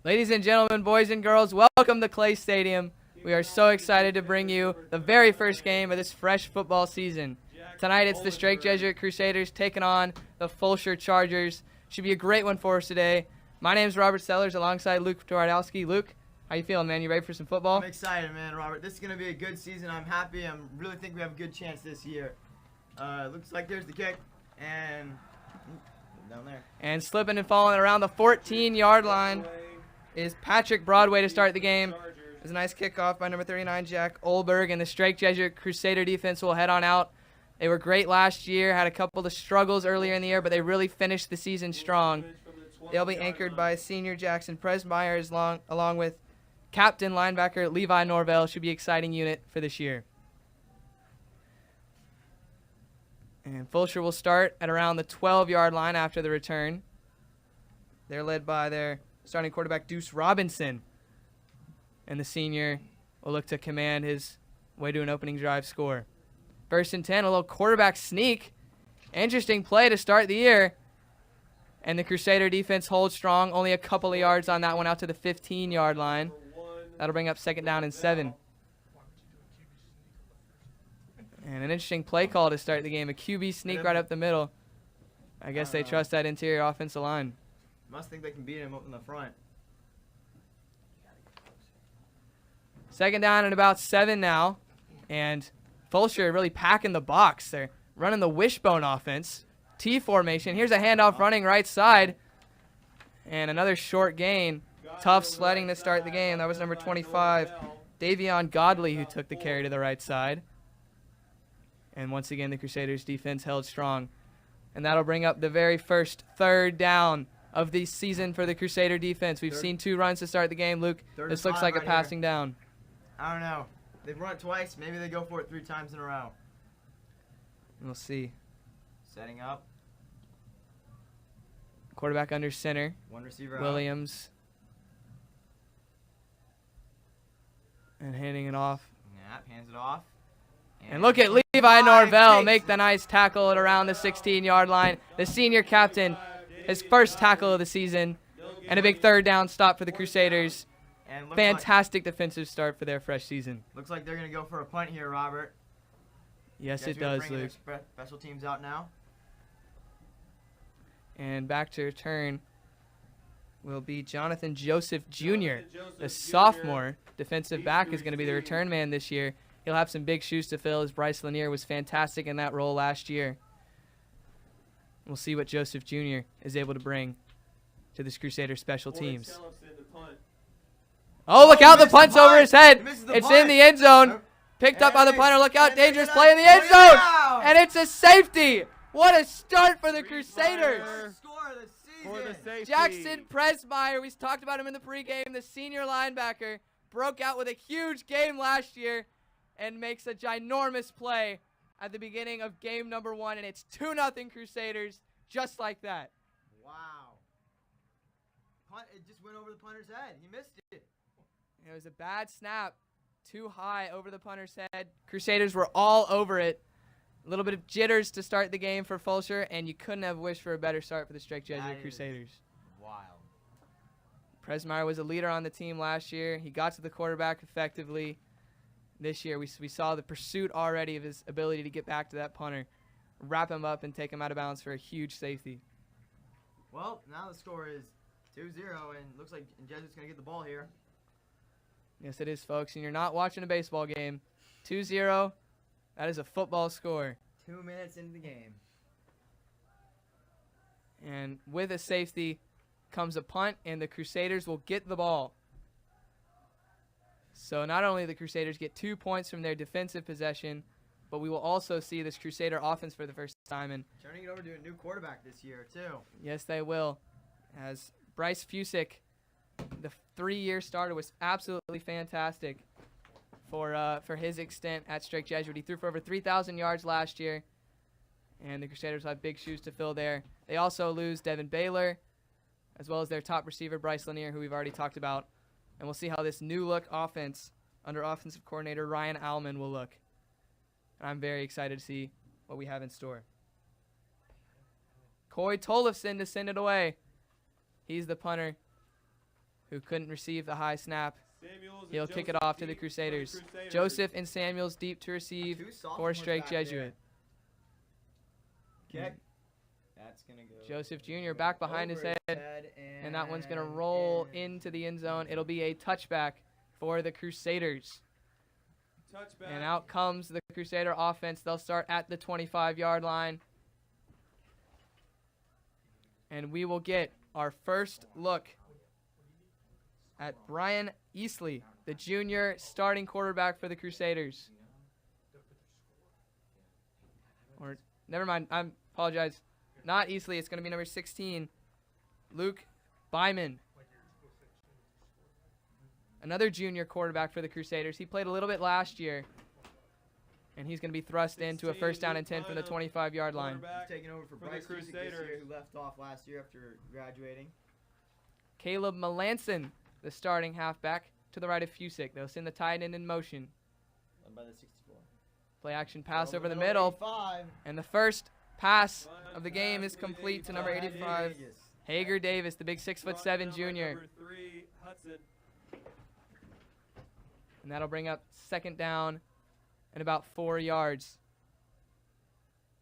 Ladies and gentlemen, boys and girls, welcome to Clay Stadium. We are so excited to bring you the very first game of this fresh football season. Tonight it's the Strake Jesuit Crusaders taking on the Fulshear Chargers. Should be a great one for us today. My name is Robert Sellers alongside Luke Twardowski. Luke, how you feeling, man? You ready for some football? I'm excited, man, Robert. This is going to be a good season. I'm happy. I really think we have a good chance this year. Looks like there's the kick. And down there. And slipping and falling around the 14-yard line is Patrick Broadway to start the game. There's a nice kickoff by number 39, Jack Olberg, and the Strake Jesuit Crusader defense will head on out. They were great last year, had a couple of struggles earlier in the year, but they really finished the season strong. They'll be anchored by senior Jackson Presmeyer along with captain linebacker Levi Norvell. Should be an exciting unit for this year. And Fulshear will start at around the 12-yard line after the return. They're led by their starting quarterback Deuce Robinson. And the senior will look to command his way to an opening drive score. First and 10, a little quarterback sneak. Interesting play to start the year. And the Crusader defense holds strong. Only a couple of yards on that one out to the 15-yard line. That'll bring up second down and 7. And an interesting play call to start the game. A QB sneak right up the middle. I guess they trust that interior offensive line. Must think they can beat him up in the front. Second down and about 7 now. And Fulshear really packing the box. They're running the wishbone offense. T formation. Here's a handoff running right side. And another short gain. Tough sledding to start the game. That was number 25, Davion Godley, who took the carry to the right side. And once again, the Crusaders defense held strong. And that'll bring up the very first third down of the season for the Crusader defense. We've seen 2 runs to start the game. Luke, this looks like a passing down. I don't know. They've run it twice. Maybe they go for it 3 times in a row. We'll see. Setting up. Quarterback under center. One receiver Williams. And handing it off. Yep, hands it off. And look at Levi Norvell make the nice tackle at around the 16-yard line. The senior captain, his first tackle of the season. And a big third down stop for the Crusaders. Fantastic defensive start for their fresh season. Looks like they're going to go for a punt here, Robert. Yes, it does, Luke. Special teams out now. And back to return will be Jonathan Joseph Jr. The sophomore defensive back is going to be the return man this year. He'll have some big shoes to fill as Bryce Lanier was fantastic in that role last year. We'll see what Joseph Jr. is able to bring to this Crusader special teams. Oh, look out, the punt's over his head. It's in the end zone. Picked up by the punter. Look out, dangerous play in the end zone. And it's a safety. What a start for the Crusaders. Jackson Presmeyer, we talked about him in the pregame, the senior linebacker, broke out with a huge game last year and makes a ginormous play at the beginning of game number 1, and it's 2-0 Crusaders, just like that. Wow. It just went over the punter's head. He missed it. It was a bad snap, too high over the punter's head. Crusaders were all over it. A little bit of jitters to start the game for Fulshear, and you couldn't have wished for a better start for the Strake Jesuit Crusaders. Wild. Presmeyer was a leader on the team last year. He got to the quarterback effectively. This year, we saw the pursuit already of his ability to get back to that punter, wrap him up, and take him out of bounds for a huge safety. Well, now the score is 2-0, and looks like Jesuit's going to get the ball here. Yes, it is, folks, and you're not watching a baseball game. 2-0. That is a football score. 2 minutes into the game. And with a safety comes a punt, and the Crusaders will get the ball. So not only the Crusaders get 2 points from their defensive possession, but we will also see this Crusader offense for the first time. And turning it over to a new quarterback this year, too. Yes, they will. As Bryce Fusick, the 3-year starter, was absolutely fantastic for his extent at Strake Jesuit. He threw for over 3,000 yards last year, and the Crusaders will have big shoes to fill there. They also lose Devin Baylor, as well as their top receiver, Bryce Lanier, who we've already talked about. And we'll see how this new-look offense under offensive coordinator Ryan Allman will look. And I'm very excited to see what we have in store. Coy Tollefson to send it away. He's the punter. who couldn't receive the high snap. Samuels and He'll kick Joseph it off to the deep for Crusaders. Crusaders. Joseph and Samuels deep to receive 2 for sophomores Strake back there. Jesuit. Kick. That's going to go. Joseph Jr. back behind his over head, and that one's going to roll into the end zone. It'll be a touchback for the Crusaders. Touchback. And out comes the Crusader offense. They'll start at the 25-yard line. And we will get our first look at Brian Easley, the junior starting quarterback for the Crusaders. Or, never mind, I apologize. Not Easley, it's going to be number 16, Luke Byman. Another junior quarterback for the Crusaders. He played a little bit last year, and he's going to be thrust into a first down and 10 from the 25-yard line. He's taking over for Bryce Fusick this year, who left off last year after graduating. Caleb Melanson, the starting halfback, to the right of Fusick. They'll send the tight end in motion. Led by the 64. Play action pass over the middle. 85. And the first pass of the game is complete to number 85, Hager Davis, the big 6'7" junior. Number 3, Hudson. And that'll bring up second down and about 4 yards.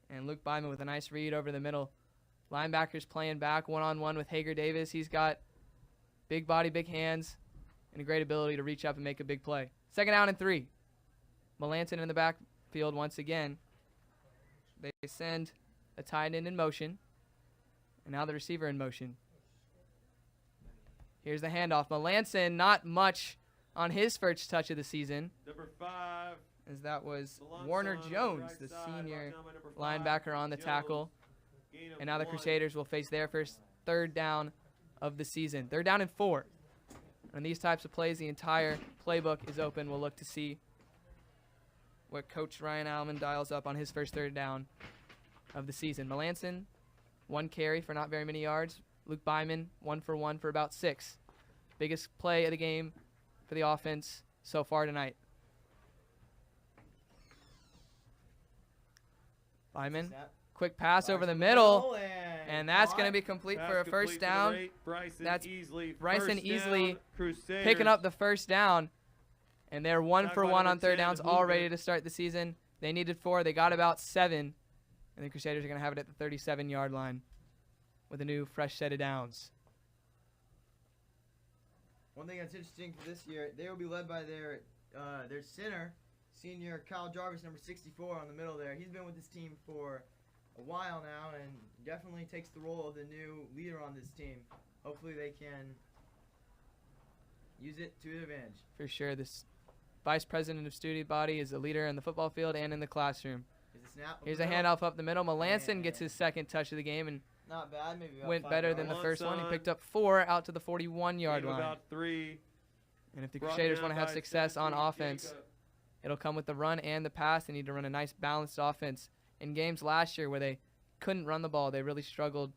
And Luke Byman with a nice read over the middle. Linebackers playing back one-on-one with Hager Davis. He's got big body, big hands, and a great ability to reach up and make a big play. Second down and 3. Melanson in the backfield once again. They send a tight end in motion. And now the receiver in motion. Here's the handoff. Melanson, not much on his first touch of the season, Number 5. as that was Malonson Warner on the Jones, right the side, senior watch number 5, linebacker on the Jones. tackle. Gain of And now the 1. Crusaders will face their first third down of the season. Third down and 4. On these types of plays, the entire playbook is open. We'll look to see what Coach Ryan Allman dials up on his first third down of the season. Melanson, 1 carry for not very many yards. Luke Byman, 1 for 1 for about 6. Biggest play of the game for the offense so far tonight. Byman, quick pass over the middle, and that's going to be complete Pass for a complete first to the down. right, Bryson That's Easley. Bryson First Easley down, Crusaders. Picking up the first down, and they're 1 for Tackle 1 number on third 10, downs, all ready movement. to start the season. They needed 4. They got about 7, and the Crusaders are going to have it at the 37-yard line with a new fresh set of downs. One thing that's interesting for this year, they will be led by their center, senior Kyle Jarvis, number 64 on the middle there. He's been with this team for a while now and definitely takes the role of the new leader on this team. Hopefully they can use it to their advantage. For sure, this vice president of student body is a leader in the football field and in the classroom. Here's a snap. Here's a handoff up the middle. Melanson gets his second touch of the game and Not bad, maybe about went 5 better yards. than the first one. He Melanson. picked up 4 out to the 41-yard Gain of line. about 3. And if the Brought Crusaders down want to have by success on 17, offense, Jacob. it'll come with the run and the pass. They need to run a nice balanced offense. In games last year where they couldn't run the ball, they really struggled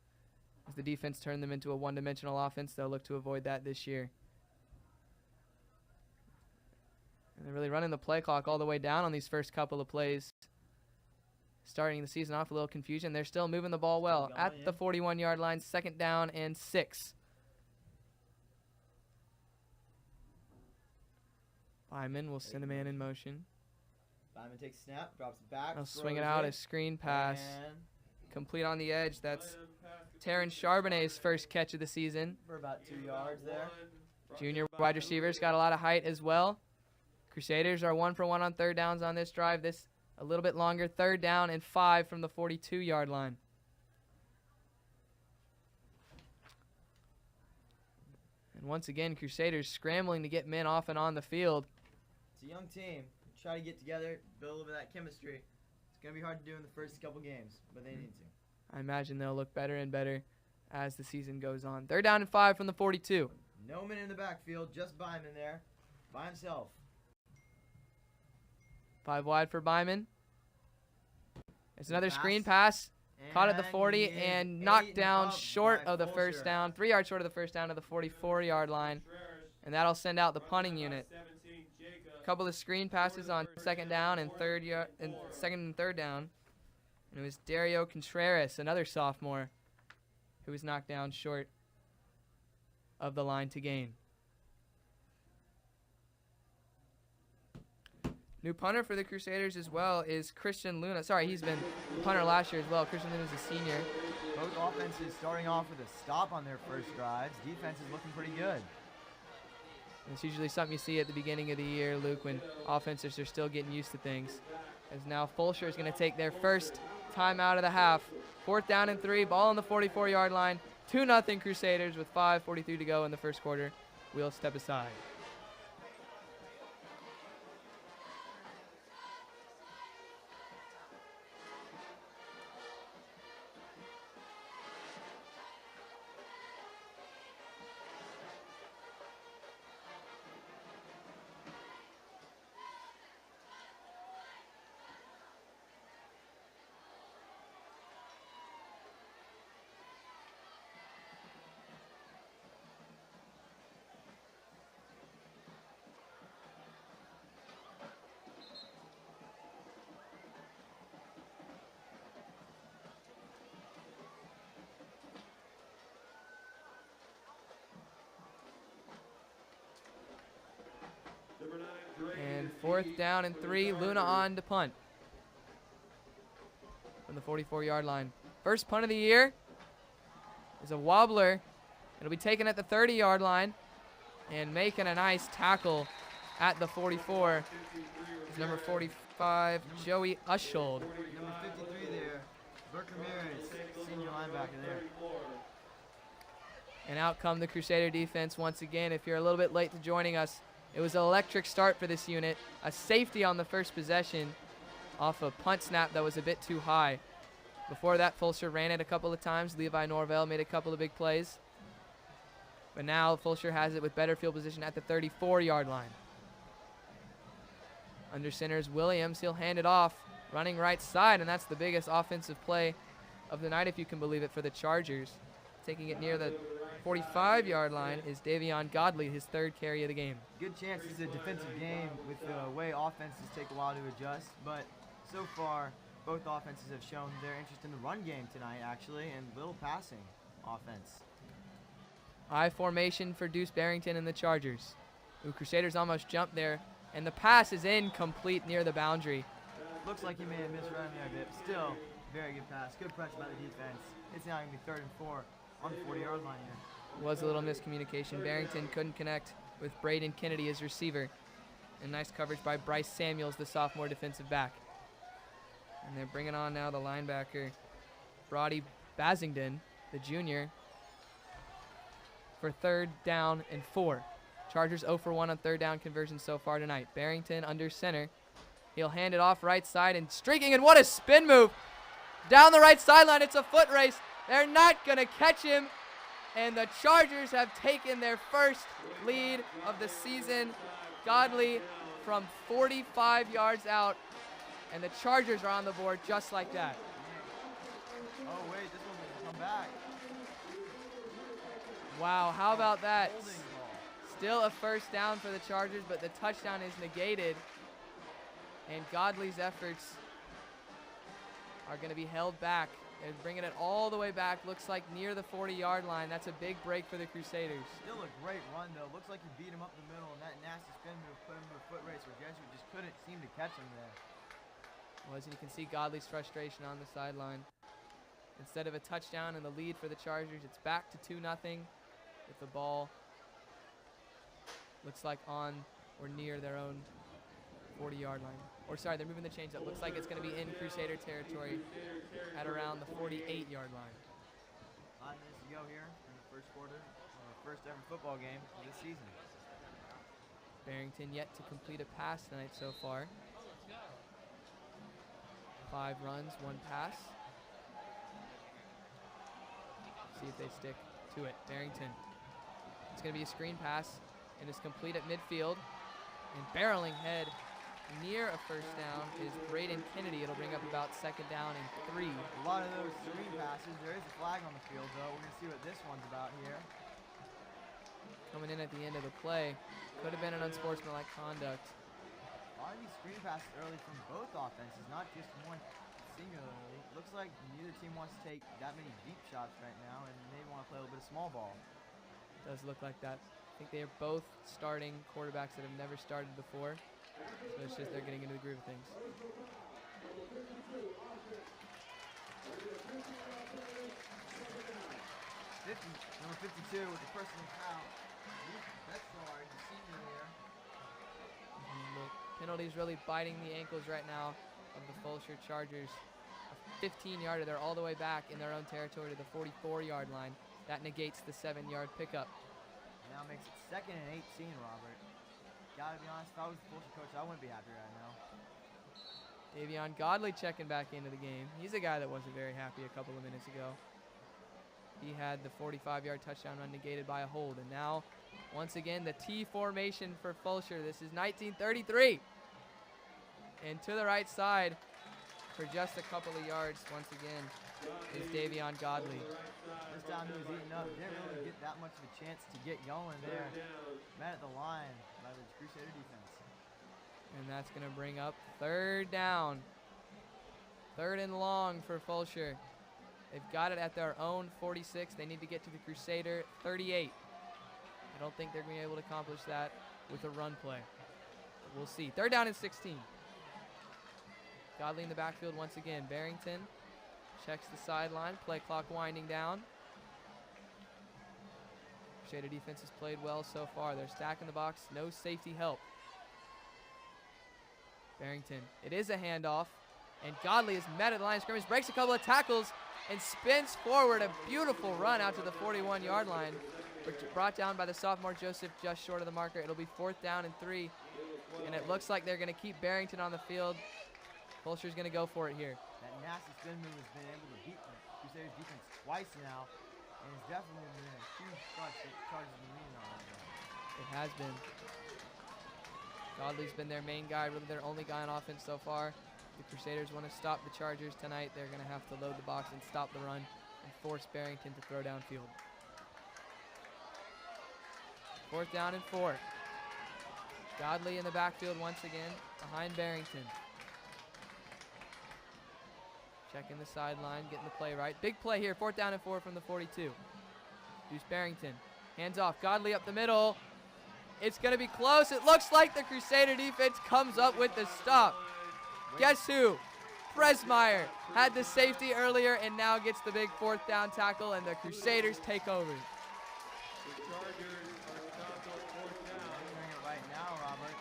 as the defense turned them into a one-dimensional offense. They'll look to avoid that this year. And they're really running the play clock all the way down on these first couple of plays. Starting the season off with a little confusion. They're still moving the ball well. Going, At yeah. the 41-yard line, second down and 6. Byman will send a man in motion. Byman takes a snap, drops it back. I'll swing it throws out, a screen pass. And Complete on the edge. That's Item pass complete Terrence to Charbonnet's first catch of the season. for about 2 Gain of yards about there. 1. Brought Junior down by wide receivers got a lot of height as well. Crusaders are 1 for 1 on third downs on this drive. This a little bit longer. Third down and 5 from the 42-yard line. And once again, Crusaders scrambling to get men off and on the field. It's a young team. Try to get together, build a little bit of that chemistry. It's going to be hard to do in the first couple games, but they need to. I imagine they'll look better and better as the season goes on. Third down and 5 from the 42. No man in the backfield, just Byman there by himself. 5 wide for Byman. It's another Pass. screen pass. Caught at the And 40 he is and knocked eaten down up short by of the first Fulshear. down. 3 yards short of the first down to the 44-yard line. And that'll send out the punting unit. A couple of screen passes on second down and second and third down. And it was Dario Contreras, another sophomore, who was knocked down short of the line to gain. New punter for the Crusaders as well is Christian Luna. Sorry, he's been the punter last year as well. Christian Luna's a senior. Both offenses starting off with a stop on their first drives. Defense is looking pretty good. It's usually something you see at the beginning of the year, Luke, when offenses are still getting used to things. As now Fulshear is going to take their first time out of the half. 4th down and 3, ball on the 44-yard line. 2-0 Crusaders with 5:43 to go in the first quarter. We'll step aside. And 4th down and 3, Luna on to punt from the 44-yard line. First punt of the year is a wobbler. It'll be taken at the 30-yard line and making a nice tackle at the 44 is number 45, Joey Ushold. Number 53 there, Burke Ramirez, senior linebacker there. And out come the Crusader defense once again. If you're a little bit late to joining us, it was an electric start for this unit. A safety on the first possession off a punt snap that was a bit too high. Before that, Fulshear ran it a couple of times. Levi Norvell made a couple of big plays. But now Fulshear has it with better field position at the 34-yard line. Under center is Williams. He'll hand it off, running right side, and that's the biggest offensive play of the night, if you can believe it, for the Chargers. Taking it near the 45-yard line is Davion Godley, his 3rd carry of the game. Good chance this is a defensive game with the way offenses take a while to adjust, but so far both offenses have shown their interest in the run game tonight, actually, and little passing offense. I formation for Deuce Barrington and the Chargers. Ooh, Crusaders almost jumped there, and the pass is incomplete near the boundary. Looks like he may have misrun there a bit, but still, very good pass. Good pressure by the defense. It's now going to be 3rd and 4 on the 40-yard line here. Was a little miscommunication. Barrington couldn't connect with Braden Kennedy as receiver. And nice coverage by Bryce Samuels, the sophomore defensive back. And they're bringing on now the linebacker, Brody Basington, the junior, for 3rd down and 4. Chargers 0 for 1 on 3rd down conversions so far tonight. Barrington under center. He'll hand it off right side and streaking, and what a spin move. Down the right sideline, it's a foot race. They're not going to catch him. And the Chargers have taken their first lead of the season. Godley from 45 yards out. And the Chargers are on the board just like that. Oh, wait, this one's going to come back. Wow, how about that? Holding ball. Still a first down for the Chargers, but the touchdown is negated. And Godley's efforts are going to be held back. They're bringing it all the way back. Looks like near the 40-yard line. That's a big break for the Crusaders. Still a great run, though. Looks like he beat him up the middle, and that nasty spin move put him in a foot race where Jesuit just couldn't seem to catch him there. Well, as you can see, Godley's frustration on the sideline. Instead of a touchdown and the lead for the Chargers, it's back to 2-0 with the ball. Looks like on or near their own 40-yard line. Or sorry, they're moving the chains up. Looks like it's going to be in Crusader territory at around the 48-yard line. 5 minutes to go here in the first quarter of the first ever football game of this season. Barrington yet to complete a pass tonight so far. 5 runs, 1 pass. See if they stick to it. Barrington. It's going to be a screen pass, and it's complete at midfield. And barreling head near a first down is Braden Kennedy. It'll bring up about 2nd down and 3. A lot of those screen passes. There is a flag on the field, though. We're going to see what this one's about here. Coming in at the end of the play. Could have been an unsportsmanlike conduct. A lot of these screen passes early from both offenses, not just one singularly. Looks like neither team wants to take that many deep shots right now, and they want to play a little bit of small ball. Does look like that think they are both starting quarterbacks that have never started before. So it's just they're getting into the groove of things. Number 52 with the personal foul. That's hard. The senior there. The penalties really biting the ankles right now of the Fulshear Chargers. A 15-yarder. They're all the way back in their own territory to the 44-yard line. That negates the 7-yard pickup. Now makes it 2nd and 18, Robert. Gotta be honest, if I was the Fulshear coach, I wouldn't be happy right now. Davion Godley checking back into the game. He's a guy that wasn't very happy a couple of minutes ago. He had the 45-yard touchdown run negated by a hold. And now, once again, the T formation for Fulshear. This is 1933. And to the right side, for just a couple of yards, once again, is Davion Godley. This time he was eating up. Didn't really get that much of a chance to get going there. Met at the line by the Crusader defense. And that's going to bring up 3rd down. 3rd and long for Fulshear. They've got it at their own 46. They need to get to the Crusader 38. I don't think they're going to be able to accomplish that with a run play. But we'll see. 3rd down and 16. Godley in the backfield once again. Barrington checks the sideline. Play clock winding down. Crusader defense has played well so far. They're stacking the box. No safety help. Barrington. It is a handoff. And Godley is met at the line of scrimmage. Breaks a couple of tackles and spins forward. A beautiful run out to the 41-yard line. Brought down by the sophomore Joseph just short of the marker. It'll be 4th down and 3. And it looks like they're going to keep Barrington on the field. Fulshear's going to go for it here. That nasty spin move has been able to beat the Crusaders defense twice now. And it's definitely been a huge clutch that the Chargers have been leaning on right now. It has been. Godley's been their main guy, really their only guy on offense so far. The Crusaders want to stop the Chargers tonight. They're going to have to load the box and stop the run and force Barrington to throw downfield. 4th down and 4. Godley in the backfield once again behind Barrington. Checking the sideline, getting the play right. Big play here, 4th down and 4 from the 42. Deuce Barrington, hands off. Godley up the middle. It's going to be close. It looks like the Crusader defense comes up with the stop. Guess who? Presmeyer had the safety earlier and now gets the big 4th down tackle, and the Crusaders take over. The Chargers are stopped on 4th down. They're doing it right now, Robert.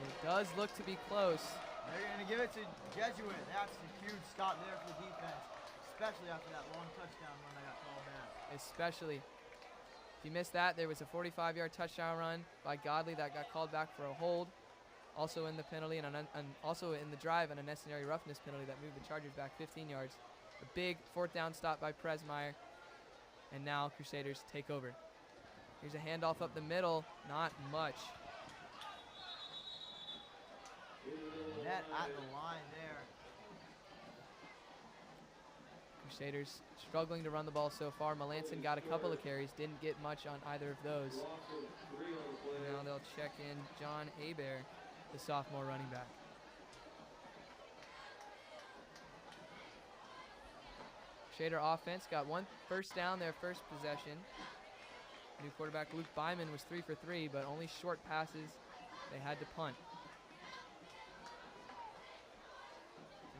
It does look to be close. They're going to give it to Jesuit. That's a huge stop there for the defense, especially after that long touchdown run that got called back. Especially. If you missed that, there was a 45-yard touchdown run by Godley that got called back for a hold. Also in the penalty and also in the drive, an unnecessary roughness penalty that moved the Chargers back 15 yards. A big 4th down stop by Presmeyer. And now Crusaders take over. Here's a handoff up the middle. Not much. Net at the line there. Crusaders struggling to run the ball so far. Melanson got a couple of carries, didn't get much on either of those. And now they'll check in John Hebert, the sophomore running back. Crusader offense got 1 first down their first possession. New quarterback Luke Byman was 3 for 3, but only short passes. They had to punt.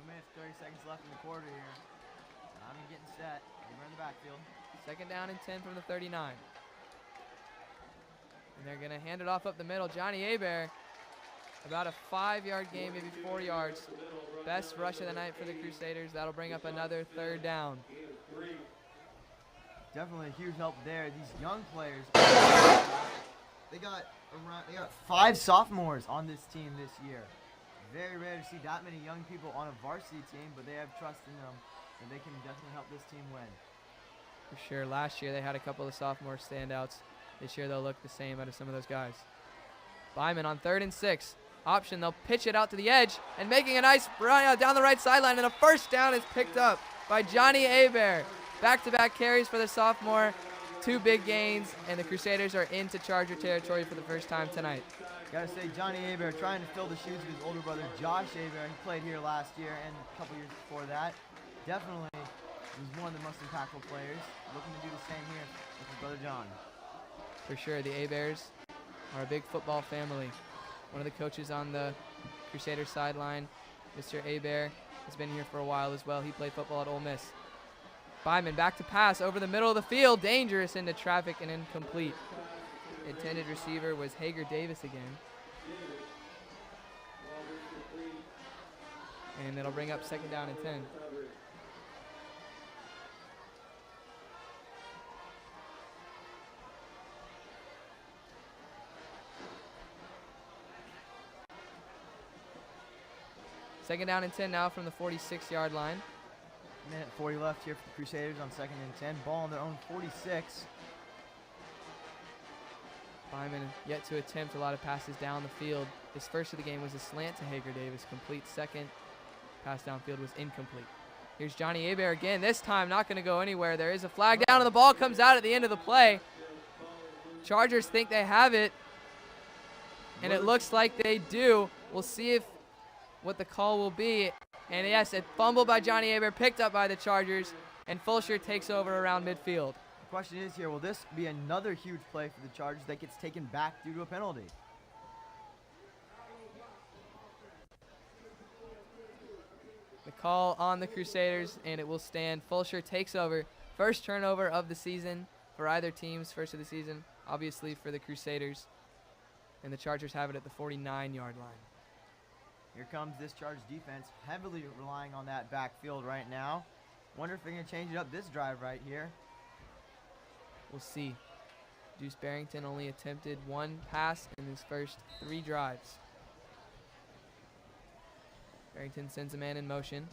2 minutes, 30 seconds left in the quarter here. I'm getting set. We're in the backfield. 2nd down and 10 from the 39. And they're going to hand it off up the middle. Johnny Hebert, about a 5-yard gain, maybe 4 yards. Best rush of the night for the Crusaders. That'll bring up another 3rd down. Definitely a huge help there. These young players, they got 5 sophomores on this team this year. Very rare to see that many young people on a varsity team, but they have trust in them, and they can definitely help this team win. For sure. Last year they had a couple of sophomore standouts. This year they'll look the same out of some of those guys. Byman on 3rd and 6. Option, they'll pitch it out to the edge, and making a nice run down the right sideline, and a 1st down is picked up by Johnny Hebert. Back-to-back carries for the sophomore. 2 big gains, and the Crusaders are into Charger territory for the first time tonight. Gotta say, Johnny Hebert trying to fill the shoes of his older brother, Josh Hebert. He played here last year and a couple years before that. Definitely was one of the most impactful players. Looking to do the same here with his brother John. For sure, the A-Bears are a big football family. One of the coaches on the Crusader sideline, Mr. A-Bear, has been here for a while as well. He played football at Ole Miss. Byman back to pass over the middle of the field. Dangerous into traffic and incomplete. Intended receiver was Hager Davis again. And it'll bring up 2nd down and 10. Second down and 10 now from the 46-yard line. Minute 40 left here for the Crusaders on 2nd and 10. Ball on their own 46. Byman yet to attempt a lot of passes down the field. His first of the game was a slant to Hager Davis. Complete. Second pass downfield was incomplete. Here's Johnny Abear again. This time not going to go anywhere. There is a flag down and the ball comes out at the end of the play. Chargers think they have it. And it looks like they do. We'll see what the call will be. And yes, a fumble by Johnny Abear, picked up by the Chargers, and Fulshear takes over around midfield. The question is here, will this be another huge play for the Chargers that gets taken back due to a penalty? The call on the Crusaders, and it will stand. Fulshear takes over. First turnover of the season for either team's first of the season, obviously for the Crusaders. And the Chargers have it at the 49-yard line. Here comes this Chargers defense, heavily relying on that backfield right now. Wonder if they're going to change it up this drive right here. We'll see. Deuce Barrington only attempted 1 pass in his first 3 drives. Barrington sends a man in motion.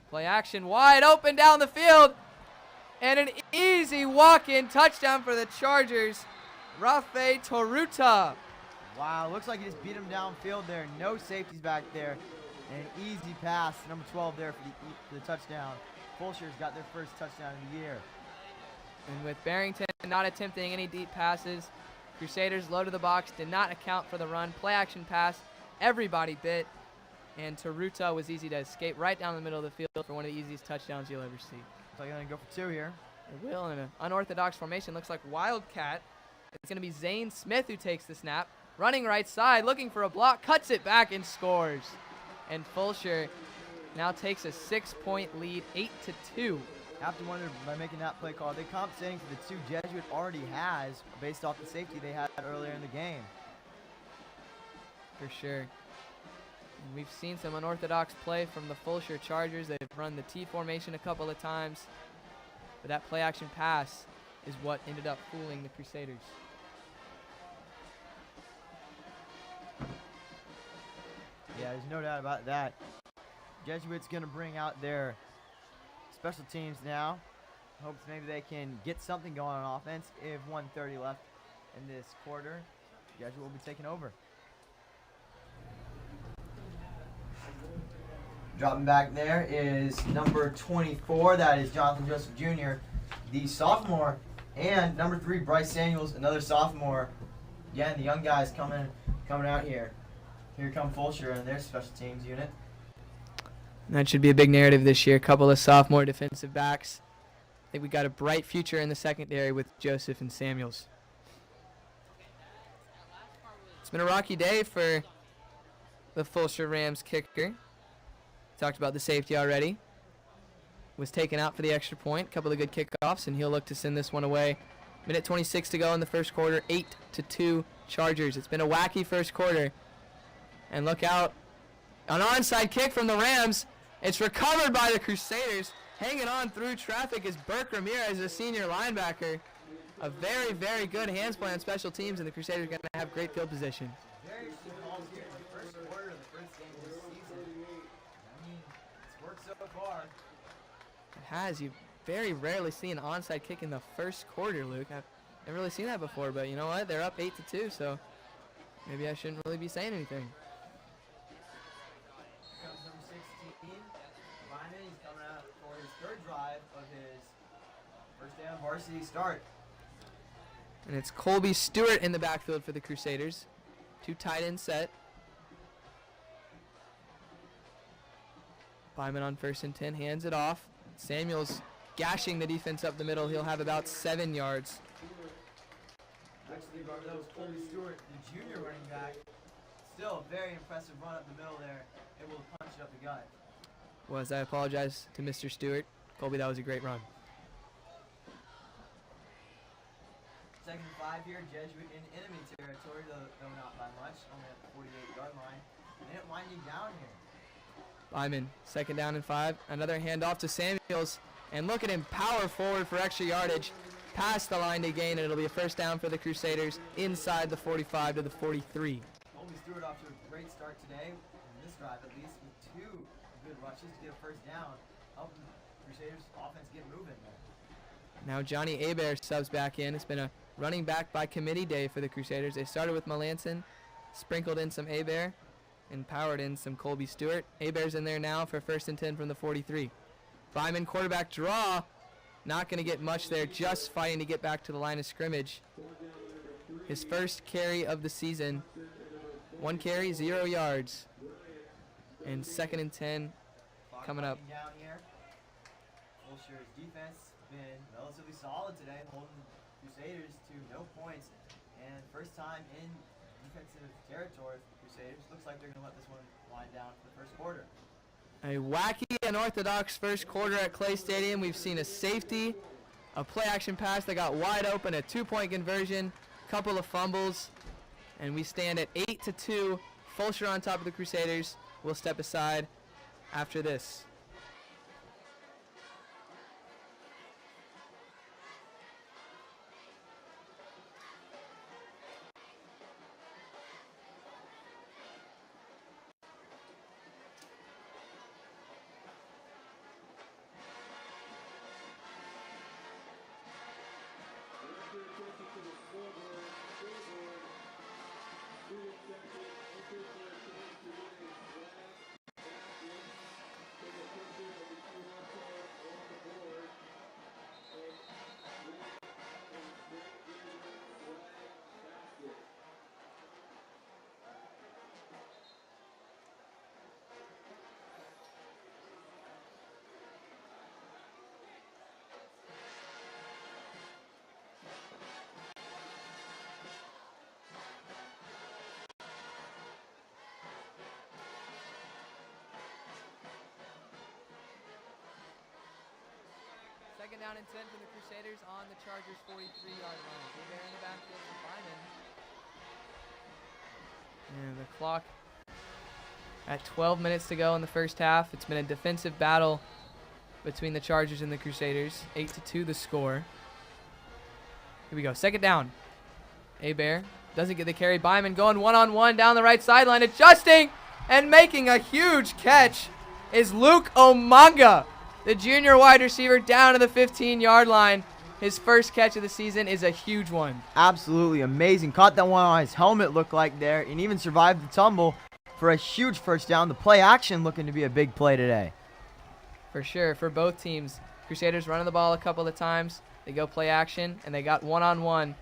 Play action, wide open down the field. And an easy walk-in touchdown for the Chargers. Rafe Toruta. Wow, looks like he just beat him downfield there. No safeties back there. And an easy pass, number 12 there for the touchdown. Fulshear's got their first touchdown of the year. And with Barrington not attempting any deep passes, Crusaders low to the box, did not account for the run. Play action pass, everybody bit. And Toruta was easy to escape right down the middle of the field for one of the easiest touchdowns you'll ever see. So you're going to go for 2 here. It will in an unorthodox formation. Looks like Wildcat. It's going to be Zane Smith who takes the snap. Running right side, looking for a block, cuts it back and scores. And Fulshear now takes a 6-point lead, 8-2. Have to wonder, by making that play call, are they compensating for the 2 Jesuit already has based off the safety they had earlier in the game? For sure. And we've seen some unorthodox play from the Fulshear Chargers. They've run the T formation a couple of times. But that play action pass is what ended up fooling the Crusaders. Yeah, there's no doubt about that. Jesuits going to bring out their special teams now. Hopes maybe they can get something going on offense. If 1:30 left in this quarter, Jesuit will be taking over. Dropping back there is number 24. That is Jonathan Joseph Jr., the sophomore. And number 3, Bryce Samuels, another sophomore. Again, the young guys coming out here. Here come Fulshear and their special teams unit. That should be a big narrative this year. A couple of sophomore defensive backs. I think we got a bright future in the secondary with Joseph and Samuels. It's been a rocky day for the Fulshear Rams kicker. Talked about the safety already. Was taken out for the extra point. Couple of good kickoffs, and he'll look to send this one away. Minute 26 to go in the first quarter. 8-2 Chargers. It's been a wacky first quarter. And look out. An onside kick from the Rams. It's recovered by the Crusaders. Hanging on through traffic is Burke Ramirez, a senior linebacker. A very, very good hands play on special teams, and the Crusaders are going to have great field position. Very interesting calls here in the first quarter of the first game of this season. I mean, it's worked so far. It has. You very rarely see an onside kick in the first quarter, Luke. I've never really seen that before, but you know what? They're up 8-2, so maybe I shouldn't really be saying anything. Here comes number 16. Lyman, he's coming out for his 3rd drive of his first day on varsity start. And it's Colby Stewart in the backfield for the Crusaders. 2 tight end set. Byman on 1st and 10, hands it off. Samuels gashing the defense up the middle. He'll have about 7 yards. Actually, that was Colby Stewart, the junior running back. Still a very impressive run up the middle there, able to punch it up the gut. I apologize to Mr. Stewart. Colby, that was a great run. 2nd and 5 here, Jesuit in enemy territory, though not by much, only at the 48-yard line. And it winding down here. Lyman, 2nd down and 5. Another handoff to Samuels. And look at him power forward for extra yardage. Past the line to gain, and it'll be a 1st down for the Crusaders inside the 45 to the 43. Colby Stewart off to a great start today, in this drive at least, with 2 good rushes to get a 1st down, helping the Crusaders offense get moving there. Now Johnny Hebert subs back in. It's been a running back by committee day for the Crusaders. They started with Melanson, sprinkled in some Hebert, and powered in some Colby Stewart. Hebert's in there now for 1st and 10 from the 43. Byman quarterback draw. Not going to get much there, just fighting to get back to the line of scrimmage. His 1st carry of the season. 1 carry, 0 yards. And 2nd and 10 coming up. Down here. Fulshear's defense been relatively solid today, holding the Crusaders to no points. And 1st time in defensive territory for the Crusaders. Looks like they're going to let this one wind down for the 1st quarter. A wacky, unorthodox 1st quarter at Clay Stadium. We've seen a safety, a play-action pass that got wide open, a 2-point conversion, couple of fumbles, and we stand at 8-2. Fulshear on top of the Crusaders. We'll step aside after this. Second down and 10 for the Crusaders on the Chargers' 43-yard line. They're in the backfield for Byman. And the clock at 12 minutes to go in the 1st half. It's been a defensive battle between the Chargers and the Crusaders. 8-2 the score. Here we go. 2nd down. Hebert doesn't get the carry. Byman going one-on-one down the right sideline. Adjusting and making a huge catch is Luke Omanga. The junior wide receiver down to the 15-yard line. His 1st catch of the season is a huge one. Absolutely amazing. Caught that one on his helmet, looked like there, and even survived the tumble for a huge 1st down. The play action looking to be a big play today. For sure, for both teams. Crusaders running the ball a couple of times. They go play action, and they got one-on-one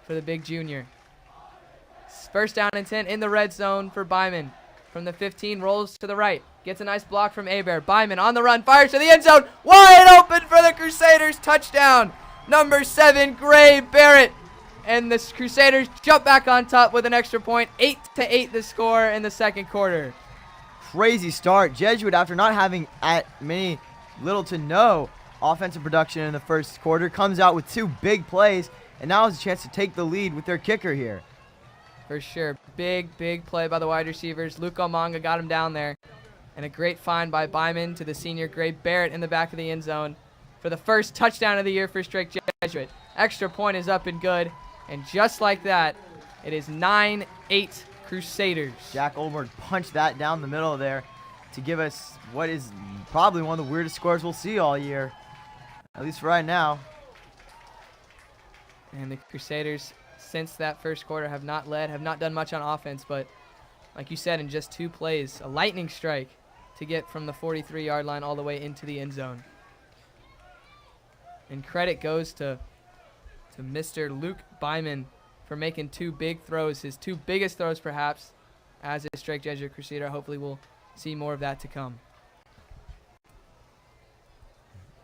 for the big junior. 1st down and 10 in the red zone for Byman. From the 15, rolls to the right. Gets a nice block from Hebert. Byman on the run, fires to the end zone. Wide open for the Crusaders. Touchdown. Number 7, Gray Barrett. And the Crusaders jump back on top with an extra point. 8-8 the score in the 2nd quarter. Crazy start. Jesuit, after not having little to no offensive production in the 1st quarter, comes out with 2 big plays, and now has a chance to take the lead with their kicker here. For sure. Big play by the wide receivers. Luke Omanga got him down there. And a great find by Byman to the senior Gray Barrett in the back of the end zone for the 1st touchdown of the year for Strake Jesuit. Extra point is up and good. And just like that, it is 9-8 Crusaders. Jack Olberg punched that down the middle there to give us what is probably one of the weirdest scores we'll see all year. At least for right now. And the Crusaders, since that 1st quarter, have not done much on offense, but like you said, in just 2 plays, a lightning strike to get from the 43-yard line all the way into the end zone. And credit goes to Mr. Luke Byman for making 2 big throws, his 2 biggest throws perhaps, as a Strake Jesuit Crusader. Hopefully we'll see more of that to come.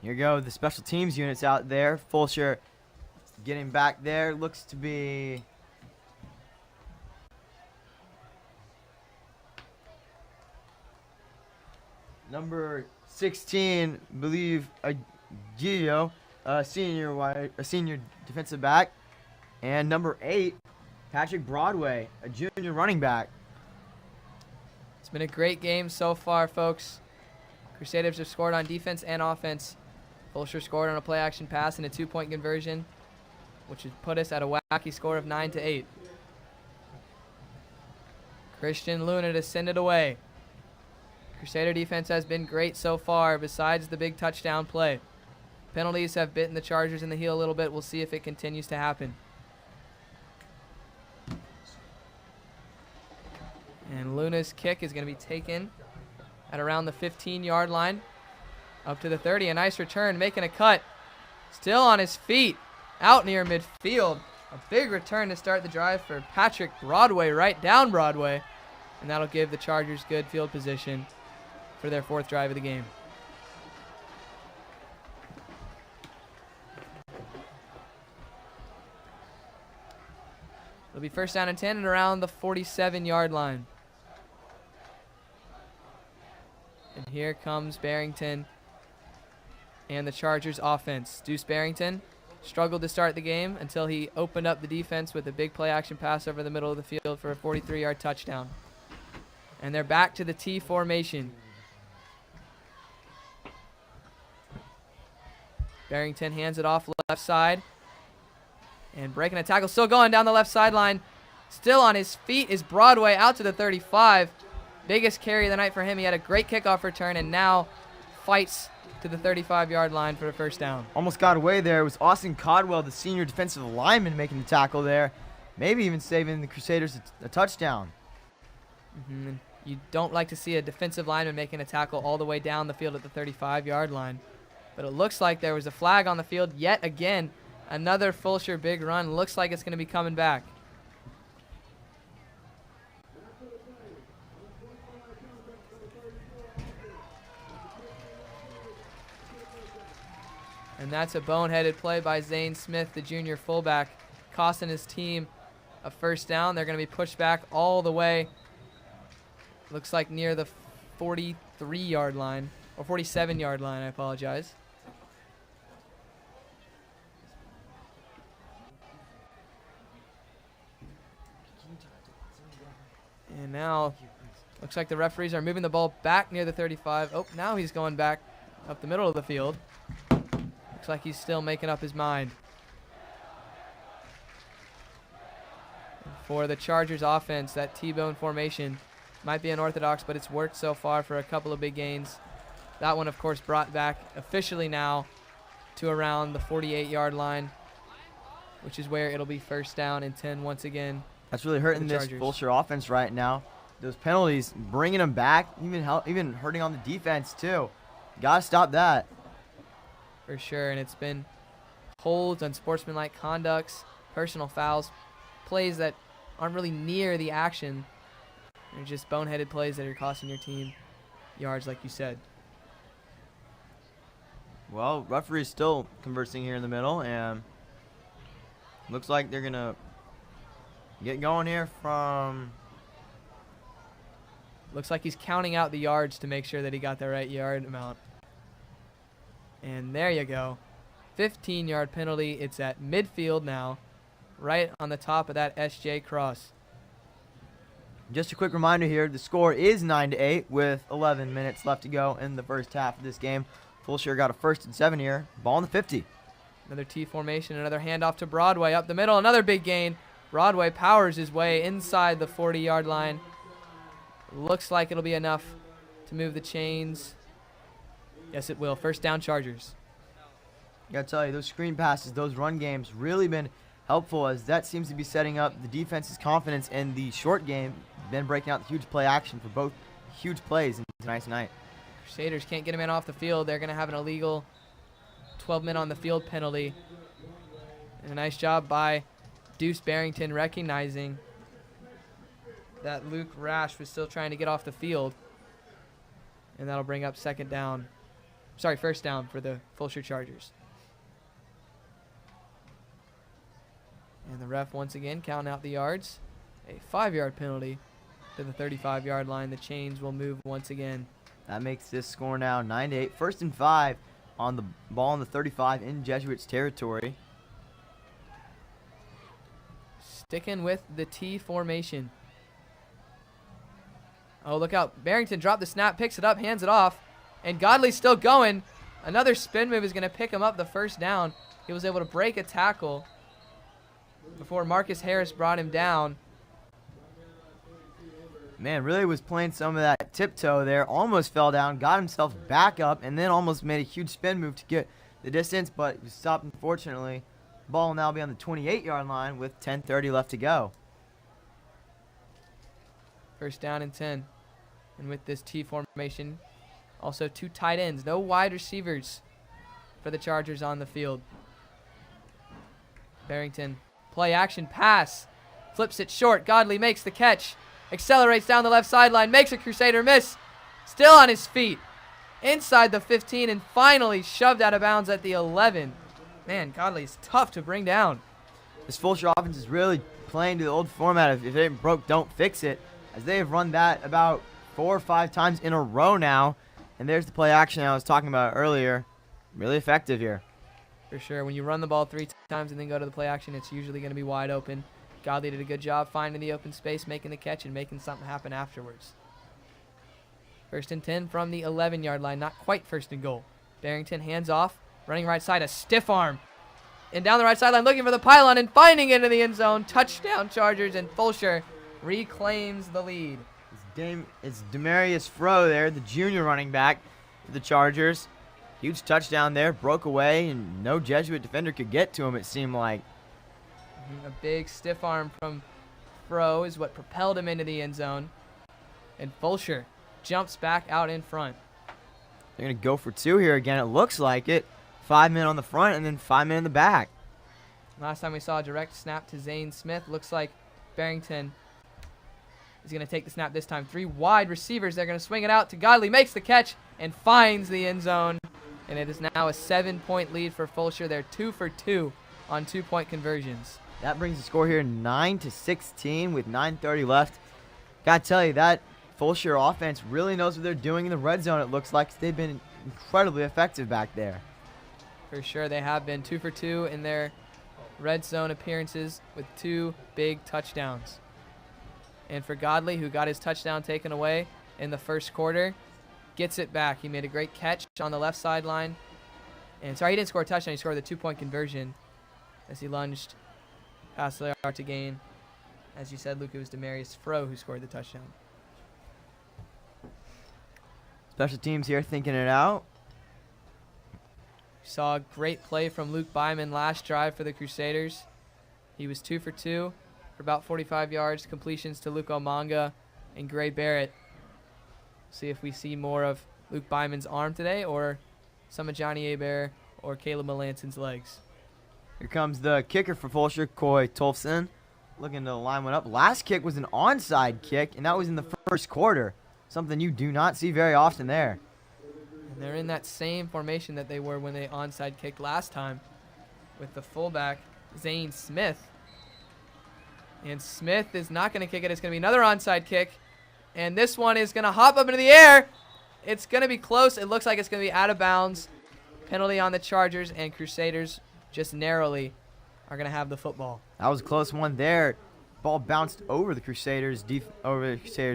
Here go the special teams units out there. Fulshear Getting back there looks to be number 16, I believe, Gio, a senior defensive back, and number 8, Patrick Broadway, a junior running back. It's been a great game so far, folks. Crusaders have scored on defense and offense. Fulshear scored on a play-action pass and a 2-point conversion, which would put us at a wacky score of 9-8. Christian Luna to send it away. Crusader defense has been great so far, besides the big touchdown play. Penalties have bitten the Chargers in the heel a little bit. We'll see if it continues to happen. And Luna's kick is going to be taken at around the 15-yard line. Up to the 30. A nice return, making a cut. Still on his feet, out near midfield. A big return to start the drive for Patrick Broadway, right down Broadway. And that'll give the Chargers good field position for their 4th drive of the game. It'll be 1st down and 10 and around the 47-yard line. And here comes Barrington and the Chargers offense. Deuce Barrington struggled to start the game until he opened up the defense with a big play-action pass over the middle of the field for a 43-yard touchdown. And they're back to the T formation. Barrington hands it off left side. And breaking a tackle, still going down the left sideline. Still on his feet is Broadway out to the 35. Biggest carry of the night for him. He had a great kickoff return and now fights to the 35-yard line for the 1st down. Almost got away there. It was Austin Codwell, the senior defensive lineman, making the tackle there. Maybe even saving the Crusaders a touchdown. You don't like to see a defensive lineman making a tackle all the way down the field at the 35-yard line. But it looks like there was a flag on the field yet again. Another Fulshear big run. Looks like it's going to be coming back. And that's a boneheaded play by Zane Smith, the junior fullback, costing his team a 1st down. They're going to be pushed back all the way. Looks like near the 43-yard line, or 47-yard line, I apologize. And now, looks like the referees are moving the ball back near the 35. Oh, now he's going back up the middle of the field. Looks like he's still making up his mind. For the Chargers offense, that T-bone formation might be unorthodox, but it's worked so far for a couple of big gains. That one, of course, brought back officially now to around the 48-yard line, which is where it'll be 1st down and 10 once again. That's really hurting this Fulshear offense right now. Those penalties, bringing them back, even hurting on the defense too. Gotta stop that. For sure, and it's been holds, unsportsmanlike conducts, personal fouls, plays that aren't really near the action. They're just boneheaded plays that are costing your team yards, like you said. Well, referee's still conversing here in the middle, and looks like they're going to get going here from... Looks like he's counting out the yards to make sure that he got the right yard amount. And there you go. 15-yard penalty. It's at midfield now, right on the top of that SJ cross. Just a quick reminder here, the score is 9-8 with 11 minutes left to go in the 1st half of this game. Fulshear got a 1st and 7 here. Ball on the 50. Another T formation, another handoff to Broadway up the middle. Another big gain. Broadway powers his way inside the 40-yard line. Looks like it'll be enough to move the chains. Yes, it will. 1st down, Chargers. Gotta tell you, those screen passes, those run games really been helpful, as that seems to be setting up the defense's confidence in the short game. Been breaking out the huge play action for both huge plays in tonight's night. Crusaders can't get a man off the field. They're going to have an illegal 12-men on the field penalty. And a nice job by Deuce Barrington recognizing that Luke Rash was still trying to get off the field. And that'll bring up 1st down for the Fulshear Chargers. And the ref once again counting out the yards. A 5-yard penalty to the 35-yard line. The chains will move once again. That makes this score now 9-8. 1st and 5 on the ball on the 35 in Jesuits territory. Sticking with the T formation. Oh, look out. Barrington dropped the snap, picks it up, hands it off. And Godley's still going. Another spin move is going to pick him up the first down. He was able to break a tackle before Marcus Harris brought him down. Man, really was playing some of that tiptoe there. Almost fell down, got himself back up, and then almost made a huge spin move to get the distance, but he was stopped, unfortunately. Ball will now be on the 28-yard line with 10:30 left to go. 1st down and 10. And with this T formation, also 2 tight ends. No wide receivers for the Chargers on the field. Barrington, play action pass. Flips it short. Godley makes the catch. Accelerates down the left sideline. Makes a Crusader miss. Still on his feet. Inside the 15 and finally shoved out of bounds at the 11. Man, Godley's tough to bring down. This Fulshear offense is really playing to the old format of if it ain't broke, don't fix it, as they have run that about 4 or 5 times in a row now. And there's the play action I was talking about earlier. Really effective here. For sure. When you run the ball 3 times and then go to the play action, it's usually going to be wide open. Godley did a good job finding the open space, making the catch, and making something happen afterwards. 1st and 10 from the 11-yard line. Not quite 1st and goal. Barrington hands off. Running right side, a stiff arm. And down the right sideline looking for the pylon and finding it in the end zone. Touchdown Chargers, and Fulshear reclaims the lead. It's Demarius Froh there, the junior running back for the Chargers. Huge touchdown there, broke away, and no Jesuit defender could get to him, it seemed like. A big stiff arm from Froh is what propelled him into the end zone. And Fulshear jumps back out in front. They're going to go for 2 here again, it looks like it. 5 men on the front and then 5 men in the back. Last time we saw a direct snap to Zane Smith. Looks like Barrington is going to take the snap this time. 3 wide receivers. They're going to swing it out to Godley. Makes the catch and finds the end zone. And it is now a 7-point lead for Fulshear. They're 2 for 2 on 2-point conversions. That brings the score here 9-16 with 9:30 left. Got to tell you, that Fulshear offense really knows what they're doing in the red zone, it looks like. They've been incredibly effective back there. For sure, they have been 2 for 2 in their red zone appearances with 2 big touchdowns. And for Godley, who got his touchdown taken away in the first quarter, gets it back. He made a great catch on the left sideline. And sorry, he didn't score a touchdown. He scored the 2-point conversion as he lunged past the yard to gain. As you said, Luke, it was Demarius Froh who scored the touchdown. Special teams here thinking it out. Saw a great play from Luke Byman last drive for the Crusaders. He was 2 for 2 for about 45 yards. Completions to Luke Omanga and Gray Barrett. See if we see more of Luke Byman's arm today or some of Johnny Hebert or Caleb Melanson's legs. Here comes the kicker for Fulshear, Coy Tolfson. Looking to line one up. Last kick was an onside kick, and that was in the first quarter. Something you do not see very often there. And they're in that same formation that they were when they onside kicked last time with the fullback, Zane Smith. And Smith is not going to kick it. It's going to be another onside kick. And this one is going to hop up into the air. It's going to be close. It looks like it's going to be out of bounds. Penalty on the Chargers, and Crusaders just narrowly are going to have the football. That was a close one there. Ball bounced over the Crusaders,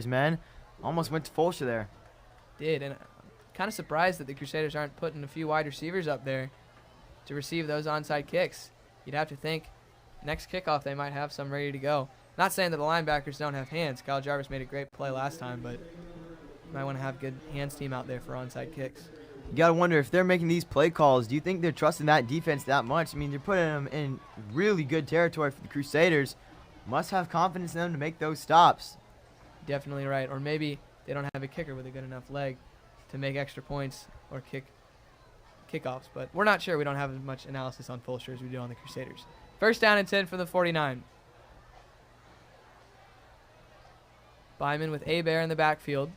men. Almost went to Fulshear there. Did, and I'm kind of surprised that the Crusaders aren't putting a few wide receivers up there to receive those onside kicks. You'd have to think next kickoff they might have some ready to go. Not saying that the linebackers don't have hands. Kyle Jarvis made a great play last time, but you might want to have good hands team out there for onside kicks. You got to wonder if they're making these play calls, do you think they're trusting that defense that much? I mean, they're putting them in really good territory for the Crusaders. Must have confidence in them to make those stops. Definitely right. Or maybe they don't have a kicker with a good enough leg to make extra points or kickoffs. But we're not sure. We don't have as much analysis on Fulshear as we do on the Crusaders. 1st down and 10 for the 49. Byman with Hebert in the backfield.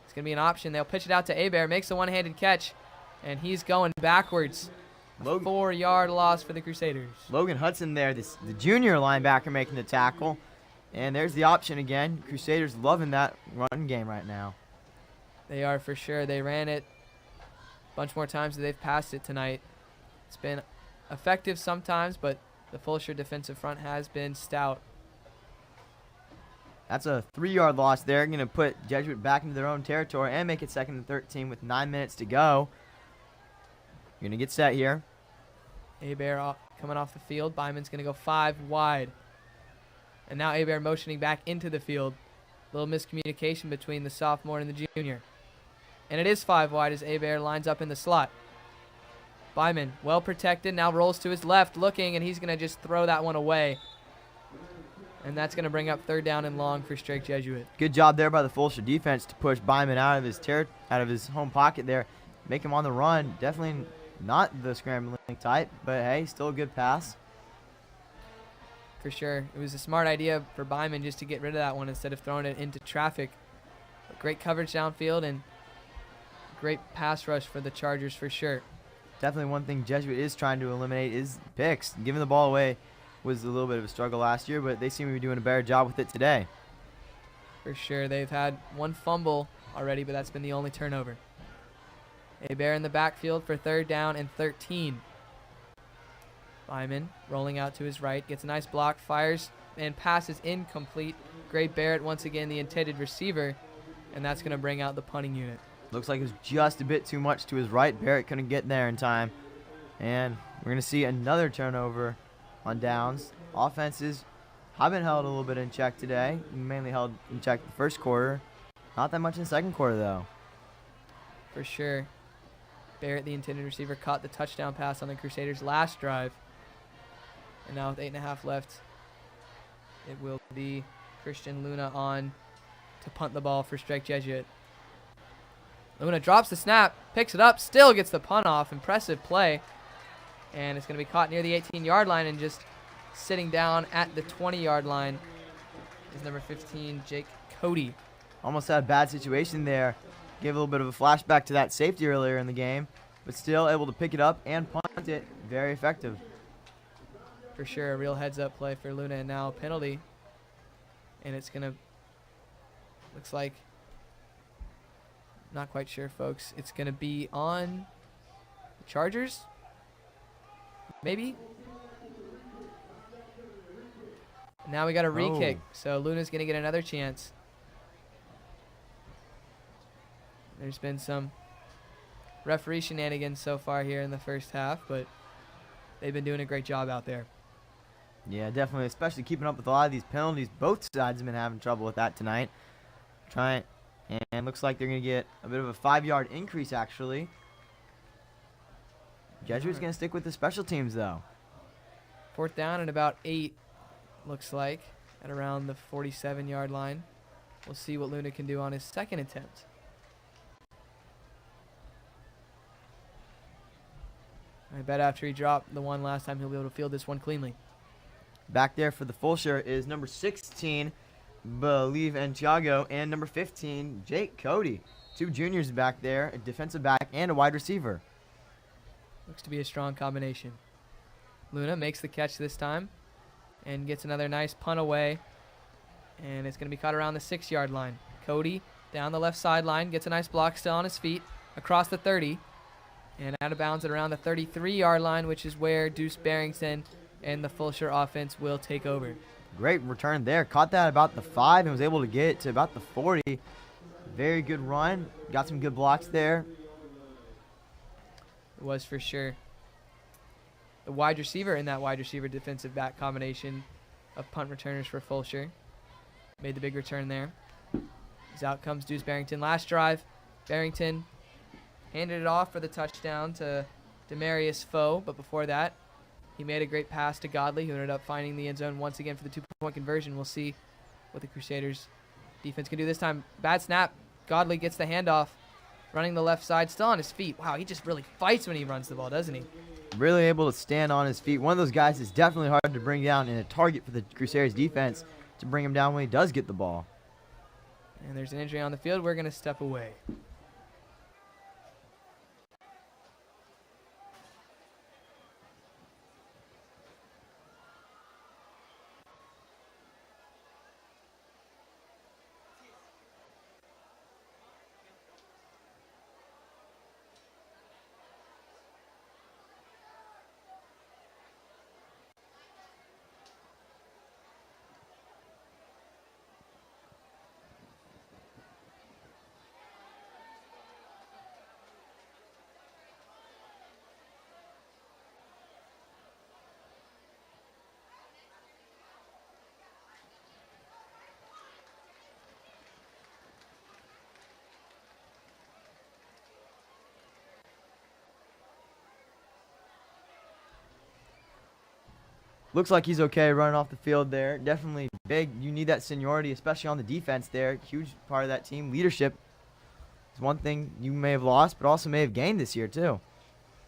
It's going to be an option. They'll pitch it out to Hebert. Makes a one-handed catch. And he's going backwards. Logan, 4-yard loss for the Crusaders. Logan Hudson there, the junior linebacker, making the tackle. And there's the option again. Crusaders loving that run game right now. They are for sure. They ran it a bunch more times than they've passed it tonight. It's been effective sometimes, but the Fulshear defensive front has been stout. That's a 3-yard loss there. Going to put Jesuit back into their own territory and make it 2nd and 13 with 9 minutes to go. You're going to get set here. Abear coming off the field. Byman's going to go 5 wide. And now Abear motioning back into the field. A little miscommunication between the sophomore and the junior. And it is 5 wide as Abear lines up in the slot. Byman, well protected, now rolls to his left, looking, and he's going to just throw that one away. And that's going to bring up 3rd down and long for Strake Jesuit. Good job there by the Fulshear defense to push Byman out of his home pocket there, make him on the run. Definitely not the scrambling type, but hey, still a good pass. For sure. It was a smart idea for Byman just to get rid of that one instead of throwing it into traffic. But great coverage downfield and great pass rush for the Chargers for sure. Definitely one thing Jesuit is trying to eliminate is picks. Giving the ball away was a little bit of a struggle last year, but they seem to be doing a better job with it today. For sure. They've had 1 fumble already, but that's been the only turnover. Abear in the backfield for 3rd down and 13. Byman rolling out to his right, gets a nice block, fires, and passes incomplete. Gray Barrett once again the intended receiver, and that's going to bring out the punting unit. Looks like it was just a bit too much to his right. Barrett couldn't get there in time. And we're going to see another turnover on downs. Offenses have been held a little bit in check today. Mainly held in check the first quarter. Not that much in the second quarter, though. For sure. Barrett, the intended receiver, caught the touchdown pass on the Crusaders' last drive. And now with 8.5 left, it will be Christian Luna on to punt the ball for Strike Jesuit. Luna drops the snap, picks it up, still gets the punt off. Impressive play. And it's going to be caught near the 18-yard line and just sitting down at the 20-yard line is number 15, Jake Cody. Almost had a bad situation there. Gave a little bit of a flashback to that safety earlier in the game, but still able to pick it up and punt it. Very effective. For sure, a real heads-up play for Luna, and now a penalty. And it's going to, looks like, not quite sure, folks. It's going to be on the Chargers? Maybe? Now we got a re-kick, so Luna's going to get another chance. There's been some referee shenanigans so far here in the first half, but they've been doing a great job out there. Yeah, definitely, especially keeping up with a lot of these penalties. Both sides have been having trouble with that tonight. And looks like they're going to get a bit of a 5-yard increase, actually. Jesuit's going to stick with the special teams, though. 4th down and about 8, looks like, at around the 47-yard line. We'll see what Luna can do on his second attempt. I bet after he dropped the one last time, he'll be able to field this one cleanly. Back there for the Fulshear is number 16, Believe Thiago, and number 15, Jake Cody. 2 juniors back there, a defensive back and a wide receiver. Looks to be a strong combination. Luna makes the catch this time and gets another nice punt away. And it's going to be caught around the 6-yard line. Cody down the left sideline, gets a nice block, still on his feet, across the 30. And out of bounds at around the 33-yard line, which is where Deuce Barrington and the Fulshear offense will take over. Great return there. Caught that about the 5 and was able to get it to about the 40. Very good run. Got some good blocks there. It was for sure. The wide receiver in that wide receiver defensive back combination of punt returners for Fulshear made the big return there. As out comes Deuce Barrington. Last drive, Barrington handed it off for the touchdown to Demarius Foe, but before that, he made a great pass to Godley, who ended up finding the end zone once again for the 2-point conversion. We'll see what the Crusaders defense can do this time. Bad snap. Godley gets the handoff, running the left side, still on his feet. Wow, he just really fights when he runs the ball, doesn't he? Really able to stand on his feet. One of those guys is definitely hard to bring down and a target for the Crusaders defense to bring him down when he does get the ball. And there's an injury on the field. We're going to step away. looks like he's okay running off the field there. Definitely big. You need that seniority, especially on the defense there. Huge part of that team. Leadership is one thing you may have lost, but also may have gained this year too.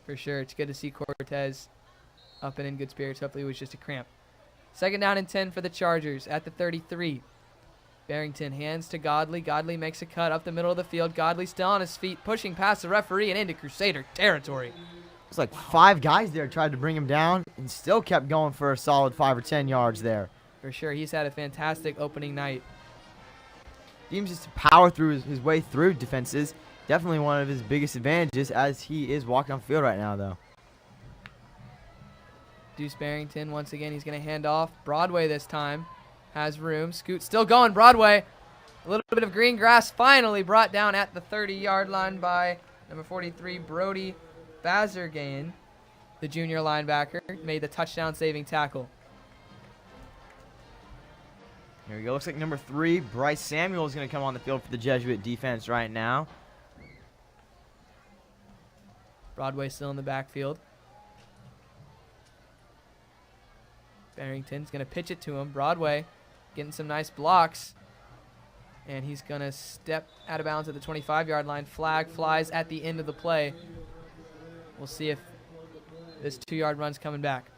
For sure. It's good to see Cortez up and in good spirits. Hopefully it was just a cramp. 2nd down and 10 for the Chargers at the 33. Barrington hands to Godley. Godley makes a cut up the middle of the field. Godley still on his feet, pushing past the referee and into Crusader territory. It's like 5 guys there tried to bring him down and still kept going for a solid 5 or 10 yards there. For sure. He's had a fantastic opening night. Seems just to power through his way through defenses. Definitely one of his biggest advantages as he is walking on the field right now, though. Deuce Barrington, once again, he's going to hand off. Broadway this time has room. Scoot still going. Broadway. A little bit of green grass finally brought down at the 30-yard line by number 43, Brody Bazergain, the junior linebacker, made the touchdown saving tackle. Here we go. Looks like number 3, Bryce Samuel, is going to come on the field for the Jesuit defense right now. Broadway still in the backfield. Barrington's going to pitch it to him. Broadway getting some nice blocks. And he's going to step out of bounds at the 25-yard line. Flag flies at the end of the play. We'll see if this 2-yard run's coming back.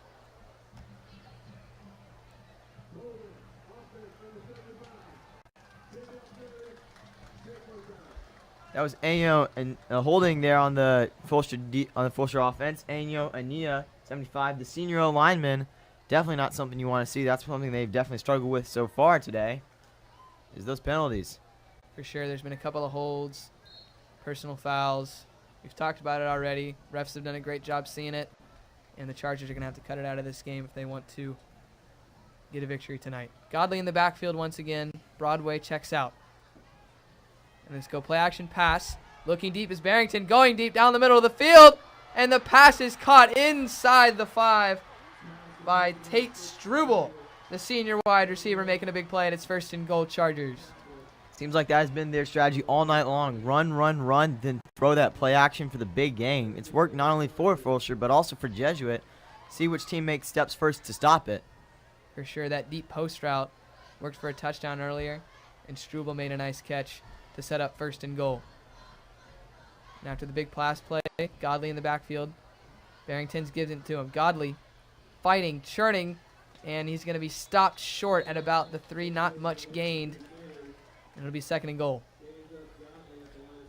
That was Enyo and holding there on the Fulshear offense. Enyo Ania, 75, the senior lineman. Definitely not something you want to see. That's something they've definitely struggled with so far today, is those penalties. For sure, there's been a couple of holds, personal fouls. We've talked about it already. Refs have done a great job seeing it, and the Chargers are going to have to cut it out of this game if they want to get a victory tonight. Godley in the backfield once again. Broadway checks out. And let's go play action pass. Looking deep is Barrington, going deep down the middle of the field, and the pass is caught inside the 5 by Tate Struble, the senior wide receiver, making a big play, and it's 1st and goal Chargers. Seems like that has been their strategy all night long. Run, run, run, then throw that play action for the big game. It's worked not only for Fulshear, but also for Jesuit. See which team makes steps first to stop it. For sure, that deep post route worked for a touchdown earlier, and Struble made a nice catch to set up 1st and goal. Now to the big pass play. Godley in the backfield. Barrington's gives it to him. Godley fighting, churning, and he's going to be stopped short at about the 3, not much gained. And it'll be 2nd and goal.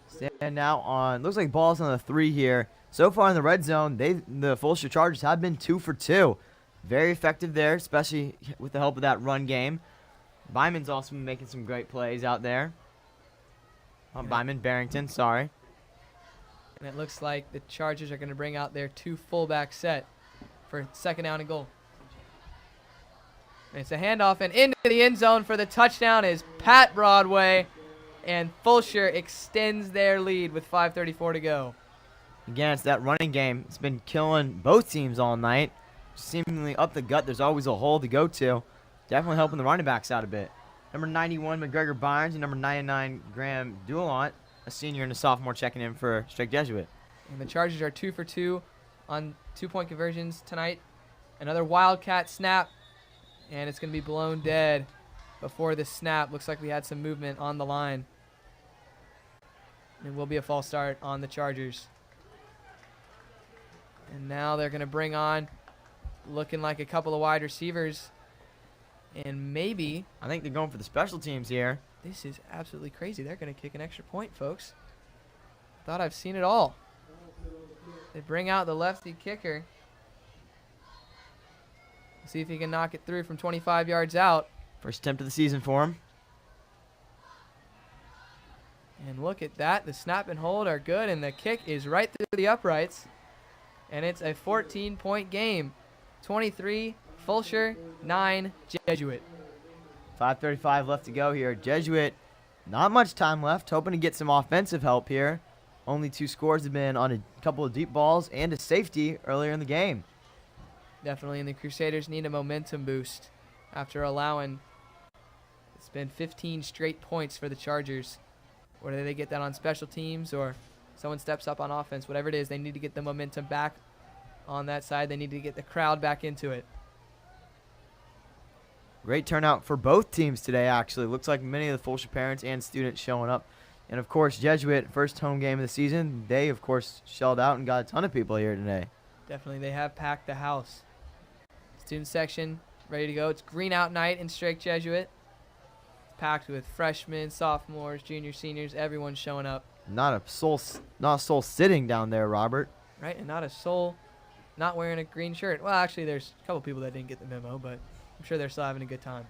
Stand now on, looks like ball's on the 3 here. So far in the red zone, the Fulshear Chargers have been 2 for 2. Very effective there, especially with the help of that run game. Byman's also been making some great plays out there. Barrington, sorry. And it looks like the Chargers are going to bring out their 2 fullback set for 2nd down and goal. And it's a handoff, and into the end zone for the touchdown is Pat Broadway, and Fulshear extends their lead with 5:34 to go. Again, it's that running game. It's been killing both teams all night. Seemingly up the gut, there's always a hole to go to. Definitely helping the running backs out a bit. Number 91, McGregor Bynes, and number 99, Graham Dulont, a senior and a sophomore, checking in for Strike Jesuit. And the Chargers are 2 for 2 on 2-point conversions tonight. Another Wildcat snap, and it's going to be blown dead before the snap. Looks like we had some movement on the line. And it will be a false start on the Chargers. And now they're going to bring on, looking like a couple of wide receivers. And maybe, I think they're going for the special teams here. this is absolutely crazy. They're going to kick an extra point, folks. Thought I've seen it all. They bring out the lefty kicker. See if he can knock it through from 25 yards out. First attempt of the season for him. And look at that. The snap and hold are good, and the kick is right through the uprights. And it's a 14-point game. 23, Fulshear, 9, Jesuit. 5:35 left to go here. Jesuit, not much time left. Hoping to get some offensive help here. Only 2 scores have been on a couple of deep balls and a safety earlier in the game. Definitely, and the Crusaders need a momentum boost after allowing, it's been 15 straight points for the Chargers. Whether they get that on special teams or someone steps up on offense, whatever it is, they need to get the momentum back on that side. They need to get the crowd back into it. Great turnout for both teams today, actually. Looks like many of the Fulshear parents and students showing up. And, of course, Jesuit, first home game of the season, they, of course, shelled out and got a ton of people here today. Definitely, they have packed the house. Student section ready to go. It's green out night in Strake Jesuit. Packed with freshmen, sophomores, juniors, seniors, everyone showing up. Not a soul sitting down there, Robert. Right, and not a soul not wearing a green shirt. Well, actually, there's a couple people that didn't get the memo, but I'm sure they're still having a good time.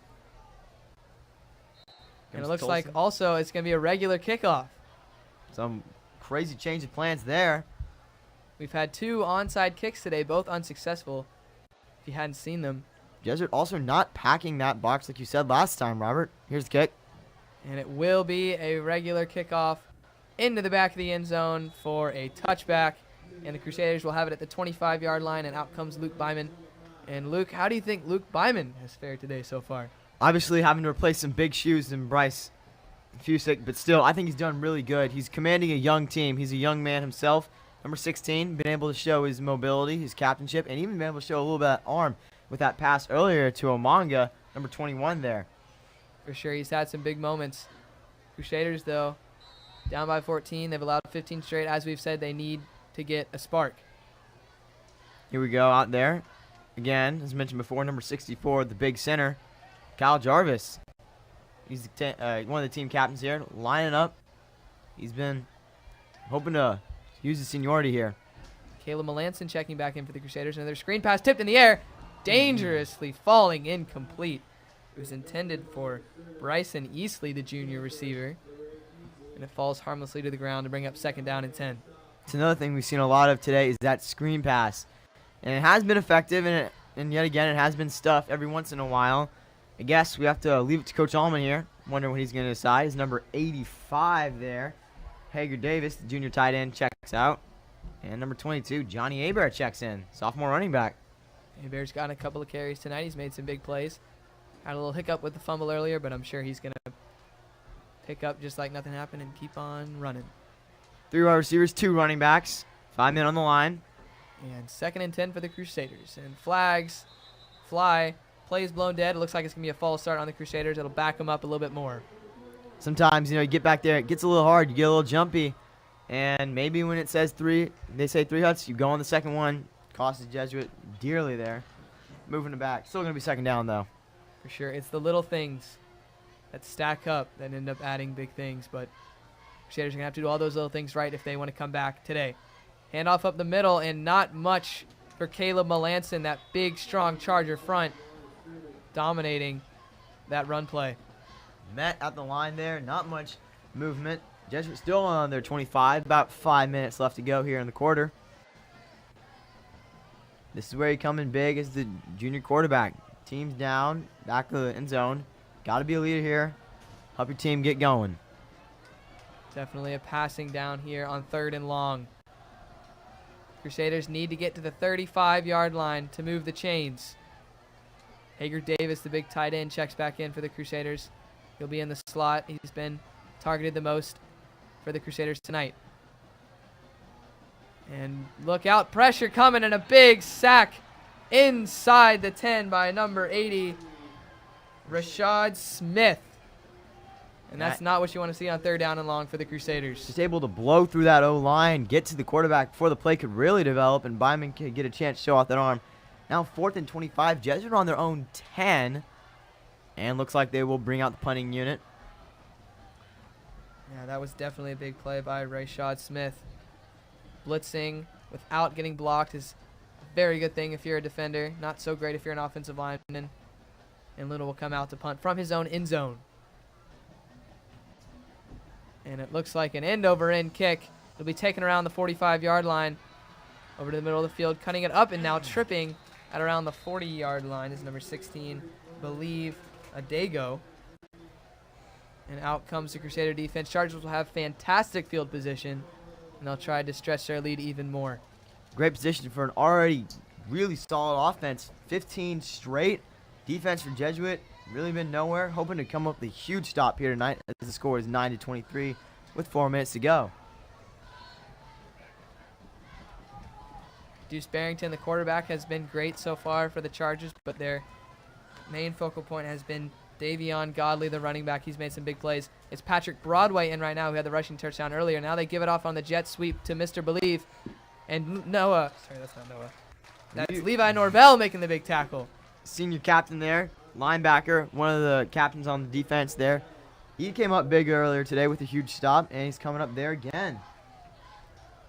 And it looks like also it's going to be a regular kickoff. Some crazy change of plans there. We've had 2 onside kicks today, both unsuccessful, if you hadn't seen them. Jesuit also not packing that box like you said last time, Robert. Here's the kick. And it will be a regular kickoff into the back of the end zone for a touchback. And the Crusaders will have it at the 25-yard line, and out comes Luke Byman. And Luke, how do you think Luke Byman has fared today so far? Obviously having to replace some big shoes in Bryce Fusick, but still, I think he's done really good. He's commanding a young team. He's a young man himself. Number 16, been able to show his mobility, his captainship, and even been able to show a little bit of arm with that pass earlier to Omanga, number 21 there. For sure, he's had some big moments. Crusaders, though, down by 14. They've allowed 15 straight. As we've said, they need to get a spark. Here we go out there. Again, as mentioned before, number 64, the big center, Kyle Jarvis. He's one of the team captains here, lining up. He's been hoping to use his seniority here. Caleb Melanson checking back in for the Crusaders. Another screen pass tipped in the air, dangerously falling incomplete. It was intended for Bryson Eastley, the junior receiver. And it falls harmlessly to the ground to bring up 2nd down and 10. It's another thing we've seen a lot of today is that screen pass. And it has been effective, and yet again, it has been stuffed every once in a while. I guess we have to leave it to Coach Allman here. Wonder what he's going to decide. His number 85 there, Hager Davis, the junior tight end, checks out. And number 22, Johnny Hebert checks in, sophomore running back. Hebert's gotten a couple of carries tonight. He's made some big plays. Had a little hiccup with the fumble earlier, but I'm sure he's going to pick up just like nothing happened and keep on running. 3 wide receivers, 2 running backs, 5 men on the line. And 2nd and 10 for the Crusaders. And flags fly. Plays blown dead. It looks like it's going to be a false start on the Crusaders. It'll back them up a little bit more. Sometimes, you get back there, it gets a little hard. You get a little jumpy. And maybe when it says 3, they say 3 huts, you go on the second one. Costs the Jesuit dearly there. Moving it back. Still going to be 2nd down, though. For sure. It's the little things that stack up that end up adding big things. But Crusaders are going to have to do all those little things right if they want to come back today. Handoff up the middle, and not much for Caleb Melanson, that big, strong Charger front, dominating that run play. Met at the line there. Not much movement. Jesuit still on their 25. About 5 minutes left to go here in the quarter. This is where you come in big as the junior quarterback. Team's down, back of the end zone. Got to be a leader here. Help your team get going. Definitely a passing down here on 3rd and long. Crusaders need to get to the 35-yard line to move the chains. Hager Davis, the big tight end, checks back in for the Crusaders. He'll be in the slot. He's been targeted the most for the Crusaders tonight. And look out, pressure coming, and a big sack inside the 10 by number 80, Rashad Smith. And that's not what you want to see on 3rd down and long for the Crusaders. Just able to blow through that O-line, get to the quarterback before the play could really develop, and Byman could get a chance to show off that arm. Now 4th and 25. Jesuit on their own 10. And looks like they will bring out the punting unit. Yeah, that was definitely a big play by Rashad Smith. Blitzing without getting blocked is a very good thing if you're a defender. Not so great if you're an offensive lineman. And Little will come out to punt from his own end zone. And it looks like an end-over-end kick. It'll be taken around the 45-yard line over to the middle of the field, cutting it up and now tripping at around the 40-yard line is number 16, believe, Adego. And out comes the Crusader defense. Chargers will have fantastic field position, and they'll try to stretch their lead even more. Great position for an already really solid offense. 15 straight. Defense for Jesuit really been nowhere. Hoping to come up with a huge stop here tonight as the score is 9-23 with 4 minutes to go. Deuce Barrington, the quarterback, has been great so far for the Chargers, but they're main focal point has been Davion Godley, the running back. He's made some big plays. It's Patrick Broadway in right now, who had the rushing touchdown earlier. Now they give it off on the jet sweep to Mr. Believe. And Noah. Sorry, that's not Noah. That's Levi Norvell making the big tackle. Senior captain there, linebacker, one of the captains on the defense there. He came up big earlier today with a huge stop, and he's coming up there again.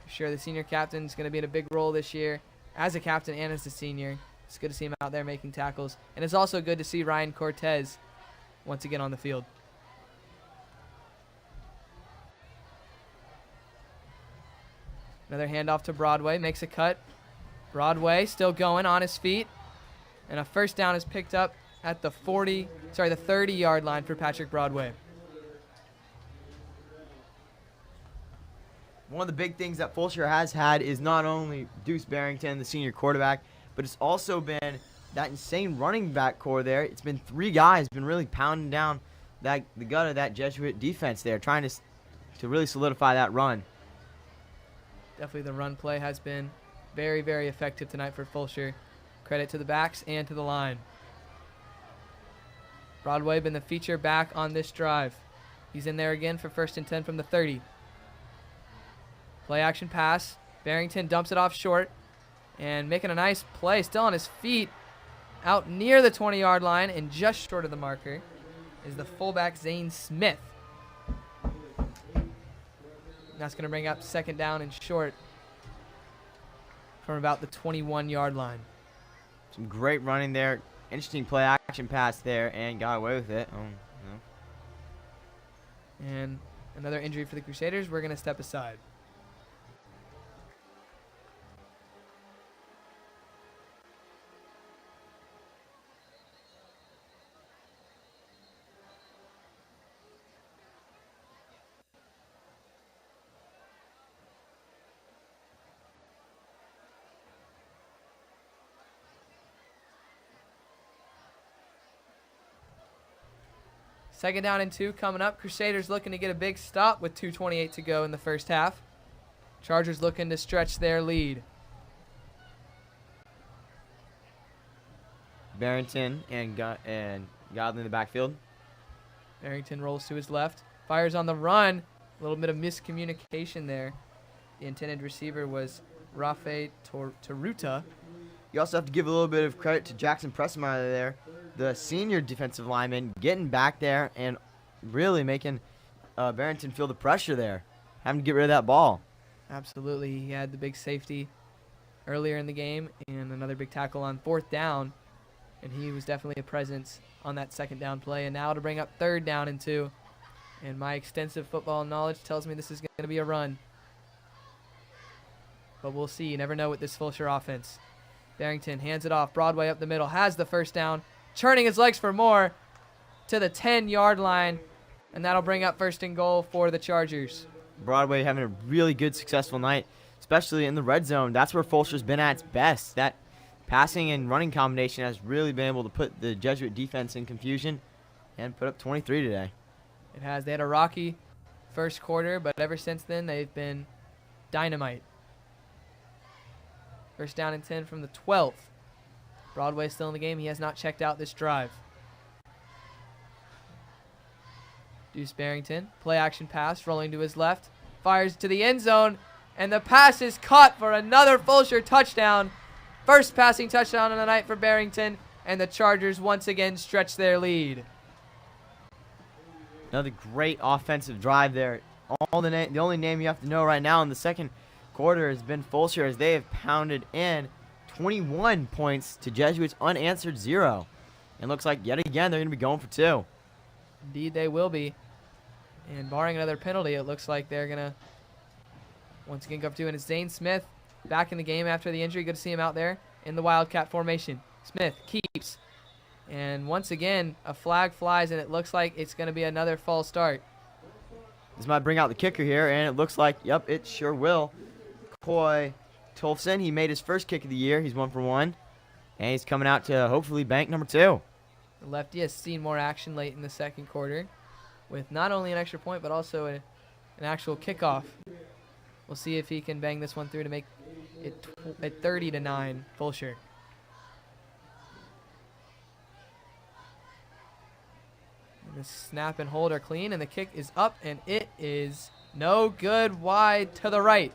Sure, the senior captain's going to be in a big role this year as a captain and as a senior. It's good to see him out there making tackles. And it's also good to see Ryan Cortez once again on the field. Another handoff to Broadway, makes a cut. Broadway still going on his feet. And a first down is picked up at the 30-yard line for Patrick Broadway. One of the big things that Fulshear has had is not only Deuce Barrington, the senior quarterback, but it's also been that insane running back core there. It's been three guys been really pounding down the gut of that Jesuit defense there, trying to really solidify that run. Definitely the run play has been very, very effective tonight for Fulshear. Credit to the backs and to the line. Broadway been the feature back on this drive. He's in there again for 1st and 10 from the 30. Play action pass. Barrington dumps it off short and making a nice play. Still on his feet out near the 20-yard line and just short of the marker is the fullback Zane Smith. That's going to bring up 2nd down and short from about the 21-yard line. Some great running there. Interesting play action pass there and got away with it. And another injury for the Crusaders. We're going to step aside. Second down and 2 coming up. Crusaders looking to get a big stop with 2:28 to go in the first half. Chargers looking to stretch their lead. Barrington and Godley in the backfield. Barrington rolls to his left. Fires on the run. A little bit of miscommunication there. The intended receiver was Rafe Taruta. You also have to give a little bit of credit to Jackson Pressmeyer there, the senior defensive lineman, getting back there and really making Barrington feel the pressure there, having to get rid of that ball. Absolutely. He had the big safety earlier in the game and another big tackle on 4th down, and he was definitely a presence on that 2nd down play. And now to bring up 3rd down and 2, and my extensive football knowledge tells me this is going to be a run. But we'll see. You never know with this Fulshear offense. Barrington hands it off. Broadway up the middle. Has the 1st down. Churning his legs for more to the 10-yard line. And that'll bring up 1st and goal for the Chargers. Broadway having a really good, successful night, especially in the red zone. That's where Fulshear's been at its best. That passing and running combination has really been able to put the Jesuit defense in confusion and put up 23 today. It has. They had a rocky first quarter, but ever since then, they've been dynamite. 1st down and 10 from the 12th. Broadway still in the game. He has not checked out this drive. Deuce Barrington, play action pass, rolling to his left. Fires to the end zone, and the pass is caught for another Fulshear touchdown. First passing touchdown of the night for Barrington, and the Chargers once again stretch their lead. Another great offensive drive there. The only name you have to know right now in the second quarter has been Fulshear, as they have pounded in 21 points to Jesuits' unanswered 0. And looks like yet again they're going to be going for 2. Indeed they will be. And barring another penalty, it looks like they're going to once again go for 2. And it's Zane Smith back in the game after the injury. Good to see him out there in the Wildcat formation. Smith keeps. And once again, a flag flies, and it looks like it's going to be another false start. This might bring out the kicker here, and it looks like, yep, it sure will. Coy Tolfson, he made his first kick of the year. He's 1 for 1. And he's coming out to hopefully bank number 2. The lefty has seen more action late in the second quarter with not only an extra point, but also an actual kickoff. We'll see if he can bang this one through to make it at 30-9 Fulshear. And the snap and hold are clean, and the kick is up, and it is no good, wide to the right.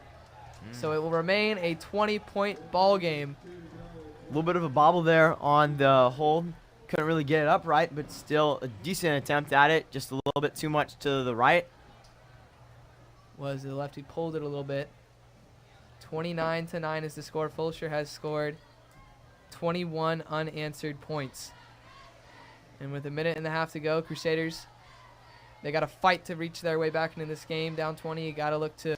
So it will remain a 20-point ball game. A little bit of a bobble there on the hold. Couldn't really get it up right, but still a decent attempt at it. Just a little bit too much to the right. Was the lefty pulled it a little bit. 29-9 is the score. Fulshear has scored 21 unanswered points. And with a minute and a half to go, Crusaders, they got to fight to reach their way back into this game. Down 20, you got to look to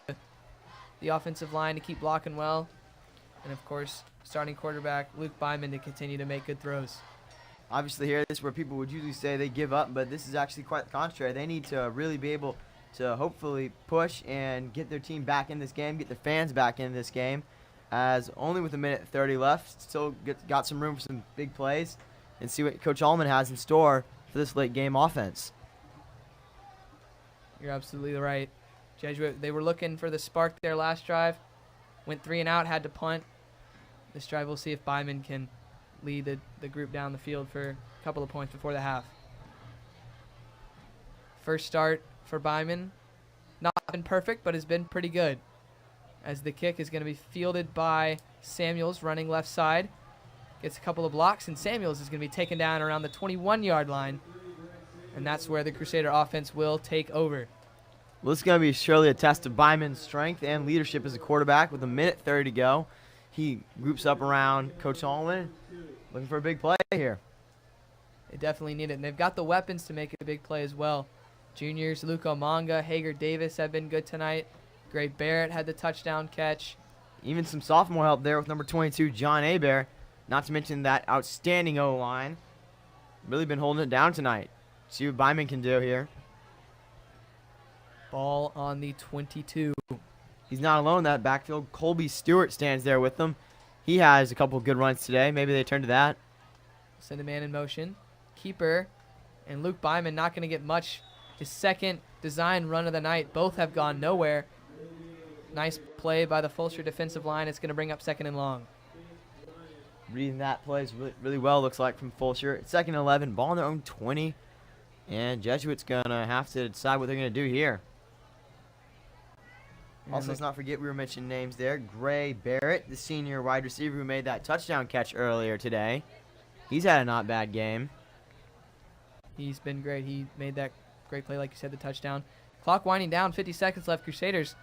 the offensive line to keep blocking well. And, of course, starting quarterback Luke Byman to continue to make good throws. Obviously here, this is where people would usually say they give up, but this is actually quite the contrary. They need to really be able to hopefully push and get their team back in this game, get their fans back in this game, as only with a minute 30 left, still got some room for some big plays, and see what Coach Allman has in store for this late game offense. You're absolutely right. Jesuit, they were looking for the spark there last drive. Went 3 and out, had to punt. This drive, we'll see if Byman can lead the group down the field for a couple of points before the half. First start for Byman. Not been perfect, but has been pretty good. As the kick is going to be fielded by Samuels, running left side. Gets a couple of blocks, and Samuels is going to be taken down around the 21-yard line. And that's where the Crusader offense will take over. Well, this is going to be surely a test of Byman's strength and leadership as a quarterback with a minute 30 to go. He groups up around Coach Allman, looking for a big play here. They definitely need it, and they've got the weapons to make a big play as well. Juniors Luke Omanga, Hager Davis have been good tonight. Gray Barrett had the touchdown catch. Even some sophomore help there with number 22, John Abear. Not to mention that outstanding O-line. Really been holding it down tonight. See what Byman can do here. Ball on the 22. He's not alone in that backfield. Colby Stewart stands there with them. He has a couple good runs today. Maybe they turn to that. Send a man in motion. Keeper and Luke Byman not going to get much. His second design run of the night. Both have gone nowhere. Nice play by the Fulshear defensive line. It's going to bring up 2nd and long. Reading that plays really well, looks like, from Fulshear. It's 2nd and 11. Ball on their own 20. And Jesuit's going to have to decide what they're going to do here. Also, let's not forget we were mentioning names there. Gray Barrett, the senior wide receiver who made that touchdown catch earlier today. He's had a not bad game. He's been great. He made that great play, like you said, the touchdown. Clock winding down, 50 seconds left. Crusaders,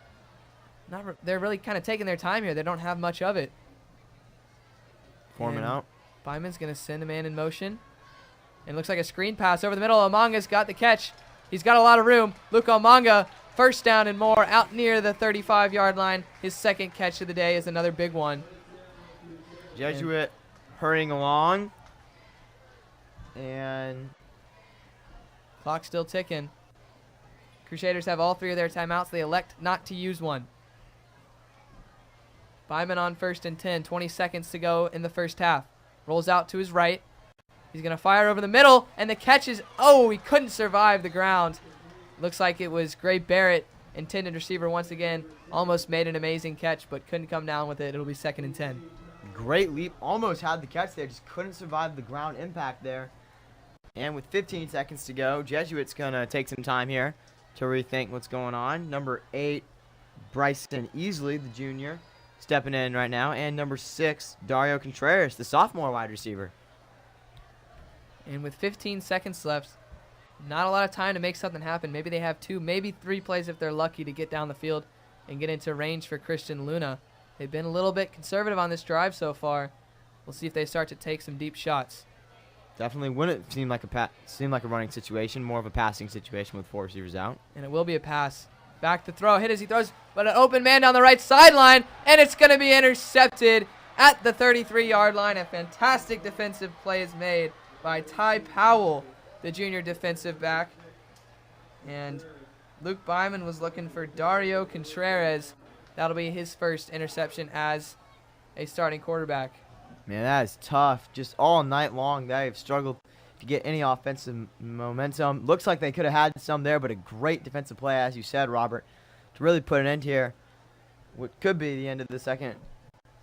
they're really kind of taking their time here. They don't have much of it. Forming out. Byman's going to send a man in motion. And looks like a screen pass over the middle. Omanga's got the catch. He's got a lot of room. Luke Omanga, first down and more, out near the 35-yard line. His second catch of the day is another big one. Jesuit hurrying along. And clock still ticking. Crusaders have all 3 of their timeouts. They elect not to use one. Byman on 1st and 10. 20 seconds to go in the first half. Rolls out to his right. He's going to fire over the middle, and the catch is, oh, he couldn't survive the ground. Looks like it was Gray Barrett, intended receiver once again. Almost made an amazing catch, but couldn't come down with it. It'll be 2nd and 10. Great leap. Almost had the catch there. Just couldn't survive the ground impact there. And with 15 seconds to go, Jesuit's going to take some time here to rethink what's going on. Number 8, Bryson Easley, the junior, stepping in right now. And number 6, Dario Contreras, the sophomore wide receiver. And with 15 seconds left, not a lot of time to make something happen. Maybe they have 2, maybe 3 plays if they're lucky to get down the field and get into range for Christian Luna. They've been a little bit conservative on this drive so far. We'll see if they start to take some deep shots. Definitely wouldn't seem like a running situation, more of a passing situation with 4 receivers out. And it will be a pass. Back to throw, hit as he throws, but an open man down the right sideline, and it's going to be intercepted at the 33-yard line. A fantastic defensive play is made by Ty Powell, the junior defensive back. And Luke Byman was looking for Dario Contreras. That'll be his first interception as a starting quarterback. Man, that is tough. Just all night long, they've struggled to get any offensive momentum. Looks like they could have had some there, but a great defensive play, as you said, Robert, to really put an end here. What could be the end of the second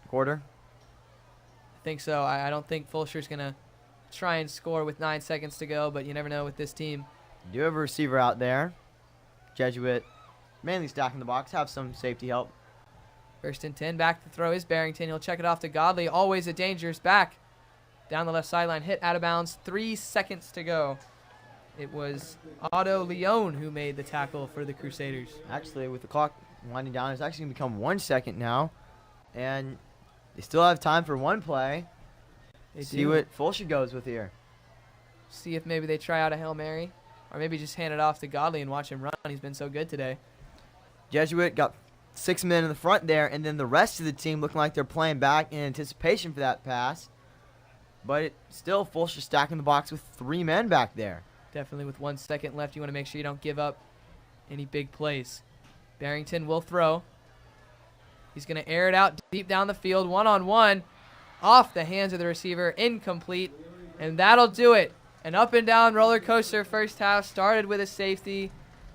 quarter. I think so. I don't think Fulshear's going to try and score with 9 seconds to go, but you never know with this team. Do have a receiver out there. Jesuit mainly stacking the box. Have some safety help. 1st and 10. Back to throw is Barrington. He'll check it off to Godley. Always a dangerous back. Down the left sideline. Hit out of bounds. 3 seconds to go. It was Otto Leone who made the tackle for the Crusaders. Actually, with the clock winding down, it's actually going to become 1 second now. And they still have time for one play. See what Fulshear goes with here. See if maybe they try out a Hail Mary. Or maybe just hand it off to Godley and watch him run. He's been so good today. Jesuit got 6 men in the front there, and then the rest of the team looking like they're playing back in anticipation for that pass. But still, Fulshear stacking the box with 3 men back there. Definitely with 1 second left, you want to make sure you don't give up any big plays. Barrington will throw. He's going to air it out deep down the field, one-on-one, off the hands of the receiver, incomplete, and that'll do it. An up-and-down roller coaster first half, started with a safety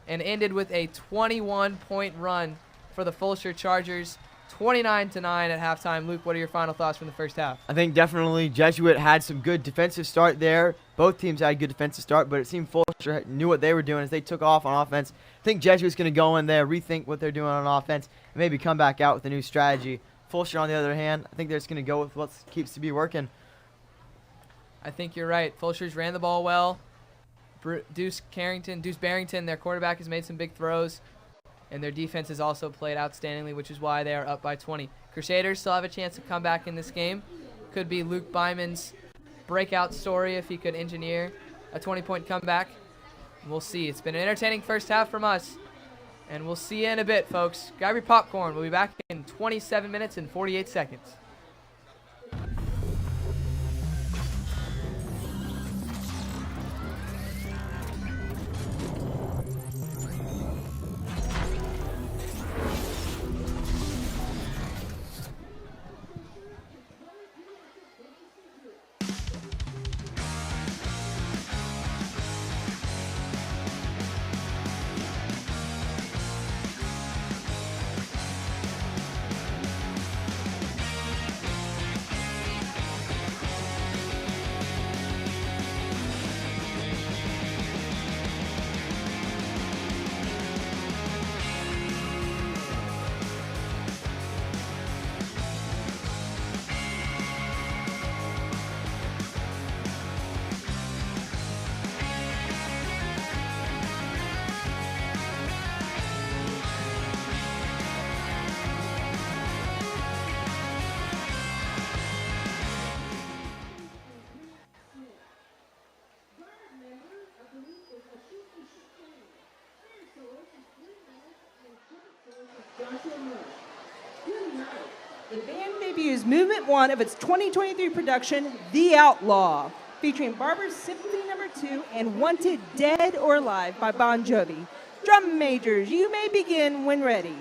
and ended with a 21-point run for the Fulshear Chargers, 29-9 at halftime. Luke, what are your final thoughts from the first half? I think definitely Jesuit had some good defensive start there. Both teams had a good defensive start, but it seemed Fulshear knew what they were doing as they took off on offense. I think Jesuit's going to go in there, rethink what they're doing on offense, and maybe come back out with a new strategy. Fulshear, on the other hand, I think they're just going to go with what keeps to be working. I think you're right. Fulshear's ran the ball well. Deuce Barrington, their quarterback, has made some big throws. And their defense has also played outstandingly, which is why they are up by 20. Crusaders still have a chance to come back in this game. Could be Luke Byman's breakout story if he could engineer a 20-point comeback. We'll see. It's been an entertaining first half from us. And we'll see you in a bit, folks. Grab your popcorn. We'll be back in 27 minutes and 48 seconds. The band debuts Movement 1 of its 2023 production, The Outlaw, featuring Barber's Symphony No. 2 and Wanted Dead or Alive by Bon Jovi. Drum majors, you may begin when ready.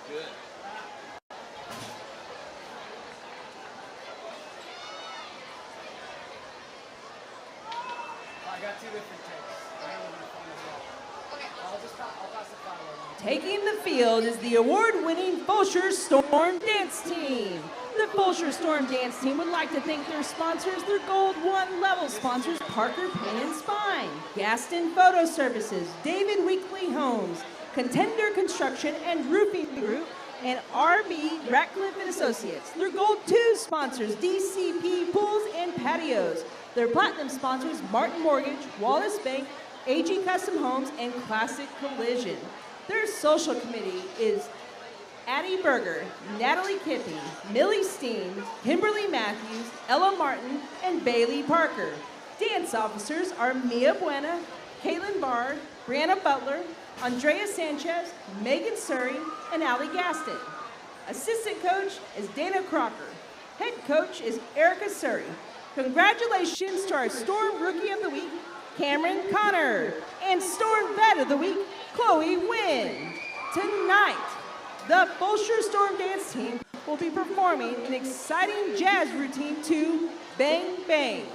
Good. I got two different takes. I'll pass the file along. Taking the field is the award-winning Fulshear Storm Dance Team. The Fulshear Storm Dance Team would like to thank their sponsors, their Gold 1 level sponsors, Parker Pain and Spine, Gaston Photo Services, David Weekly Homes, Contender Construction and Roofing Group, and RB Ratcliffe and Associates. Their Gold 2 sponsors, DCP Pools and Patios. Their Platinum sponsors, Martin Mortgage, Wallace Bank, AG Custom Homes, and Classic Collision. Their social committee is Addie Berger, Natalie Kippy, Millie Steen, Kimberly Matthews, Ella Martin, and Bailey Parker. Dance officers are Mia Buena, Caitlin Barr, Brianna Butler, Andrea Sanchez, Megan Surrey, and Allie Gaston. Assistant coach is Dana Crocker. Head coach is Erica Surrey. Congratulations to our Storm Rookie of the Week, Cameron Connor, and Storm Vet of the Week, Chloe Wynn. Tonight, the Fulshear Storm Dance Team will be performing an exciting jazz routine to Bang Bang.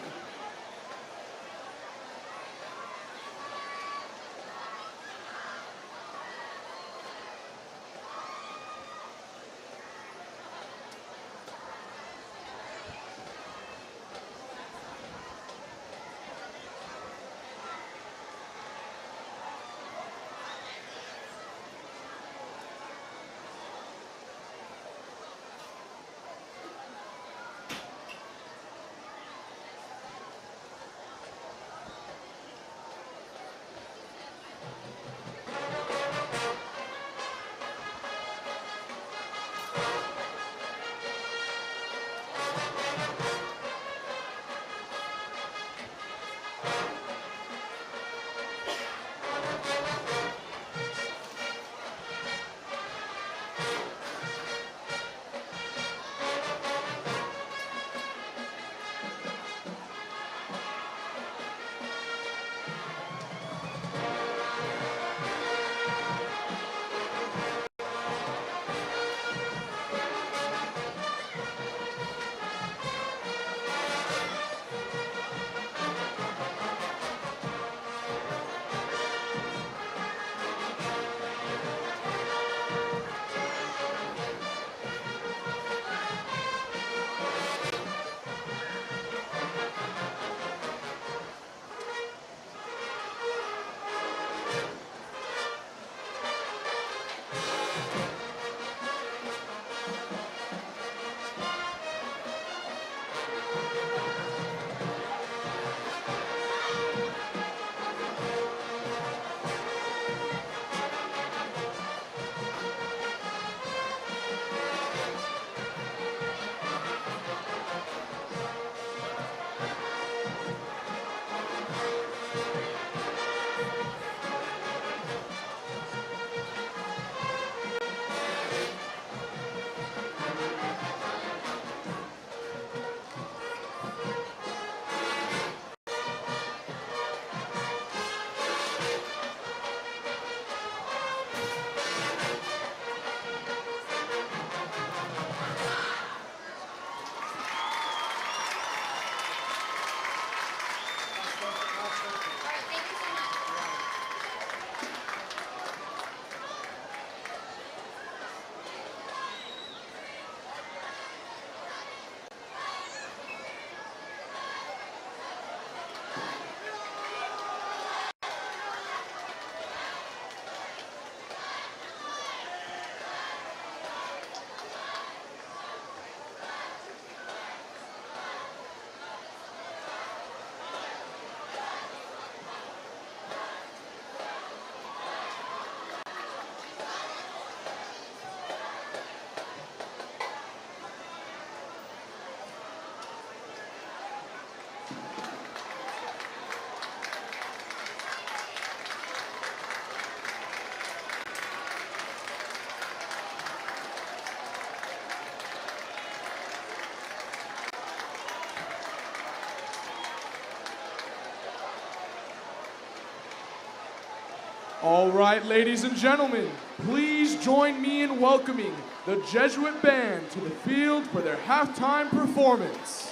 All right, ladies and gentlemen, Please join me in welcoming the Jesuit Band to the field for their halftime performance.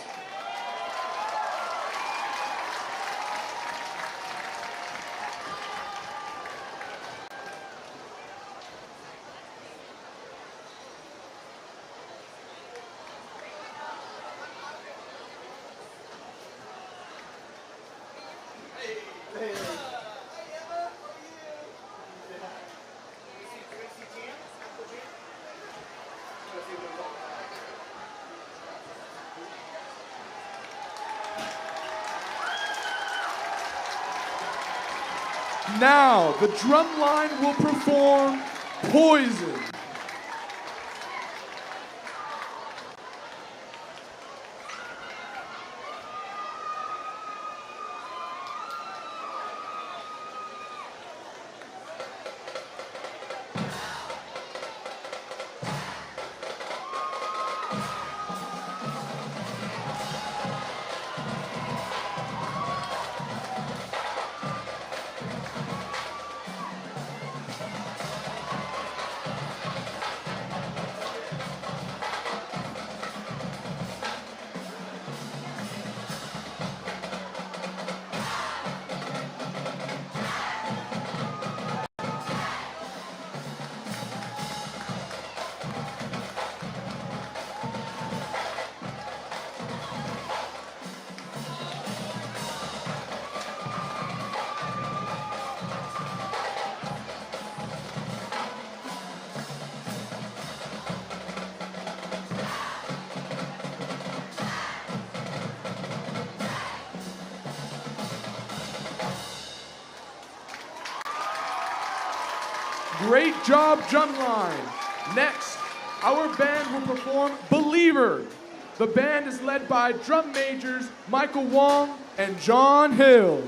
Now, the drum line will perform Poison. Great job, drumline. Next, our band will perform Believer. The band is led by drum majors Michael Wong and John Hill.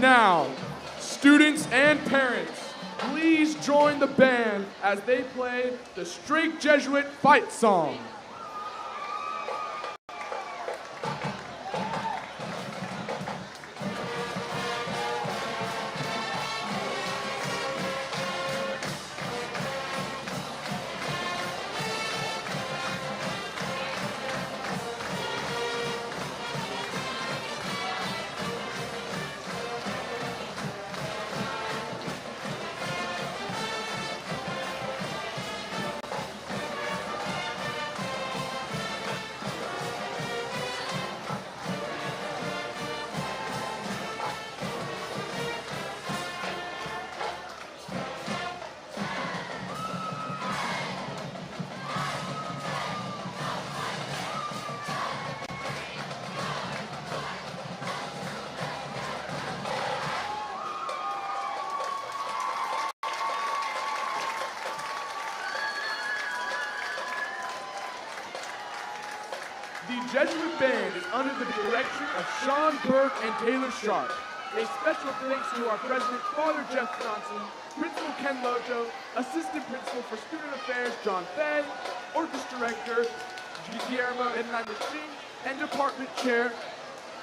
Now, students and parents, please join the band as they play the Straight Jesuit Fight Song. The Jesuit Band is under the direction of Sean Burke and Taylor Sharp. A special thanks to our president, Father Jeff Johnson, Principal Ken Lojo, Assistant Principal for Student Affairs, John Fay, Orchestra Director, Guillermo Hernandez, and Department Chair,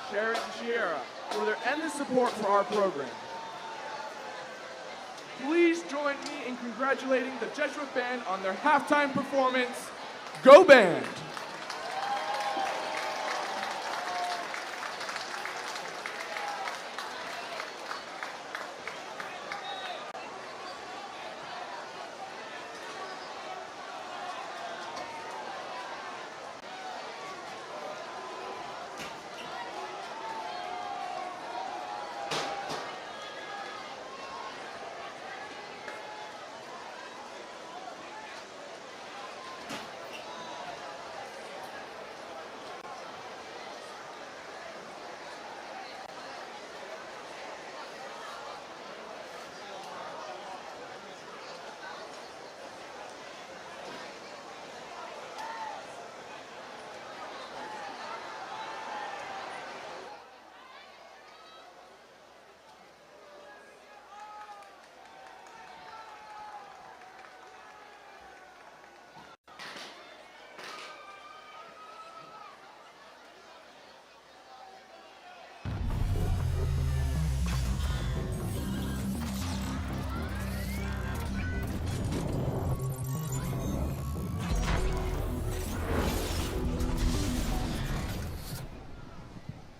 Sharon Sierra, for their endless support for our program. Please join me in congratulating the Jesuit Band on their halftime performance. Go Band!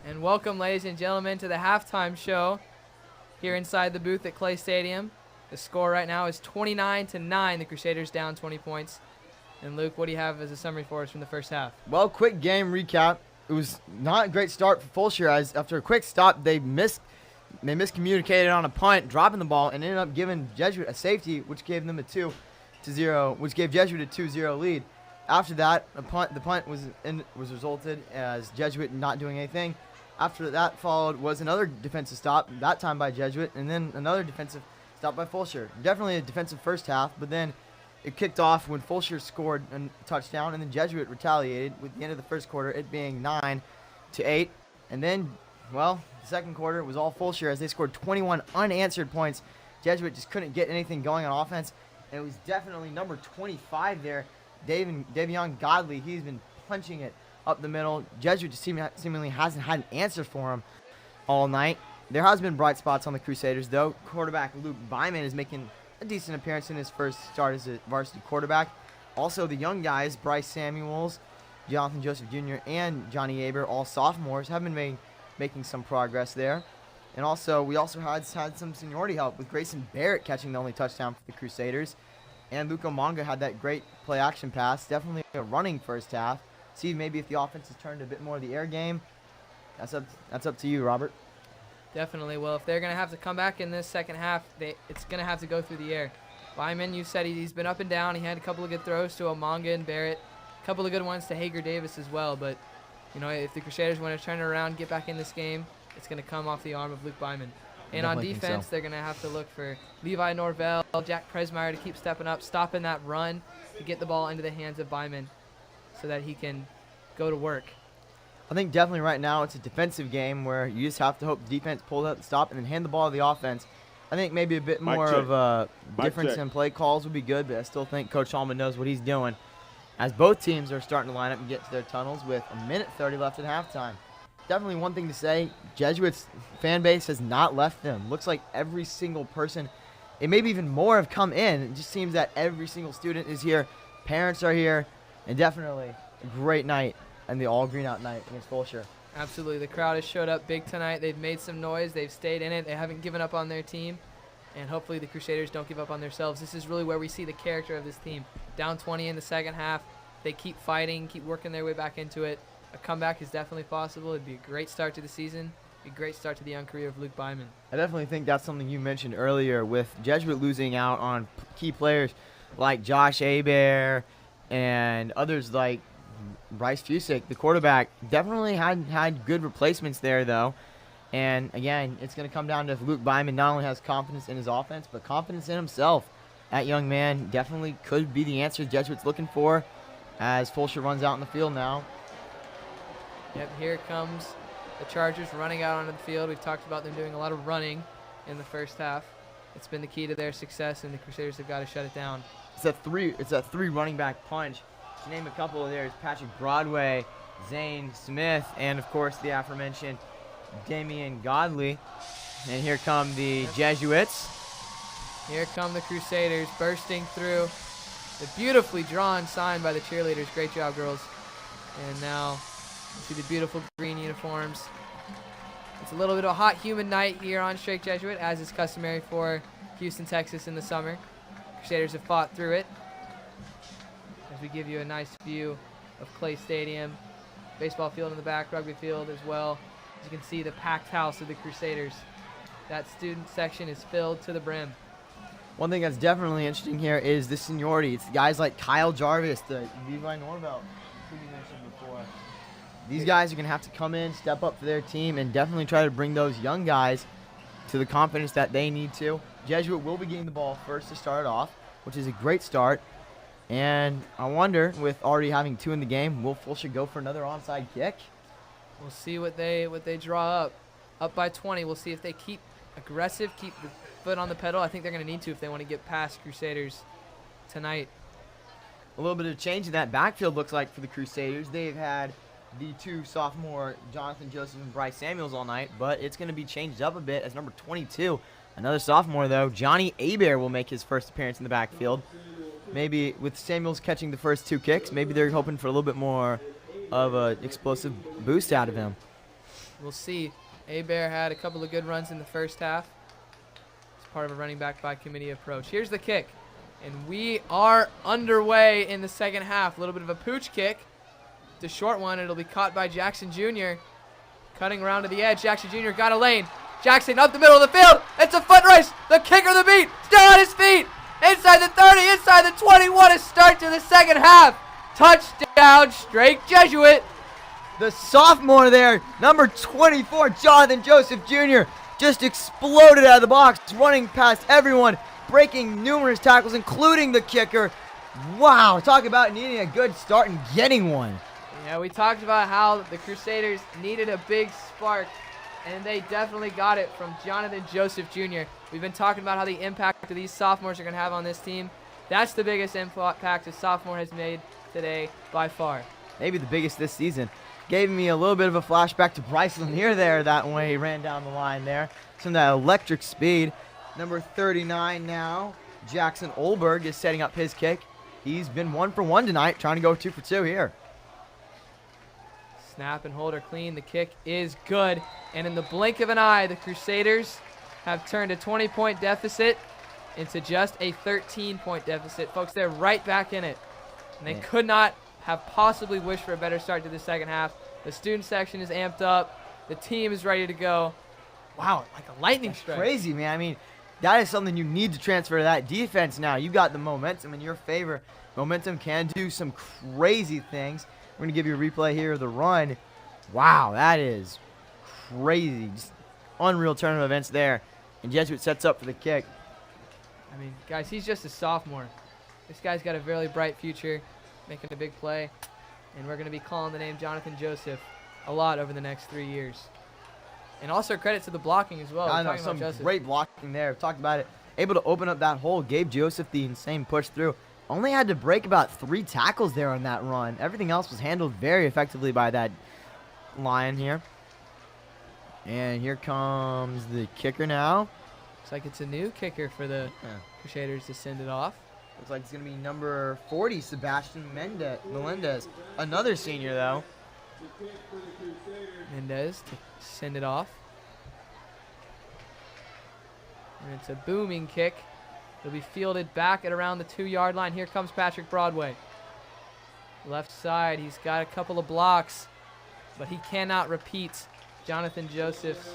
And welcome, ladies and gentlemen, to the halftime show here inside the booth at Clay Stadium. The score right now is 29-9. The Crusaders down 20 points. And Luke, what do you have as a summary for us from the first half? Well, quick game recap. It was not a great start for Fulshear, as after a quick stop, they miscommunicated on a punt, dropping the ball, and ended up giving Jesuit a safety, which gave them a 2-0, which gave Jesuit a 2-0 lead. After that, the punt was resulted as Jesuit not doing anything. After that followed was another defensive stop, that time by Jesuit, and then another defensive stop by Fulshear. Definitely a defensive first half, but then it kicked off when Fulshear scored a touchdown, and then Jesuit retaliated with the end of the first quarter, it being 9-8. And then, well, the second quarter was all Fulshear as they scored 21 unanswered points. Jesuit just couldn't get anything going on offense, and it was definitely number 25 there, Davion Godley. He's been punching it up the middle. Jesuit just seemingly hasn't had an answer for him all night. There has been bright spots on the Crusaders, though. Quarterback Luke Byman is making a decent appearance in his first start as a varsity quarterback. Also, the young guys, Bryce Samuels, Jonathan Joseph Jr., and Johnny Aber, all sophomores, have been making some progress there. And also, we also had some seniority help with Grayson Barrett catching the only touchdown for the Crusaders. And Luke Omonga had that great play-action pass. Definitely a running first half. See maybe if the offense has turned a bit more of the air game. That's up to you, Robert. Definitely. Well, if they're going to have to come back in this second half, it's going to have to go through the air. Byman, you said he's been up and down. He had a couple of good throws to Omonga and Barrett. A couple of good ones to Hager Davis as well. But, you know, if the Crusaders want to turn it around, get back in this game, it's going to come off the arm of Luke Byman. And on defense, they're going to have to look for Levi Norvell, Jack Presmeyer to keep stepping up, stopping that run to get the ball into the hands of Byman so that he can go to work. I think definitely right now it's a defensive game where you just have to hope the defense pulls out the stop and then hand the ball to the offense. I think maybe a bit more of a difference in play calls would be good, but I still think Coach Allman knows what he's doing as both teams are starting to line up and get to their tunnels with 1:30 left at halftime. Definitely one thing to say, Jesuits fan base has not left them. Looks like every single person, and maybe even more, have come in. It just seems that every single student is here, parents are here, and definitely a great night and the all-green out night against Fulshear. Absolutely. The crowd has showed up big tonight. They've made some noise. They've stayed in it. They haven't given up on their team. And hopefully the Crusaders don't give up on themselves. This is really where we see the character of this team. Down 20 in the second half. They keep fighting, keep working their way back into it. A comeback is definitely possible. It'd be a great start to the season. It'd be a great start to the young career of Luke Byman. I definitely think that's something you mentioned earlier with Jesuit losing out on key players like Josh Abair and others like Bryce Fusick, the quarterback. Definitely had good replacements there, though. And, again, it's going to come down to if Luke Byman not only has confidence in his offense, but confidence in himself. That young man definitely could be the answer Jesuit's looking for as Fulshear runs out in the field now. Yep, here comes the Chargers running out onto the field. We've talked about them doing a lot of running in the first half. It's been the key to their success, and the Crusaders have got to shut it down. It's a three running back punch. To name a couple of theirs, Patrick Broadway, Zane Smith, and of course the aforementioned Damian Godley. And here come the Jesuits. Here come the Crusaders bursting through. The beautifully drawn sign by the cheerleaders. Great job, girls. And now you see the beautiful green uniforms. It's a little bit of a hot, humid night here on Strake Jesuit, as is customary for Houston, Texas in the summer. Crusaders have fought through it. As we give you a nice view of Clay Stadium, baseball field in the back, rugby field as well. As you can see, the packed house of the Crusaders. That student section is filled to the brim. One thing that's definitely interesting here is the seniority. It's guys like Kyle Jarvis, the Levi Norvell, who we mentioned before. These guys are going to have to come in, step up for their team, and definitely try to bring those young guys to the confidence that they need to. Jesuit will be getting the ball first to start off, which is a great start. And I wonder, with already having 2 in the game, will Fulshear go for another onside kick? We'll see what they draw up by 20. We'll see if they keep aggressive, keep the foot on the pedal. I think they're going to need to if they want to get past Crusaders tonight. A little bit of change in that backfield looks like for the Crusaders. They've had the 2 sophomore Jonathan Joseph and Bryce Samuels all night, but it's going to be changed up a bit as number 22, another sophomore though, Johnny Abair will make his first appearance in the backfield. Maybe with Samuels catching the first 2 kicks, maybe they're hoping for a little bit more of an explosive boost out of him. We'll see. Abair had a couple of good runs in the first half. It's part of a running back by committee approach. Here's the kick. And we are underway in the second half. A little bit of a pooch kick. It's a short one. It'll be caught by Jackson Jr. Cutting around to the edge. Jackson Jr. got a lane. Jackson up the middle of the field. It's a foot race. The kicker of the beat. Still on his feet. Inside the 30, inside the 20. What a start to the second half. Touchdown, Strake Jesuit. The sophomore there, number 24, Jonathan Joseph Jr., just exploded out of the box, running past everyone, breaking numerous tackles, including the kicker. Wow, talk about needing a good start and getting one. Yeah, we talked about how the Crusaders needed a big spark, and they definitely got it from Jonathan Joseph Jr. We've been talking about how the impact of these sophomores are going to have on this team. That's the biggest impact a sophomore has made today by far. Maybe the biggest this season. Gave me a little bit of a flashback to Bryce Lanier there that way he ran down the line there. Some of that electric speed. Number 39 now, Jackson Olberg is setting up his kick. He's been 1 for 1 tonight, trying to go 2 for 2 here. Snap and hold are clean. The kick is good. And in the blink of an eye, the Crusaders have turned a 20-point deficit into just a 13-point deficit. Folks, they're right back in it. And they could not have possibly wished for a better start to the second half. The student section is amped up. The team is ready to go. Wow, like a lightning strike. Crazy, man. I mean, that is something you need to transfer to that defense now. You got the momentum in your favor. Momentum can do some crazy things. We're going to give you a replay here of the run. Wow, that is crazy. Just unreal turn of events there. And Jesuit sets up for the kick. I mean, guys, he's just a sophomore. This guy's got a really bright future, making a big play. And we're going to be calling the name Jonathan Joseph a lot over the next 3 years. And also credit to the blocking as well. I know, some great blocking there. We've talked about it. Able to open up that hole. Gave Joseph the insane push through. Only had to break about 3 tackles there on that run. Everything else was handled very effectively by that Lion here. And here comes the kicker now. Looks like it's a new kicker for the Crusaders to send it off. Looks like it's going to be number 40, Sebastian Melendez. Another senior, though. Mendez to send it off. And it's a booming kick. It'll be fielded back at around the 2-yard line. Here comes Patrick Broadway. Left side, he's got a couple of blocks, but he cannot repeat Jonathan Joseph's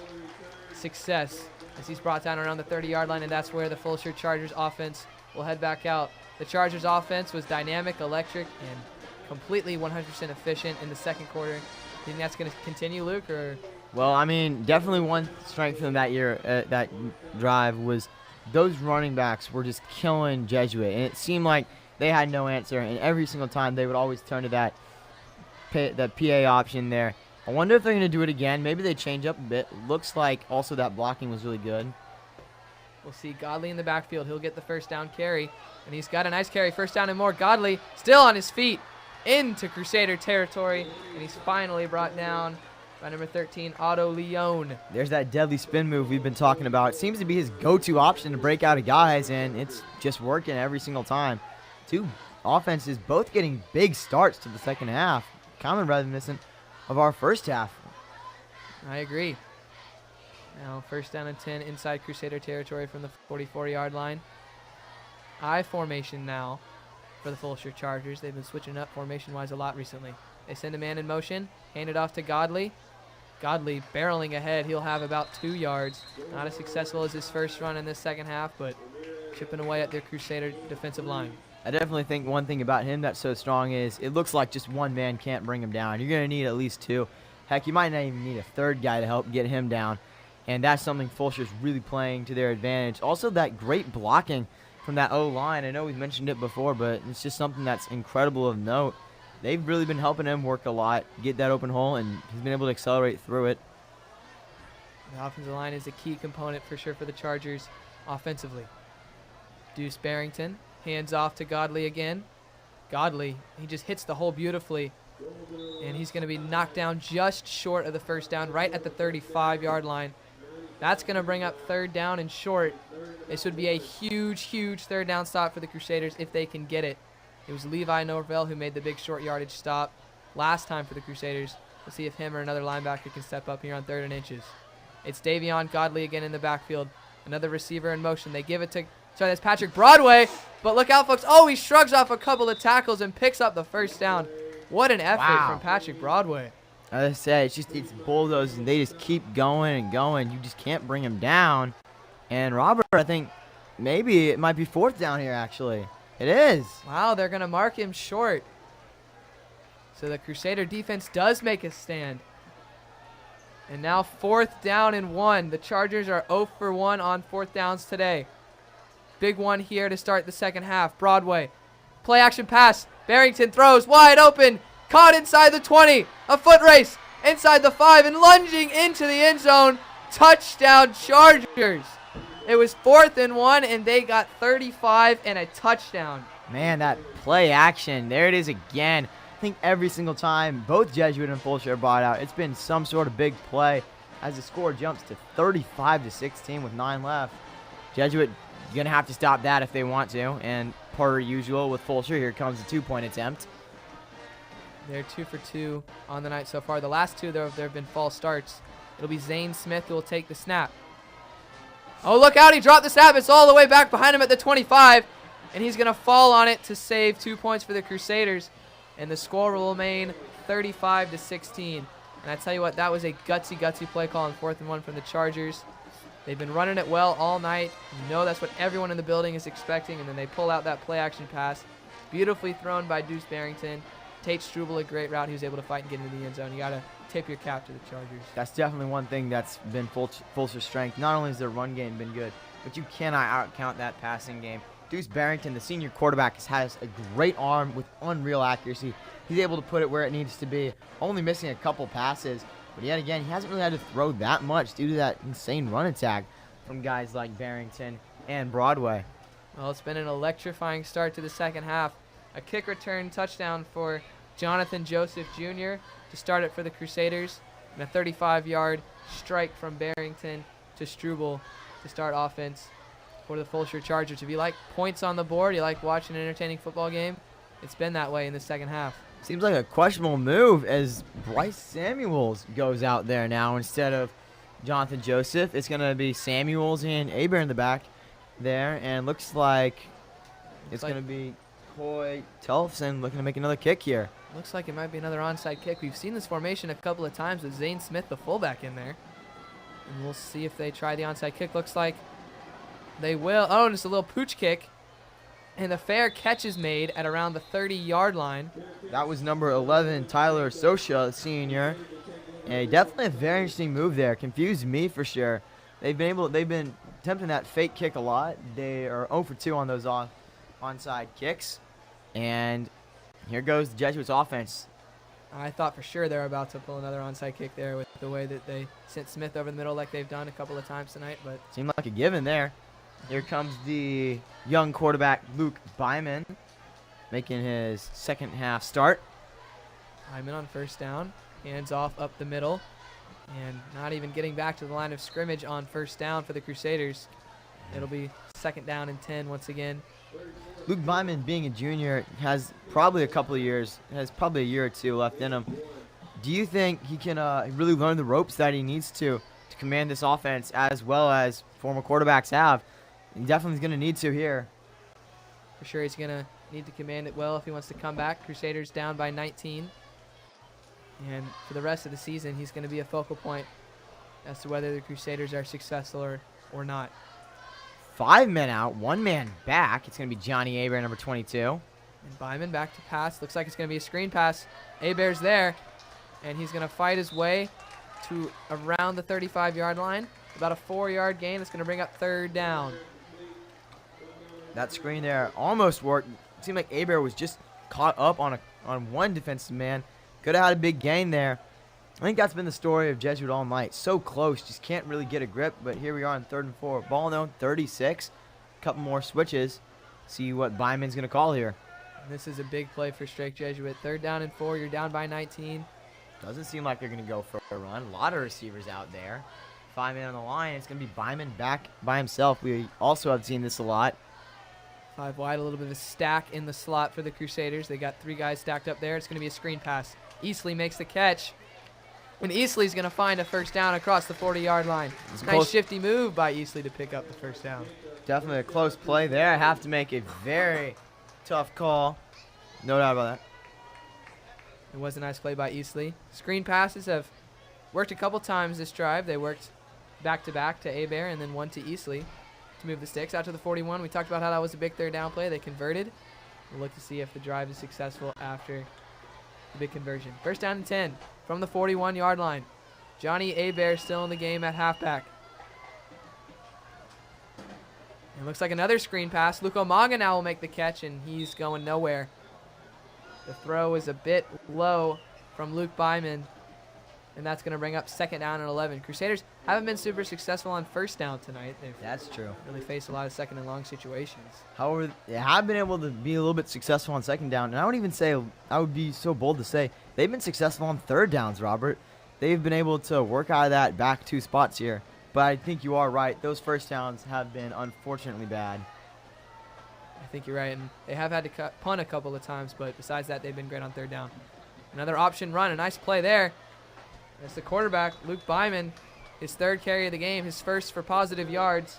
success as he's brought down around the 30-yard line, and that's where the Fulshear Chargers offense will head back out. The Chargers offense was dynamic, electric, and completely 100% efficient in the second quarter. Do you think that's going to continue, Luke? Or? Well, I mean, definitely one strength from that year, that drive was those running backs were just killing Jesuit, and it seemed like they had no answer, and every single time they would always turn to that PA option there. I wonder if they're going to do it again. Maybe they change up a bit. Looks like also that blocking was really good. We'll see Godley in the backfield. He'll get the first down carry, and he's got a nice carry. First down and more. Godley still on his feet into Crusader territory, and he's finally brought down by number 13, Otto Leone. There's that deadly spin move we've been talking about. It seems to be his go-to option to break out of guys, and it's just working every single time. Two offenses both getting big starts to the second half. Kind of reminiscent of our first half. I agree. Now, first down and 10 inside Crusader territory from the 44-yard line. I formation now for the Fulshear Chargers. They've been switching up formation-wise a lot recently. They send a man in motion, hand it off to Godley. Godley barreling ahead. He'll have about 2 yards. Not as successful as his first run in this second half, but chipping away at their Crusader defensive line. I definitely think one thing about him that's so strong is it looks like just one man can't bring him down. You're going to need at least 2. Heck, you might not even need a third guy to help get him down. And that's something Fulshear's really playing to their advantage. Also, that great blocking from that O-line. I know we've mentioned it before, but it's just something that's incredible of note. They've really been helping him work a lot, get that open hole, and he's been able to accelerate through it. The offensive line is a key component for sure for the Chargers offensively. Deuce Barrington hands off to Godley again. Godley, he just hits the hole beautifully, and he's going to be knocked down just short of the first down, right at the 35-yard line. That's going to bring up third down and short. This would be a huge, huge third down stop for the Crusaders if they can get it. It was Levi Norvell who made the big short yardage stop last time for the Crusaders. We'll see if him or another linebacker can step up here on 3rd and inches. It's Davion Godley again in the backfield. Another receiver in motion. They give it to, sorry, that's Patrick Broadway. But look out, folks. Oh, he shrugs off a couple of tackles and picks up the first down. What an effort from Patrick Broadway. As I said, it's bulldozing. They just keep going and going. You just can't bring him down. And Robert, I think maybe it might be 4th down here, actually. It is. Wow, they're going to mark him short. So the Crusader defense does make a stand. And now 4th down and 1. The Chargers are 0 for 1 on 4th downs today. Big one here to start the second half. Broadway. Play action pass. Barrington throws wide open. Caught inside the 20. A foot race inside the 5 and lunging into the end zone. Touchdown Chargers. It was 4th and 1 and they got 35 and a touchdown. Man, that play action. There it is again. I think every single time both Jesuit and Fulshear brought out, it's been some sort of big play as the score jumps to 35-16 with 9 left. Jesuit going to have to stop that if they want to. And per usual with Fulshear, here comes the 2-point attempt. They're 2 for 2 on the night so far. The last 2, there have been false starts. It'll be Zane Smith who will take the snap. Oh, look out. He dropped the snap. It's all the way back behind him at the 25. And he's going to fall on it to save 2 points for the Crusaders. And the score will remain 35-16. And I tell you what, that was a gutsy, gutsy play call on 4th and 1 from the Chargers. They've been running it well all night. You know that's what everyone in the building is expecting. And then they pull out that play action pass. Beautifully thrown by Deuce Barrington. Tate Struble, a great route. He was able to fight and get into the end zone. You got to tip your cap to the Chargers. That's definitely one thing that's been Fulshear's strength. Not only has their run game been good, but you cannot out-count that passing game. Deuce Barrington, the senior quarterback, has a great arm with unreal accuracy. He's able to put it where it needs to be, only missing a couple passes. But yet again, he hasn't really had to throw that much due to that insane run attack from guys like Barrington and Broadway. Well, it's been an electrifying start to the second half. A kick return touchdown for Jonathan Joseph Jr. to start it for the Crusaders. And a 35-yard strike from Barrington to Struble to start offense for the Fulshear Chargers. If you like points on the board, you like watching an entertaining football game, it's been that way in the second half. Seems like a questionable move as Bryce Samuels goes out there now instead of Jonathan Joseph. It's going to be Samuels and Aber in the back there, and looks like it's going to be Coy Telfson looking to make another kick here. Looks like it might be another onside kick. We've seen this formation a couple of times with Zane Smith, the fullback, in there. And we'll see if they try the onside kick. Looks like they will. Oh, and it's a little pooch kick. And the fair catch is made at around the 30-yard line. That was number 11, Tyler Socia, the senior. And definitely a very interesting move there. Confused me for sure. They've been attempting that fake kick a lot. They are 0 for 2 on those onside kicks. And here goes the Jesuits offense. I thought for sure they were about to pull another onside kick there with the way that they sent Smith over the middle like they've done a couple of times tonight. But Seemed like a given there. Here comes the young quarterback, Luke Byman, making his second half start. Hyman on first down, hands off up the middle, and not even getting back to the line of scrimmage on first down for the Crusaders. It'll be second down and 10 once again. Luke Byman, being a junior, has probably a couple of years, has probably a year or two left in him. Do you think he can really learn the ropes that he needs to command this offense as well as former quarterbacks have? He definitely is going to need to here. For sure he's going to need to command it well if he wants to come back. Crusaders down by 19. And for the rest of the season, he's going to be a focal point as to whether the Crusaders are successful or not. 5 men out, 1 man back. It's going to be Johnny Aber, number 22. And Byman back to pass. Looks like it's going to be a screen pass. Abear's there, and he's going to fight his way to around the 35-yard line. About a 4-yard gain. It's going to bring up third down. That screen there almost worked. It seemed like Aber was just caught up on one defensive man. Could have had a big gain there. I think that's been the story of Jesuit all night. So close, just can't really get a grip. But here we are on 3rd and 4. Ball known, 36. Couple more switches. See what Byman's going to call here. This is a big play for Strake Jesuit. 3rd down and 4. You're down by 19. Doesn't seem like they're going to go for a run. A lot of receivers out there. 5 men on the line. It's going to be Byman back by himself. We also have seen this a lot. 5 wide, a little bit of a stack in the slot for the Crusaders. They got 3 guys stacked up there. It's going to be a screen pass. Easley makes the catch. And Easley's going to find a first down across the 40-yard line. Nice shifty move by Easley to pick up the first down. Definitely a close play there. I have to make a very tough call. No doubt about that. It was a nice play by Easley. Screen passes have worked a couple times this drive. They worked back-to-back to Aber and then one to Easley to move the sticks out to the 41. We talked about how that was a big 3rd down play. They converted. We'll look to see if the drive is successful after the big conversion. First down and 10 from the 41-yard line. Johnny Aber still in the game at halfback. It looks like another screen pass. Luke Omaga now will make the catch, and he's going nowhere. The throw is a bit low from Luke Byman, and that's going to bring up 2nd down and 11. Crusaders haven't been super successful on first down tonight. They've That's true. really faced a lot of 2nd and long situations. However, they have been able to be a little bit successful on 2nd down. And I would even say, I would be so bold to say, they've been successful on 3rd downs, Robert. They've been able to work out of that back 2 spots here. But I think you are right. Those first downs have been unfortunately bad. I think you're right, and they have had to punt a couple of times, but besides that, they've been great on 3rd down. Another option run, a nice play there. That's the quarterback, Luke Byman, his 3rd carry of the game, his first for positive yards.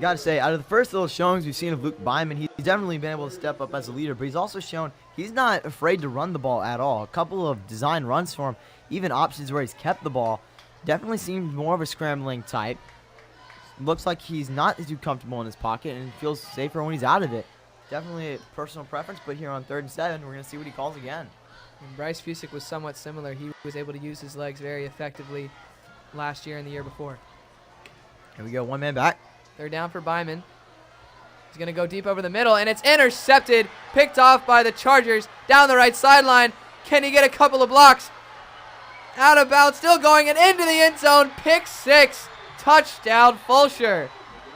Got to say, out of the first little showings we've seen of Luke Byman, he's definitely been able to step up as a leader, but he's also shown he's not afraid to run the ball at all. A couple of design runs for him, even options where he's kept the ball. Definitely seems more of a scrambling type. Looks like he's not too comfortable in his pocket and feels safer when he's out of it. Definitely a personal preference, but here on 3rd and 7, we're going to see what he calls again. And Bryce Fusick was somewhat similar. He was able to use his legs very effectively last year and the year before. Here we go, 1 man back. 3rd down for Byman. He's going to go deep over the middle, and it's intercepted, picked off by the Chargers down the right sideline. Can he get a couple of blocks? Out of bounds, still going, and into the end zone. Pick 6, touchdown, Fulshear.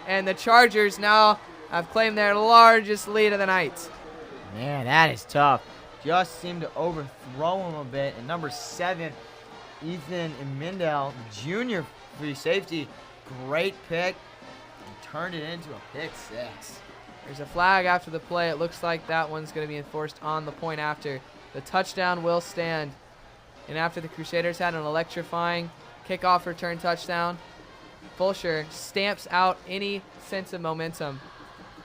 And the Chargers now have claimed their largest lead of the night. Man, that is tough. Just seemed to overthrow him a bit. And number 7, Ethan Mindell, junior free safety. Great pick. And turned it into a pick 6. There's a flag after the play. It looks like that one's going to be enforced on the point after. The touchdown will stand. And after the Crusaders had an electrifying kickoff return touchdown, Fulshear stamps out any sense of momentum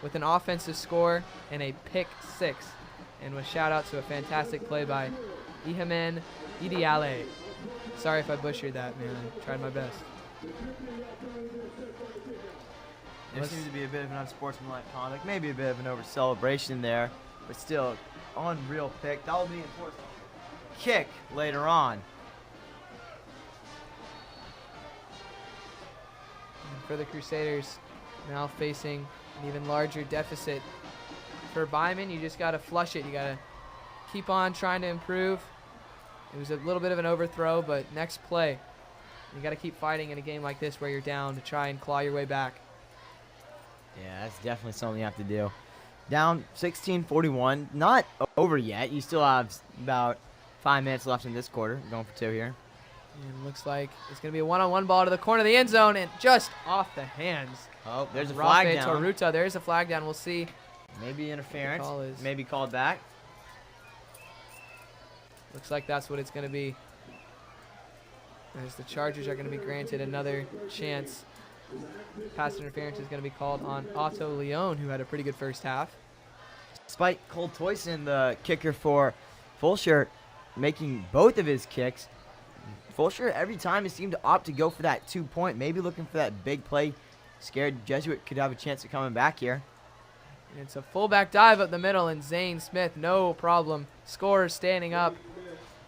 with an offensive score and a pick 6. And with shout out to a fantastic play by Ihamen Idiale. Sorry if I butchered that, man. I tried my best. There seems to be a bit of an unsportsmanlike conduct, maybe a bit of an over celebration there, but still, unreal pick. That will be enforced kick later on. And for the Crusaders, now facing an even larger deficit. For Byman, you just got to flush it. You got to keep on trying to improve. It was a little bit of an overthrow, but next play, you got to keep fighting in a game like this where you're down to try and claw your way back. Yeah, that's definitely something you have to do. Down 16-41, not over yet. You still have about 5 minutes left in this quarter. Going for 2 here. And looks like it's going to be a one-on-one ball to the corner of the end zone and just off the hands. Oh, there's a Rafe flag down. Toruta. There's a flag down. We'll see. Maybe interference. call is- Maybe called back. Looks like that's what it's going to be. As the Chargers are going to be granted another chance. Pass interference is going to be called on Otto Leon, who had a pretty good first half. Despite Cole Toyson, the kicker for Fulshear, making both of his kicks, Fulshear every time he seemed to opt to go for that 2-point, maybe looking for that big play. Scared Jesuit could have a chance of coming back here. And it's a fullback dive up the middle, and Zane Smith, no problem, scores standing up.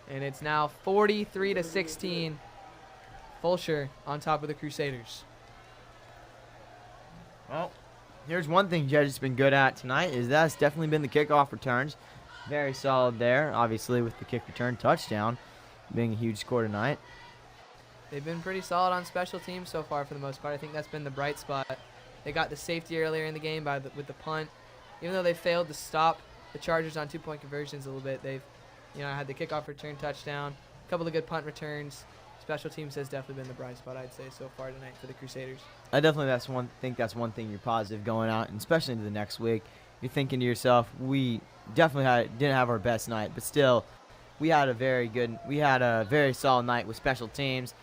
And it's now 43-16. Fulshear on top of the Crusaders. Well, here's one thing Jesuit's been good at tonight is that's definitely been the kickoff returns. Very solid there, obviously with the kick return touchdown being a huge score tonight. They've been pretty solid on special teams so far for the most part. I think that's been the bright spot. They got the safety earlier in the game with the punt. Even though they failed to stop the Chargers on 2-point conversions a little bit, they've had the kickoff return touchdown, a couple of good punt returns. Special teams has definitely been the bright spot, I'd say, so far tonight for the Crusaders. I definitely think that's one thing you're positive going out, and especially into the next week. You're thinking to yourself, we definitely didn't have our best night, but still, we had a very solid night with special teams,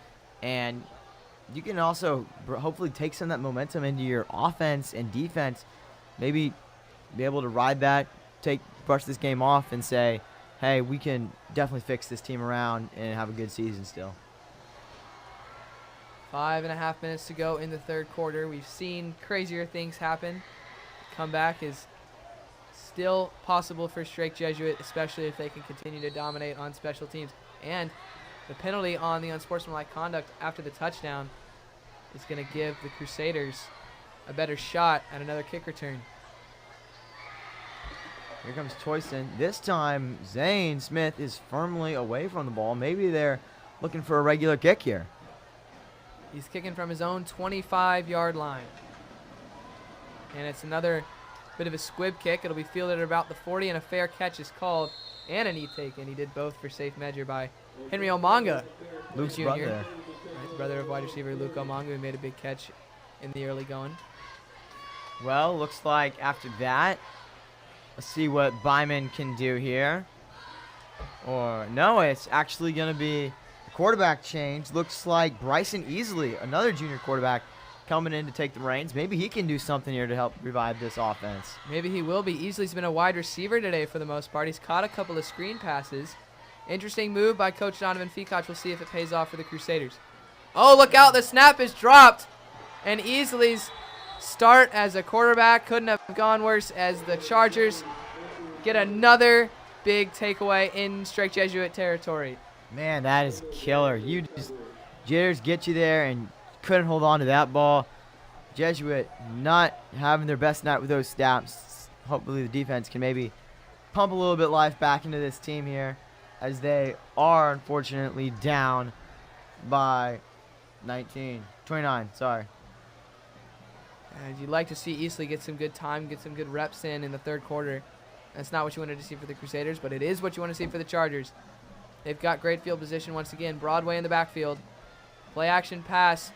and you can also hopefully take some of that momentum into your offense and defense. Maybe be able to ride that, brush this game off, and say, hey, we can definitely fix this team around and have a good season still. 5.5 minutes to go in the third quarter. We've seen crazier things happen. Comeback is still possible for Strake Jesuit, especially if they can continue to dominate on special teams. And the penalty on the unsportsmanlike conduct after the touchdown is going to give the Crusaders a better shot at another kick return. Here comes Toyson. This time, Zane Smith is firmly away from the ball. Maybe they're looking for a regular kick here. He's kicking from his own 25-yard line. And it's another bit of a squib kick. It'll be fielded at about the 40, and a fair catch is called, and a knee taken. He did both for safe measure by Henry Omanga, Luke's Jr. brother. Right, the brother of wide receiver Luke Omanga, who made a big catch in the early going. Well, looks like after that, let's see what Byman can do here. Or, no, it's actually going to be a quarterback change. Looks like Bryson Easley, another junior quarterback, coming in to take the reins. Maybe he can do something here to help revive this offense. Maybe he will be. Easley's been a wide receiver today for the most part. He's caught a couple of screen passes. Interesting move by Coach Donovan Feacock. We'll see if it pays off for the Crusaders. Oh, look out. The snap is dropped. And Easley's start as a quarterback couldn't have gone worse as the Chargers get another big takeaway in Strike Jesuit territory. Man, that is killer. Jitters get you there and couldn't hold on to that ball. Jesuit not having their best night with those snaps. Hopefully the defense can maybe pump a little bit life back into this team here, as they are unfortunately down by 29, sorry. And you'd like to see Easley get some good time, get some good reps in the third quarter. That's not what you wanted to see for the Crusaders, but it is what you want to see for the Chargers. They've got great field position once again. Broadway in the backfield. Play action pass.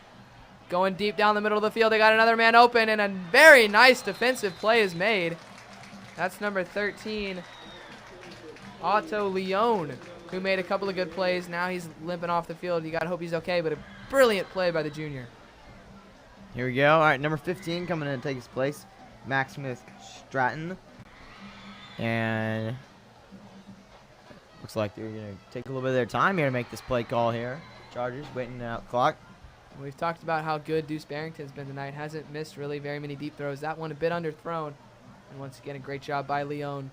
Going deep down the middle of the field. They got another man open, and a very nice defensive play is made. That's number 13, Otto Leon, who made a couple of good plays. Now he's limping off the field. You got to hope he's okay, but a brilliant play by the junior. Here we go. All right, number 15 coming in to take his place, Max Smith Stratton. And looks like they're going to take a little bit of their time here to make this play call here. Chargers waiting out clock. We've talked about how good Deuce Barrington's been tonight. Hasn't missed really very many deep throws. That one a bit underthrown. And once again, a great job by Leon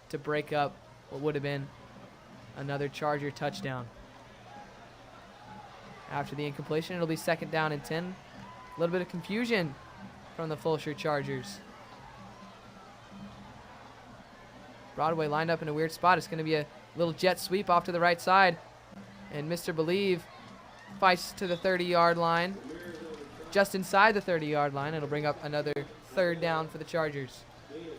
to break up what would have been another Charger touchdown. After the incompletion, it'll be 2nd down and 10. A little bit of confusion from the Fulshear Chargers. Broadway lined up in a weird spot. It's going to be a little jet sweep off to the right side. And Mr. Believe fights to the 30-yard line. Just inside the 30-yard line. It'll bring up another third down for the Chargers.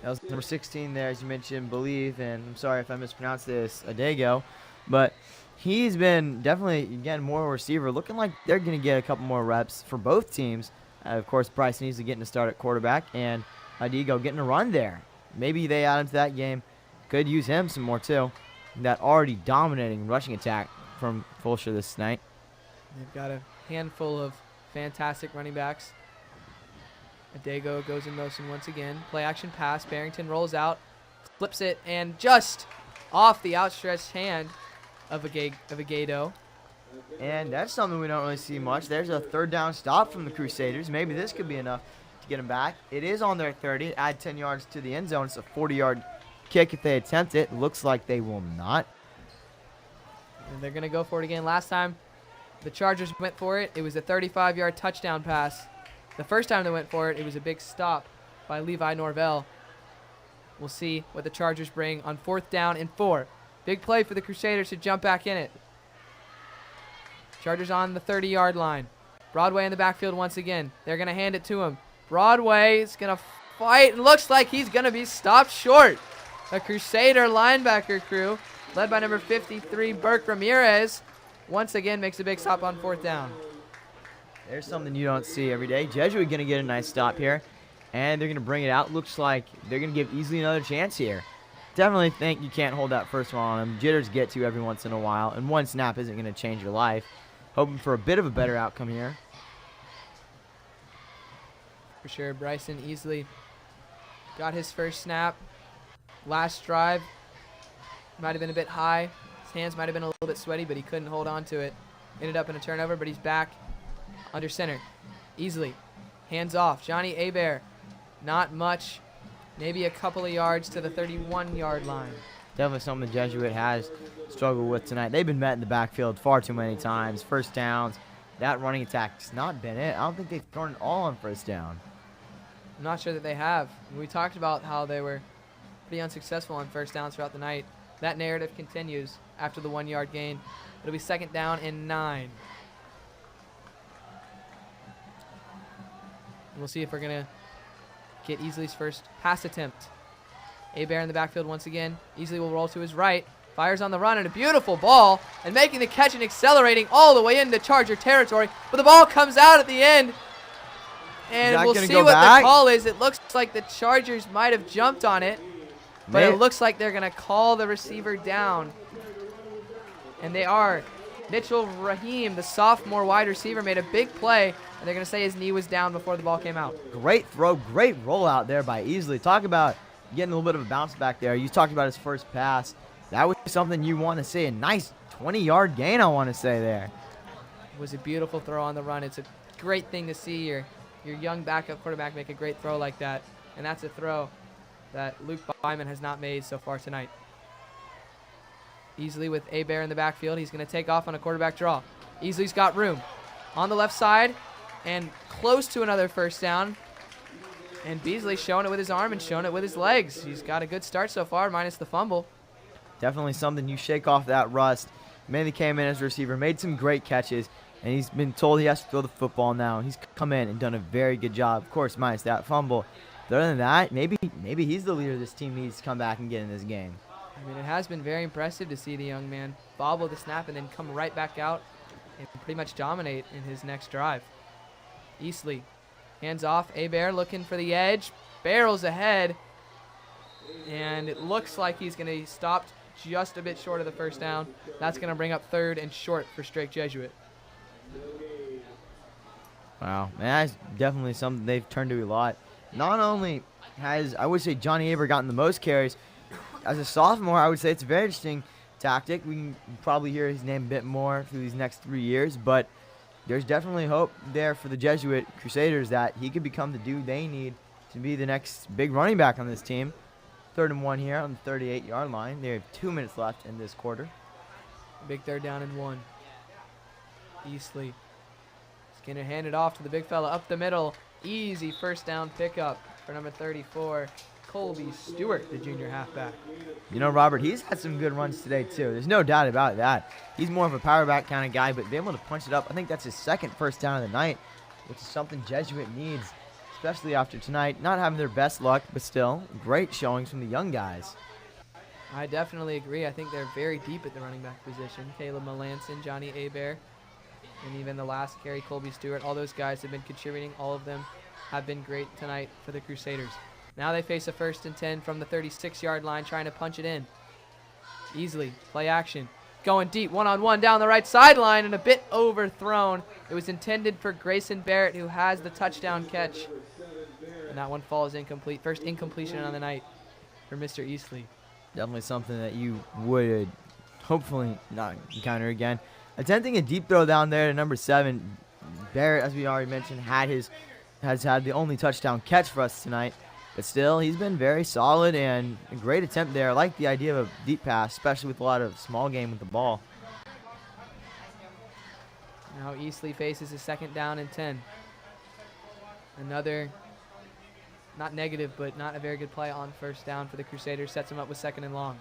That was number 16 there, as you mentioned, Believe, and I'm sorry if I mispronounced this a day ago, but he's been definitely, again, more receiver. Looking like they're going to get a couple more reps for both teams. Of course, Bryce needs to get to start at quarterback, and Diego getting a run there. Maybe they add him to that game. Could use him some more, too. That already dominating rushing attack from Fulshear this night. They've got a handful of fantastic running backs. Adego goes in motion once again. Play action pass. Barrington rolls out, flips it, and just off the outstretched hand of Agado. And that's something we don't really see much. There's a third down stop from the Crusaders. Maybe this could be enough to get them back. It is on their 30. Add 10 yards to the end zone. It's a 40-yard kick if they attempt it. Looks like they will not. And they're going to go for it again. Last time the Chargers went for it, it was a 35-yard touchdown pass. The first time they went for it, it was a big stop by Levi Norvell. We'll see what the Chargers bring on 4th down and 4. Big play for the Crusaders to jump back in it. Chargers on the 30-yard line. Broadway in the backfield once again. They're going to hand it to him. Broadway is going to fight, and looks like he's going to be stopped short. The Crusader linebacker crew, led by number 53, Burke Ramirez, once again makes a big stop on 4th down. There's something you don't see every day. Jesuit going to get a nice stop here, and they're going to bring it out. Looks like they're going to give easily another chance here. Definitely think you can't hold that first one on them. Jitters get to every once in a while, and one snap isn't going to change your life. Hoping for a bit of a better outcome here. For sure, Bryson easily got his first snap. Last drive might have been a bit high. His hands might have been a little bit sweaty, but he couldn't hold on to it. Ended up in a turnover, but he's back under center. Easily. Hands off. Johnny Abear. Not much. Maybe a couple of yards to the 31-yard line. Definitely something the Jesuit has struggled with tonight. They've been met in the backfield far too many times. First downs. That running attack's not been it. I don't think they've thrown it all on first down. I'm not sure that they have. We talked about how they were pretty unsuccessful on first downs throughout the night. That narrative continues after the 1-yard gain. It'll be 2nd down and 9. We'll see if we're going to get Easley's first pass attempt. Abear in the backfield once again. Easley will roll to his right. Fires on the run, and a beautiful ball, and making the catch and accelerating all the way into Charger territory. But the ball comes out at the end, and we'll see what the call is. It looks like the Chargers might have jumped on it, but it looks like they're going to call the receiver down. And they are. Mitchell Raheem, the sophomore wide receiver, made a big play, and they're going to say his knee was down before the ball came out. Great throw, great rollout there by Easley. Talk about getting a little bit of a bounce back there. You talked about his first pass. That was something you want to see. A nice 20-yard gain, I want to say there. It was a beautiful throw on the run. It's a great thing to see your young backup quarterback make a great throw like that. And that's a throw that Luke Byman has not made so far tonight. Easley with Abear in the backfield. He's going to take off on a quarterback draw. Easley's got room on the left side and close to another first down. And Beasley showing it with his arm and showing it with his legs. He's got a good start so far, minus the fumble. Definitely something you shake off that rust. Mainly came in as a receiver, made some great catches, and he's been told he has to throw the football now. He's come in and done a very good job, of course, minus that fumble. But other than that, maybe he's the leader this team needs to come back and get in this game. I mean, it has been very impressive to see the young man bobble the snap and then come right back out and pretty much dominate in his next drive. Easley, hands off. Abear looking for the edge, barrels ahead, and it looks like he's going to be stopped just a bit short of the first down. That's going to bring up 3rd and short for Strake Jesuit. Wow, man, that's definitely something they've turned to a lot. Not only has, I would say, Johnny Aber gotten the most carries, as a sophomore, I would say it's a very interesting tactic. We can probably hear his name a bit more through these next 3 years, but there's definitely hope there for the Jesuit Crusaders that he could become the dude they need to be the next big running back on this team. 3rd and 1 here on the 38-yard line. They have 2 minutes left in this quarter. Big 3rd down and 1. Easley. Skinner handed off to the big fella up the middle. Easy first down pickup for number 34, Colby Stewart, the junior halfback. You know, Robert, he's had some good runs today, too. There's no doubt about that. He's more of a power back kind of guy, but being able to punch it up, I think that's his second first down of the night, which is something Jesuit needs, especially after tonight. Not having their best luck, but still, great showings from the young guys. I definitely agree. I think they're very deep at the running back position. Caleb Melanson, Johnny Abear, and even the last carry, Colby Stewart. All those guys have been contributing. All of them have been great tonight for the Crusaders. Now they face a 1st and 10 from the 36-yard line, trying to punch it in. Easily, play action. Going deep, one-on-one down the right sideline, and a bit overthrown. It was intended for Grayson Barrett, who has the touchdown catch. And that one falls incomplete. First incompletion on the night for Mr. Eastley. Definitely something that you would hopefully not encounter again. Attempting a deep throw down there to number 7. Barrett, as we already mentioned, has had the only touchdown catch for us tonight. But still, he's been very solid and a great attempt there. I like the idea of a deep pass, especially with a lot of small game with the ball. Now Eastley faces a 2nd down and 10. Another, not negative, but not a very good play on 1st down for the Crusaders. Sets him up with 2nd and long.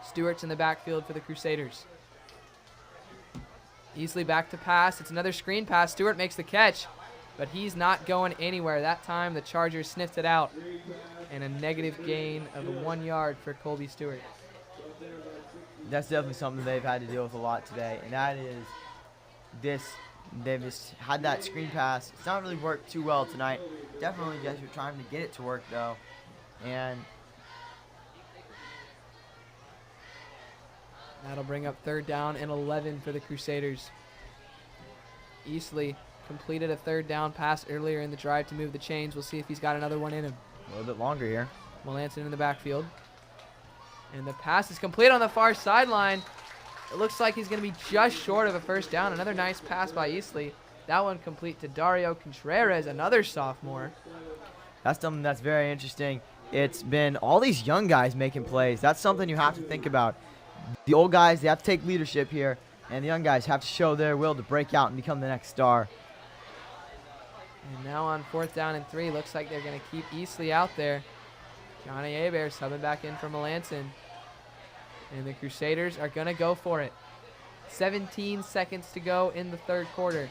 Stewart's in the backfield for the Crusaders. Eastley back to pass. It's another screen pass. Stewart makes the catch, but he's not going anywhere. That time the Chargers sniffed it out, and a negative gain of 1 yard for Colby Stewart. That's definitely something they've had to deal with a lot today, and that is this. They've just had that screen pass. It's not really worked too well tonight. Definitely just you're trying to get it to work, though. And that'll bring up 3rd down and 11 for the Crusaders. Eastley completed a 3rd down pass earlier in the drive to move the chains. We'll see if he's got another one in him. a little bit longer here. Melanson in the backfield. And the pass is complete on the far sideline. It looks like he's going to be just short of a 1st down. Another nice pass by Eastley. That one complete to Dario Contreras, another sophomore. That's something that's very interesting. It's been all these young guys making plays. That's something you have to think about. The old guys, they have to take leadership here, and the young guys have to show their will to break out and become the next star. And now on 4th down and 3, looks like they're going to keep Eastley out there. Johnny Abear subbing back in for Melanson. And the Crusaders are going to go for it. 17 seconds to go in the 3rd quarter.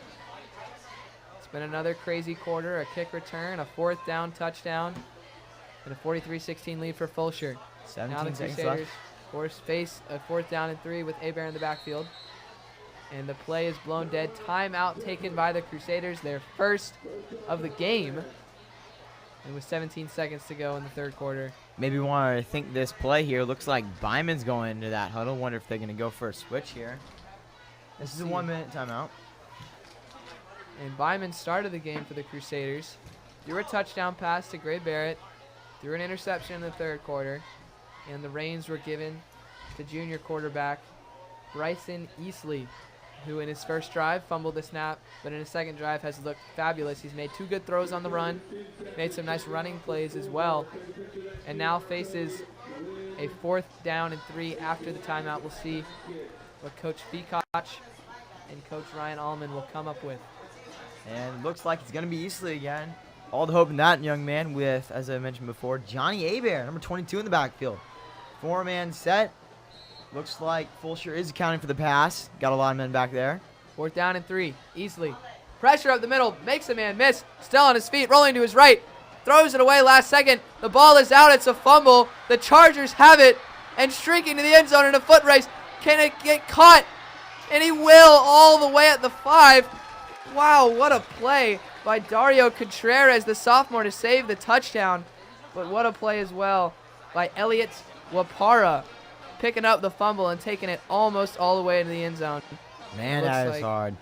It's been another crazy quarter, a kick return, a 4th down touchdown, and a 43-16 lead for Fulshear. 17 now the seconds Crusaders left. face a 4th down and 3 with Abear in the backfield. And the play is blown dead. Timeout taken by the Crusaders, their first of the game. And with 17 seconds to go in the 3rd quarter. Maybe want to think this play here. Looks like Byman's going into that huddle. Wonder if they're going to go for a switch here. This is a 1-minute timeout. And Byman started the game for the Crusaders. Threw a touchdown pass to Gray Barrett. Threw an interception in the 3rd quarter. And the reins were given to junior quarterback Bryson Eastley, who in his first drive fumbled the snap, but in his second drive has looked fabulous. He's made 2 good throws on the run, made some nice running plays as well, and now faces a 4th down and 3 after the timeout. We'll see what Coach Fekoch and Coach Ryan Allman will come up with. And it looks like it's going to be Eastley again. All the hope in that young man with, as I mentioned before, Johnny Abear, number 22 in the backfield. 4-man set. Looks like Fulshear is accounting for the pass. Got a lot of men back there. 4th down and 3. Eastley. Pressure up the middle. Makes a man miss. Still on his feet. Rolling to his right. Throws it away last second. The ball is out. It's a fumble. The Chargers have it. And streaking to the end zone in a foot race. Can it get caught? And he will all the way at the 5. Wow, what a play by Dario Contreras, the sophomore, to save the touchdown. But what a play as well by Elliot Wapara, picking up the fumble and taking it almost all the way into the end zone. Man, that is hard.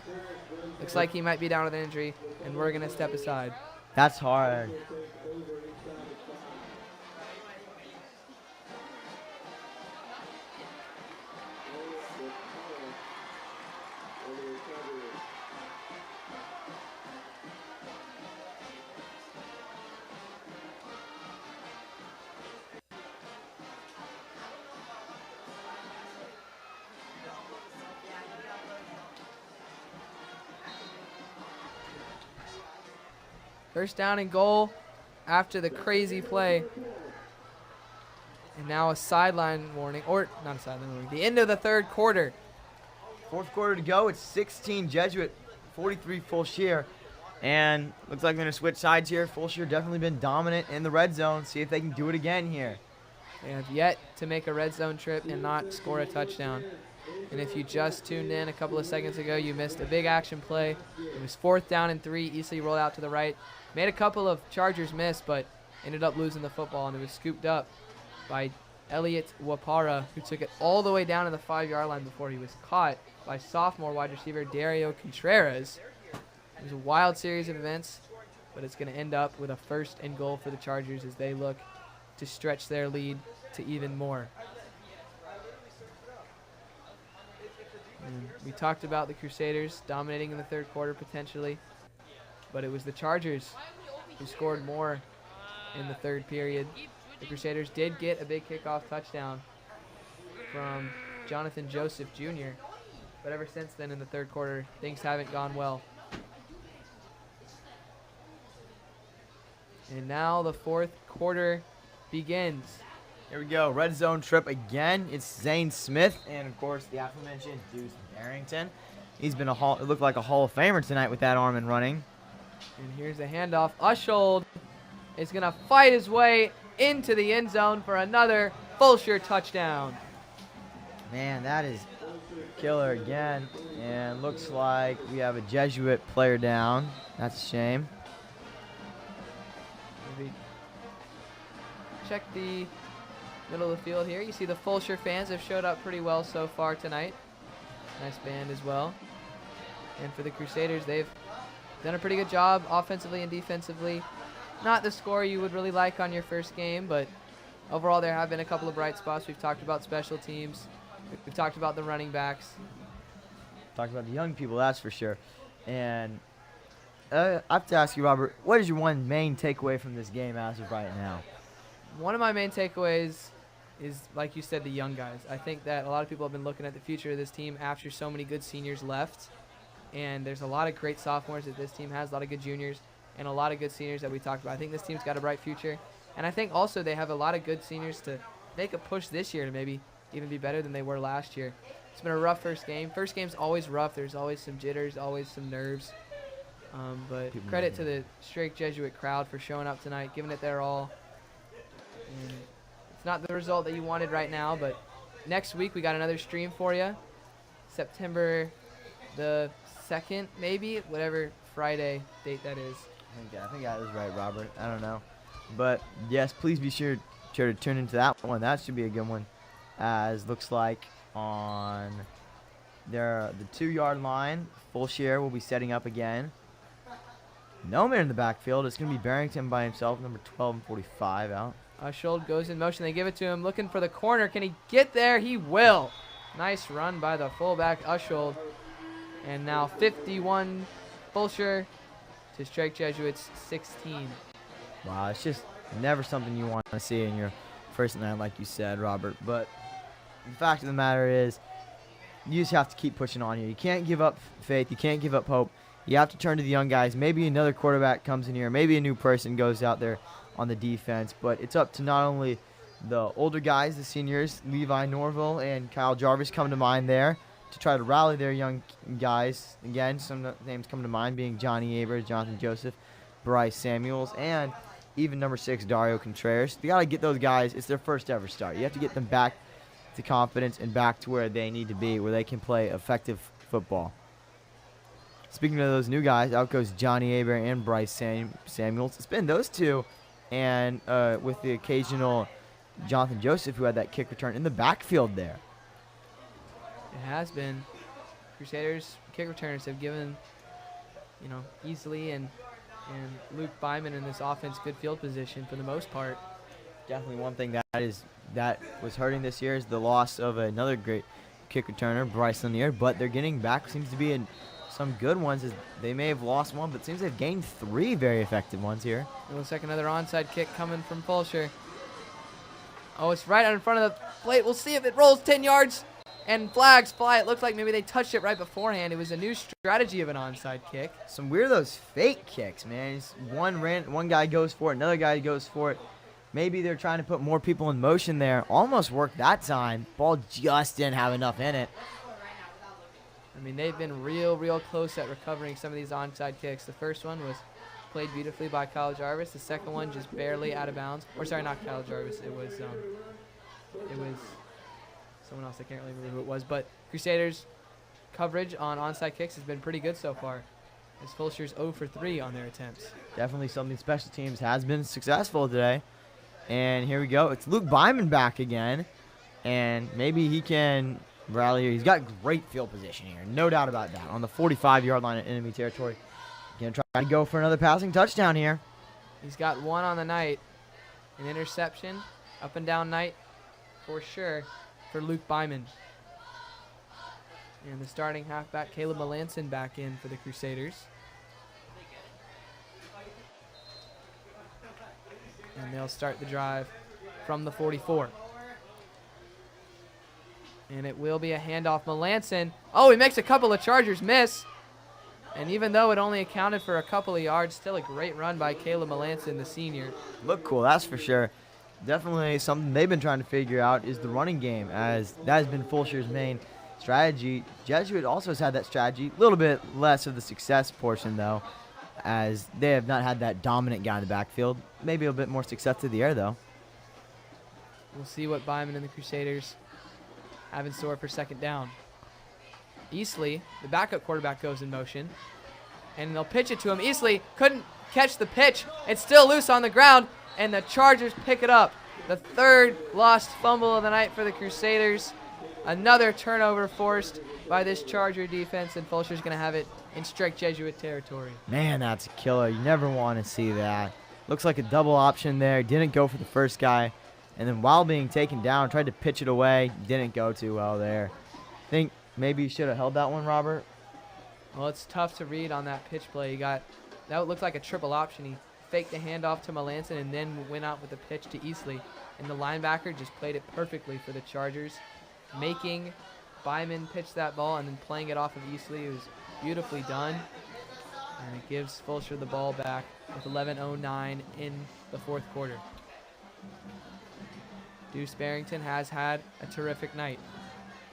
Looks like he might be down with an injury, and we're going to step aside. That's hard. First down and goal after the crazy play And now a sideline warning, or not a sideline warning, the end of the third quarter. Fourth quarter to go. It's 16 Jesuit, 43 Fulshear. And looks like they're going to switch sides here. Fulshear definitely been dominant in the red zone. See if they can do it again here. They have yet to make a red zone trip and not score a touchdown. And if you just tuned in a couple of seconds ago, you missed a big action play. It was 4th down and 3, easily rolled out to the right. Made a couple of Chargers miss, but ended up losing the football, and it was scooped up by Elliot Wapara, who took it all the way down to the 5-yard line before he was caught by sophomore wide receiver Dario Contreras. It was a wild series of events, but it's going to end up with a 1st and goal for the Chargers as they look to stretch their lead to even more. And we talked about the Crusaders dominating in the third quarter potentially, but it was the Chargers who scored more in the third period. The Crusaders did get a big kickoff touchdown from Jonathan Joseph Jr., but ever since then in the third quarter, things haven't gone well. And now the fourth quarter begins. Here we go. Red zone trip again. It's Zane Smith and, of course, the aforementioned Deuce Barrington. He's been it looked like a Hall of Famer tonight with that arm and running. And here's a handoff. Ushold is going to fight his way into the end zone for another Fulshear touchdown. Man, that is killer again. And looks like we have a Jesuit player down. That's a shame. Maybe check the middle of the field here. You see the Fulshear fans have showed up pretty well so far tonight. Nice band as well. And for the Crusaders, they've done a pretty good job offensively and defensively. Not the score you would really like on your first game, but overall there have been a couple of bright spots. We've talked about special teams. We've talked about the running backs. Talked about the young people, that's for sure. And I have to ask you, Robert, what is your one main takeaway from this game as of right now? One of my main takeaways is, like you said, the young guys. I think that a lot of people have been looking at the future of this team after so many good seniors left. And there's a lot of great sophomores that this team has, a lot of good juniors, and a lot of good seniors that we talked about. I think this team's got a bright future. And I think also they have a lot of good seniors to make a push this year to maybe even be better than they were last year. It's been a rough first game. First game's always rough. There's always some jitters, always some nerves. But credit to the Strake Jesuit crowd for showing up tonight, giving it their all. And it's not the result that you wanted right now, but next week we got another stream for you. September the 2nd, maybe, whatever Friday date that is. I think that is right, Robert. I don't know. But, yes, please be sure to tune into that one. That should be a good one. As looks like on the 2-yard line, Fulshear will be setting up again. No man in the backfield. It's going to be Barrington by himself, number 12 and 45 out. Ushold goes in motion. They give it to him, looking for the corner. Can he get there? He will. Nice run by the fullback, Ushold. And now 51 Fulshear to Strike Jesuits 16. Wow, it's just never something you want to see in your first night, like you said, Robert. But the fact of the matter is, you just have to keep pushing on here. You can't give up faith. You can't give up hope. You have to turn to the young guys. Maybe another quarterback comes in here. Maybe a new person goes out there on the defense. But it's up to not only the older guys, the seniors, Levi Norville and Kyle Jarvis come to mind there, to try to rally their young guys. Again, some names come to mind being Johnny Abers, Jonathan Joseph, Bryce Samuels, and even number 6, Dario Contreras. You got to get those guys. It's their first ever start. You have to get them back to confidence and back to where they need to be, where they can play effective football. Speaking of those new guys, out goes Johnny Aber and Bryce Samuels. It's been those two, and with the occasional Jonathan Joseph, who had that kick return in the backfield there. It has been. Crusaders kick returners have given, easily and Luke Byman in this offense good field position for the most part. Definitely one thing that was hurting this year is the loss of another great kick returner, Bryce Lanier, but they're getting back. Seems to be in some good ones. As they may have lost one, but it seems they've gained 3 very effective ones here. It looks like another onside kick coming from Fulshear. Oh, it's right in front of the plate. We'll see if it rolls 10 yards. And flags fly. It looks like maybe they touched it right beforehand. It was a new strategy of an onside kick. Some weird those fake kicks, man. One guy goes for it, another guy goes for it. maybe they're trying to put more people in motion there. Almost worked that time. Ball just didn't have enough in it. I mean, they've been real close at recovering some of these onside kicks. The first one was played beautifully by Kyle Jarvis. The second one just barely out of bounds. Or sorry, not Kyle Jarvis. It was someone else. I can't really remember who it was. But Crusaders' coverage on onside kicks has been pretty good so far, as Fulshear's 0 for 3 on their attempts. Definitely something special teams has been successful today. And here we go. It's Luke Byman back again. And maybe he can rally here. He's got great field position here. No doubt about that. On the 45-yard line of enemy territory. Going to try to go for another passing touchdown here. He's got one on the night. An interception. Up and down night for sure for Luke Byman. And the starting halfback, Caleb Melanson, back in for the Crusaders. And they'll start the drive from the 44. And it will be a handoff. Melanson. Oh, he makes a couple of Chargers miss. And even though it only accounted for a couple of yards, still a great run by Caleb Melanson, the senior. Look cool, that's for sure. Definitely something they've been trying to figure out is the running game, as that has been Fulshear's main strategy. Jesuit also has had that strategy. A little bit less of the success portion, though, as they have not had that dominant guy in the backfield. Maybe a bit more success through the air, though. We'll see what Byman and the Crusaders have in store for second down. Easley, the backup quarterback, goes in motion, and they'll pitch it to him. Easley couldn't catch the pitch. It's still loose on the ground, and the Chargers pick it up. The third lost fumble of the night for the Crusaders. Another turnover forced by this Charger defense, and Fulshear's going to have it in strict Jesuit territory. Man, that's a killer. You never want to see that. Looks like a double option there. Didn't go for the first guy, and then while being taken down, tried to pitch it away. Didn't go too well there. I think maybe you should have held that one, Robert. Well, it's tough to read on that pitch play. You got that looked like a triple option. He faked the handoff to Melanson and then went out with the pitch to Easley. And the linebacker just played it perfectly for the Chargers, making Byman pitch that ball and then playing it off of Easley. It was beautifully done. And it gives Fulshear the ball back with 11:09 in the fourth quarter. Deuce Barrington has had a terrific night.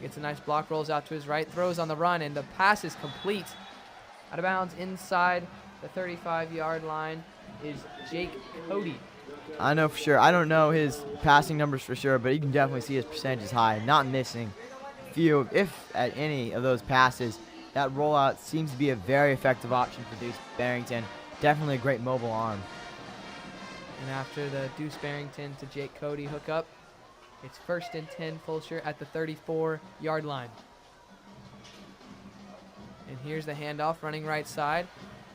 Gets a nice block, rolls out to his right, throws on the run, and the pass is complete. Out of bounds inside the 35-yard line is Jake Cody. I know for sure. I don't know his passing numbers for sure, but you can definitely see his percentage is high. Not missing few, if at any of those passes. That rollout seems to be a very effective option for Deuce Barrington. Definitely a great mobile arm. And after the Deuce Barrington to Jake Cody hookup, it's 1st and 10 Fulshear at the 34-yard line. And here's the handoff running right side.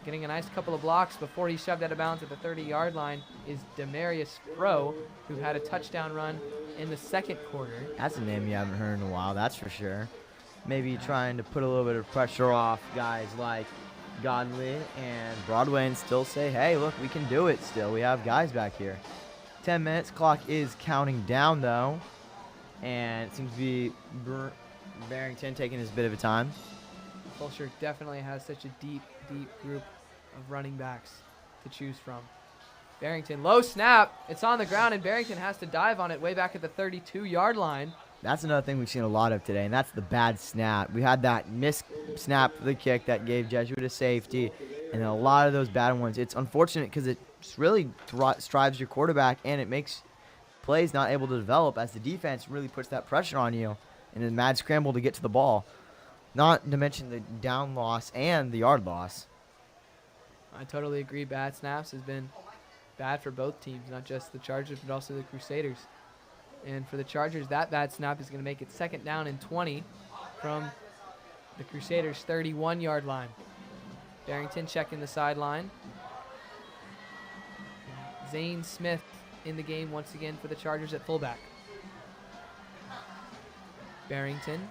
Getting a nice couple of blocks before he shoved out of bounds at the 30-yard line is Demarius Froh, who had a touchdown run in the second quarter. That's a name you haven't heard in a while, that's for sure. Maybe trying to put a little bit of pressure off guys like Godley and Broadway and still say, hey, look, we can do it still. We have guys back here. 10 minutes. Clock is counting down, though. And it seems to be Barrington taking his bit of a time. Fulshear definitely has such a deep group of running backs to choose from. Barrington, low snap. It's on the ground, and Barrington has to dive on it way back at the 32-yard line. That's another thing we've seen a lot of today, and that's the bad snap. We had that missed snap for the kick that gave Jesuit a safety, and a lot of those bad ones. It's unfortunate because it really strives your quarterback, and it makes plays not able to develop as the defense really puts that pressure on you in a mad scramble to get to the ball. Not to mention the down loss and the yard loss. I totally agree. Bad snaps has been bad for both teams, not just the Chargers, but also the Crusaders. And for the Chargers, that bad snap is going to make it 2nd down and 20 from the Crusaders' 31-yard line. Barrington checking the sideline. Zane Smith in the game once again for the Chargers at fullback. Barrington,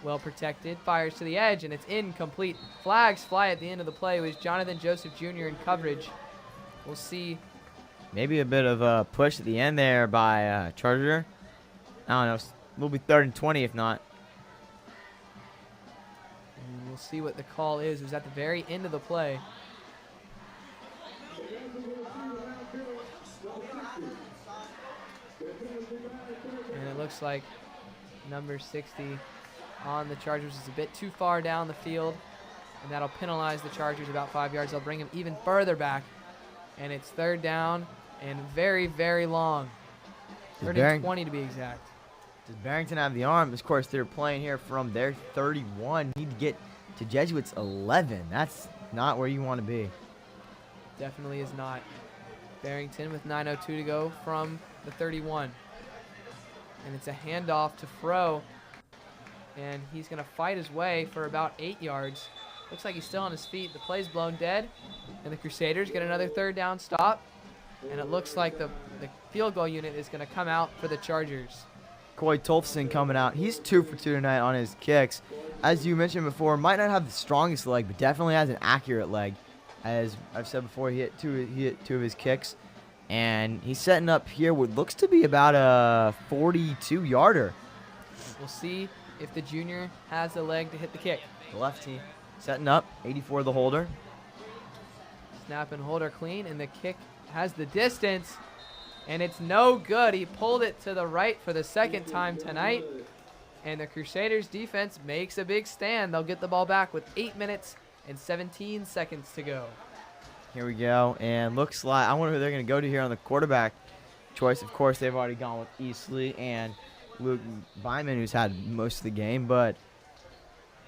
well protected, fires to the edge, and it's incomplete. Flags fly at the end of the play. It was Jonathan Joseph Jr. in coverage. We'll see. Maybe a bit of a push at the end there by Charger. I don't know. We'll be 3rd and 20 if not. And we'll see what the call is. It was at the very end of the play. looks like number 60 on the Chargers is a bit too far down the field, and that'll penalize the Chargers about 5 yards. They'll bring him even further back, and it's third down and very, very long. Third and 20 to be exact. Does Barrington have the arm? Of course, they're playing here from their 31. Need to get to Jesuits 11. That's not where you want to be. Definitely is not. Barrington with 9:02 to go from the 31. And it's a handoff to Fro. And he's going to fight his way for about 8 yards. Looks like he's still on his feet. The play's blown dead. And the Crusaders get another third down stop. And it looks like the field goal unit is going to come out for the Chargers. Coy Tolfson coming out. He's 2 for 2 tonight on his kicks. As you mentioned before, might not have the strongest leg, but definitely has an accurate leg. As I've said before, he hit two of his kicks. And he's setting up here what looks to be about a 42-yarder. We'll see if the junior has the leg to hit the kick. The lefty setting up, 84 the holder. Snap and holder clean, and the kick has the distance, and it's no good. He pulled it to the right for the second time tonight, and the Crusaders defense makes a big stand. They'll get the ball back with 8 minutes and 17 seconds to go. Here we go, and looks like, I wonder who they're going to go to here on the quarterback choice. Of course, they've already gone with Eastley and Luke Byman, who's had most of the game, but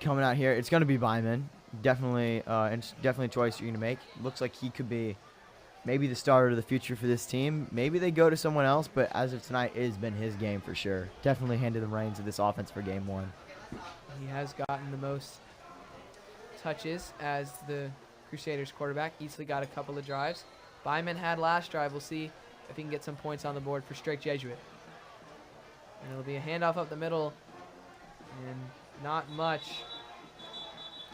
coming out here, it's going to be Byman. Definitely a choice you're going to make. Looks like he could be maybe the starter of the future for this team. Maybe they go to someone else, but as of tonight, it has been his game for sure. Definitely handed the reins of this offense for game one. He has gotten the most touches as the Crusaders quarterback. Eastley got a couple of drives. Byman had last drive. We'll see if he can get some points on the board for Strake Jesuit. And it'll be a handoff up the middle, and not much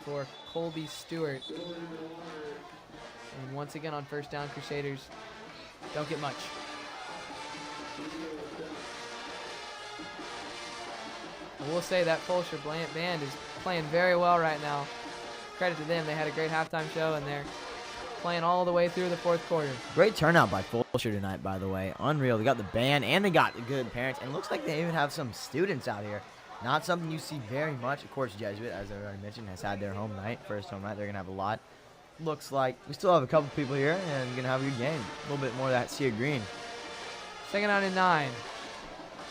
for Colby Stewart. And once again on first down, Crusaders don't get much. I will say that Fulshear band is playing very well right now. Credit to them. They had a great halftime show, and they're playing all the way through the fourth quarter. Great turnout by Fulshear tonight, by the way. Unreal. They got the band, and they got the good parents. And looks like they even have some students out here. Not something you see very much. Of course, Jesuit, as I already mentioned, has had their home night. First home night. They're going to have a lot. Looks like we still have a couple people here, and going to have a good game. A little bit more of that sea of green. Second down and 9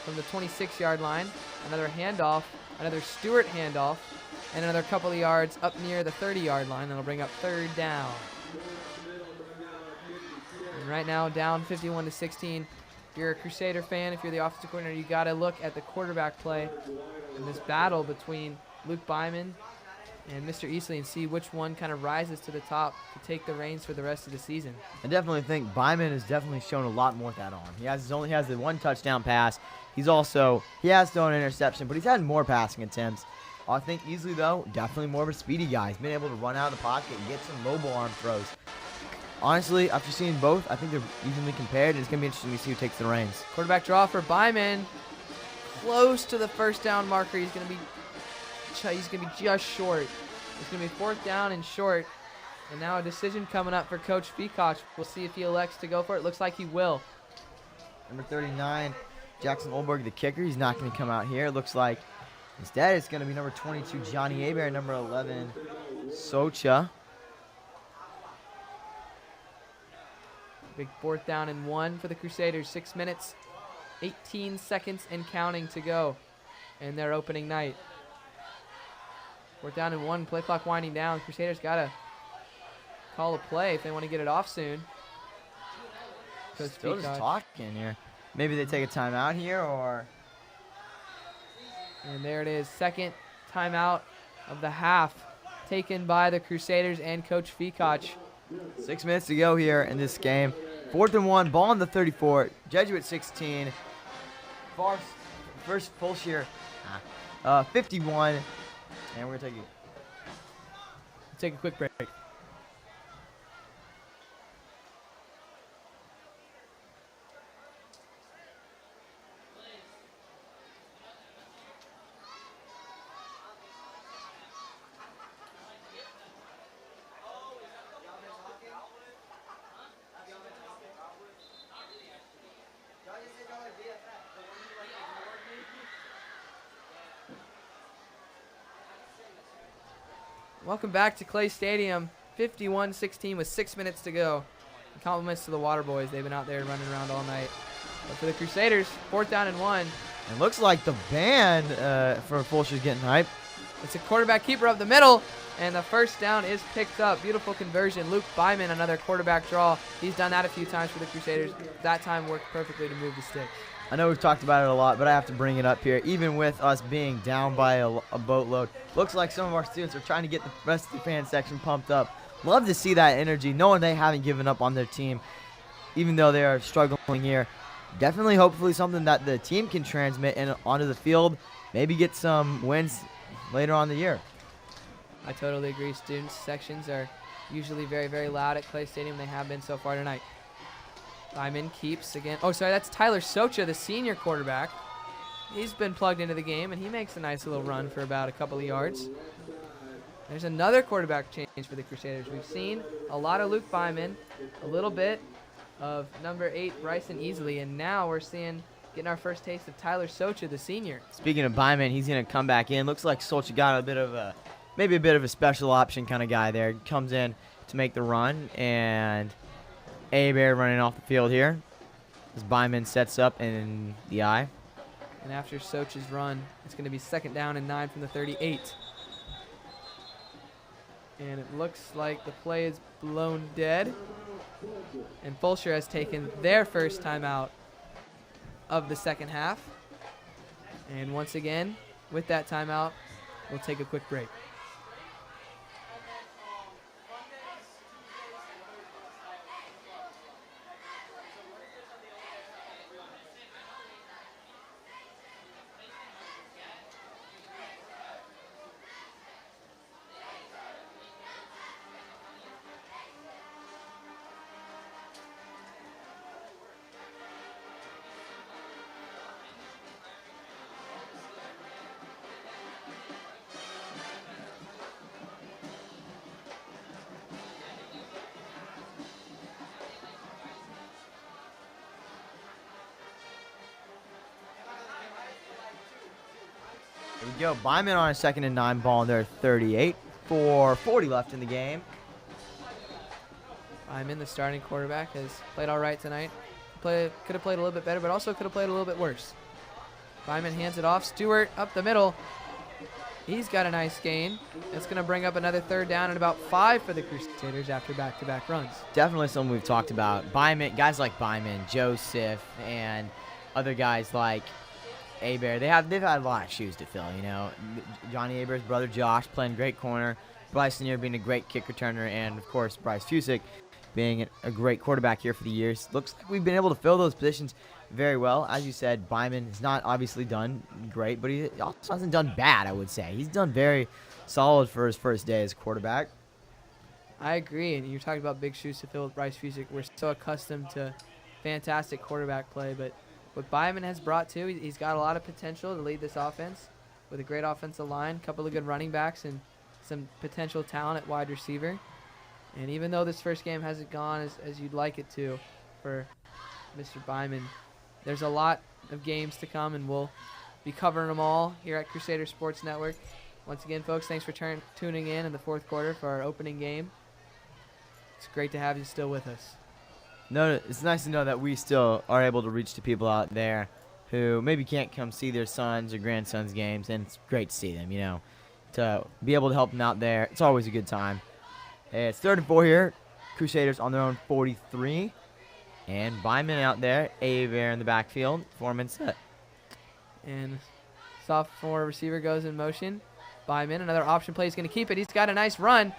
from the 26-yard line. Another handoff, another Stewart handoff, and another couple of yards up near the 30-yard line. That'll bring up third down. And right now, down 51-16. If you're a Crusader fan, if you're the offensive coordinator, you got to look at the quarterback play in this battle between Luke Byman and Mr. Eastley and see which one kind of rises to the top to take the reins for the rest of the season. I definitely think Byman has definitely shown a lot more with that arm. He has the one touchdown pass. He has thrown an interception, but he's had more passing attempts. I think Eastley, though, definitely more of a speedy guy. He's been able to run out of the pocket and get some mobile arm throws. Honestly, after seeing both, I think they're evenly compared, and it's going to be interesting to see who takes the reins. Quarterback draw for Byman. Close to the first down marker. He's going to be just short. It's going to be fourth down and short. And now a decision coming up for Coach Feakoch. We'll see if he elects to go for it. Looks like he will. Number 39, Jackson Olberg, the kicker. He's not going to come out here. It looks like instead it's going to be number 22, Johnny Aber, number 11, Socha. Big fourth down and 1 for the Crusaders. 6 minutes, 18 seconds and counting to go in their opening night. Fourth down and 1, play clock winding down. Crusaders got to call a play if they want to get it off soon. Still just talking here. Maybe they take a timeout here, or... And there it is, second timeout of the half taken by the Crusaders and Coach Feakoch. 6 minutes to go here in this game. 4th and 1, ball on the 34. Jesuit 16. First Fulshear 51. And we're going to take a quick break. Welcome back to Clay Stadium. 51-16 with 6 minutes to go. Compliments to the Water Boys. They've been out there running around all night. But for the Crusaders, 4th down and 1. It looks like the band for Fulshear getting hype. It's a quarterback keeper up the middle, and the first down is picked up. Beautiful conversion. Luke Byman, another quarterback draw. He's done that a few times for the Crusaders. That time worked perfectly to move the sticks. I know we've talked about it a lot, but I have to bring it up here. Even with us being down by a boatload, looks like some of our students are trying to get the rest of the fan section pumped up. Love to see that energy, knowing they haven't given up on their team, even though they are struggling here. Definitely, hopefully, something that the team can transmit onto the field. Maybe get some wins later on in the year. I totally agree. Students sections are usually very, very loud at Clay Stadium. They have been so far tonight. Byman keeps again. Oh, sorry, that's Tyler Socha, the senior quarterback. He's been plugged into the game, and he makes a nice little run for about a couple of yards. There's another quarterback change for the Crusaders. We've seen a lot of Luke Byman, a little bit of number 8, Bryson Easley, and now we're getting our first taste of Tyler Socha, the senior. Speaking of Byman, he's going to come back in. Looks like Socha got maybe a bit of a special option kind of guy there. Comes in to make the run, and Bear running off the field here as Byman sets up in the eye. And after Socha's run, it's going to be 2nd down and 9 from the 38. And it looks like the play is blown dead. And Fulshear has taken their first timeout of the second half. And once again, with that timeout, we'll take a quick break. Here we go. Byman on a 2nd and 9 ball in their 38. 4:40 left in the game. Byman, the starting quarterback, has played all right tonight. Could have played a little bit better, but also could have played a little bit worse. Byman hands it off. Stewart up the middle. He's got a nice gain. It's going to bring up another 3rd down and about 5 for the Crusaders after back-to-back runs. Definitely something we've talked about. Byman, guys like Byman, Joseph, and other guys like Bear, they've had a lot of shoes to fill, you know. Johnny Abear's brother Josh playing great corner, Bryson here being a great kick returner, and of course Bryce Fusick being a great quarterback here for the years. Looks like we've been able to fill those positions very well. As you said, Byman has not obviously done great, but he also hasn't done bad, I would say. He's done very solid for his first day as quarterback. I agree, and you're talking about big shoes to fill with Bryce Fusick. We're so accustomed to fantastic quarterback play, but what Byman has brought to, he's got a lot of potential to lead this offense with a great offensive line, a couple of good running backs, and some potential talent at wide receiver. And even though this first game hasn't gone as you'd like it to for Mr. Byman, there's a lot of games to come, and we'll be covering them all here at Crusader Sports Network. Once again, folks, thanks for tuning in the 4th quarter for our opening game. It's great to have you still with us. No, it's nice to know that we still are able to reach to people out there who maybe can't come see their sons or grandsons' games, and it's great to see them, you know, to be able to help them out there. It's always a good time. It's 3rd and 4 here. Crusaders on their own 43. And Byman out there, Bear in the backfield, 4-man set. And sophomore receiver goes in motion. Byman, another option play. He's going to keep it. He's got a nice run,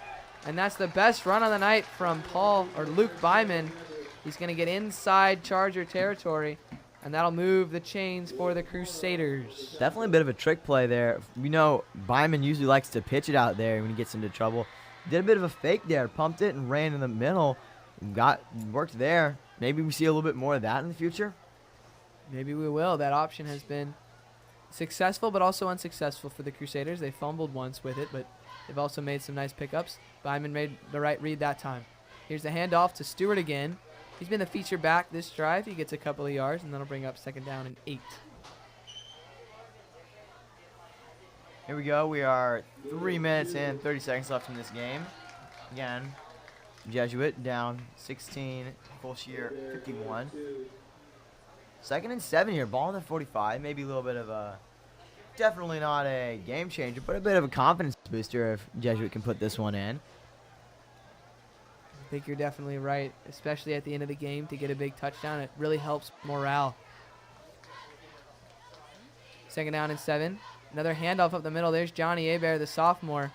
and that's the best run on the night from Luke Byman. He's going to get inside Charger territory, and that'll move the chains for the Crusaders. Definitely a bit of a trick play there. We know Byman usually likes to pitch it out there when he gets into trouble. Did a bit of a fake there, pumped it and ran in the middle. Worked there. Maybe we see a little bit more of that in the future. Maybe we will. That option has been successful but also unsuccessful for the Crusaders. They fumbled once with it, but they've also made some nice pickups. Byman made the right read that time. Here's the handoff to Stewart again. He's been the feature back this drive. He gets a couple of yards, and that'll bring up 2nd down and 8. Here we go. We are 3 minutes and 30 seconds left in this game. Again, Jesuit down 16, Fulshear 51. 2nd and 7 here. Ball in the 45. Maybe a little bit of a, definitely not a game changer, but a bit of a confidence booster if Jesuit can put this one in. I think you're definitely right, especially at the end of the game to get a big touchdown. It really helps morale. 2nd down and 7. Another handoff up the middle. There's Johnny Abear, the sophomore.